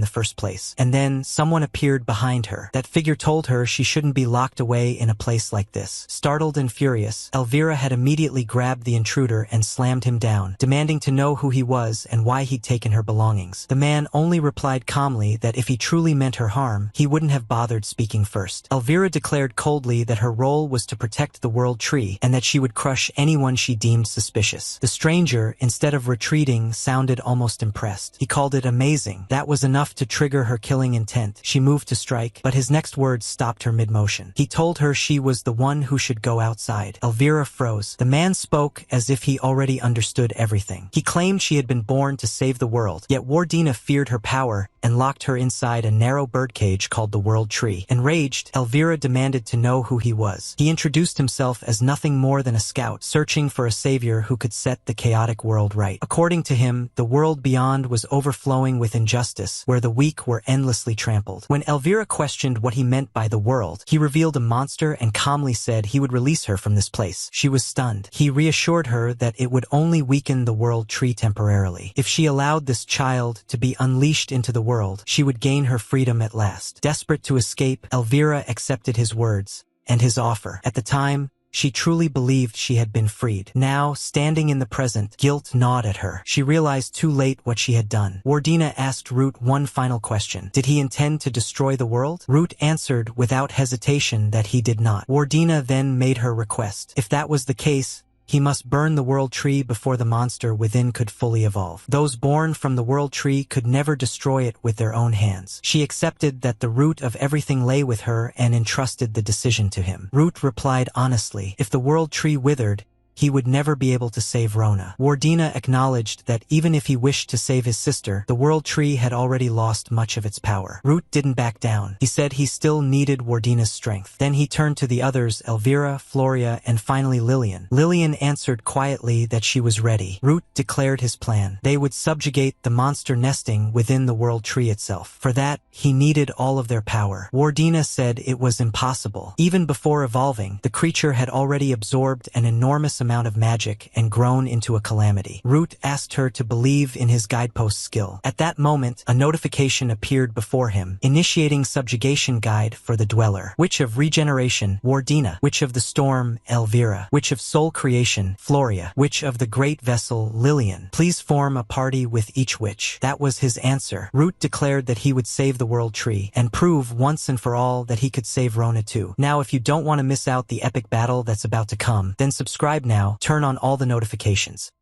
the first place. And then someone appeared behind her. That figure told her she shouldn't be locked away in a place like this. Startled and furious, Elvira had immediately grabbed the intruder and slammed him down, demanding to know who he was and why he'd taken her belongings. The man only replied calmly that if he truly meant her harm, he wouldn't have bothered speaking first. Elvira declared coldly that her role was to protect the World Tree and that she would crush anyone she deemed suspicious. The stranger, instead of retreating, sounded almost impressed. He called it amazing. That was enough to trigger her killing intent. She moved to strike, but his next words stopped her mid-motion. He told her she was the one who should go outside. Elvira froze. The man spoke as if he already understood everything. He claimed she had been born to save the world, yet Wardina feared her power and locked her inside a narrow birdcage called the World Tree. Enraged, Elvira demanded to know who he was. He introduced himself as nothing more than a scout, searching for a savior who could set the chaotic world right. According to him, the world beyond was overflowing with injustice, where the weak were endlessly trampled. When Elvira questioned what he meant by the world, he revealed a monster and calmly said he would release her from this place. She was stunned. He reassured her that it would only weaken the World Tree temporarily. If she allowed this child to be unleashed into the world, she would gain her freedom at last. Desperate to escape, Elvira accepted his words and his offer. At the time, she truly believed she had been freed. Now, standing in the present, guilt gnawed at her. She realized too late what she had done. Wardina asked Root one final question. Did he intend to destroy the world? Root answered without hesitation that he did not. Wardina then made her request. If that was the case, he must burn the World Tree before the monster within could fully evolve. Those born from the World Tree could never destroy it with their own hands. She accepted that the root of everything lay with her and entrusted the decision to him. Root replied honestly, if the World Tree withered, he would never be able to save Rona. Wardina acknowledged that even if he wished to save his sister, the World Tree had already lost much of its power. Root didn't back down. He said he still needed Wardina's strength. Then he turned to the others, Elvira, Floria, and finally Lillian. Lillian answered quietly that she was ready. Root declared his plan. They would subjugate the monster nesting within the World Tree itself. For that, he needed all of their power. Wardina said it was impossible. Even before evolving, the creature had already absorbed an enormous amount of magic and grown into a calamity. Root asked her to believe in his guidepost skill. At that moment, a notification appeared before him, initiating subjugation guide for the dweller. Witch of regeneration, Wardina. Witch of the storm, Elvira. Witch of soul creation, Floria. Witch of the great vessel, Lillian. Please form a party with each witch. That was his answer. Root declared that he would save the World Tree and prove once and for all that he could save Rona too. Now, if you don't want to miss out the epic battle that's about to come, then subscribe now, turn on all the notifications.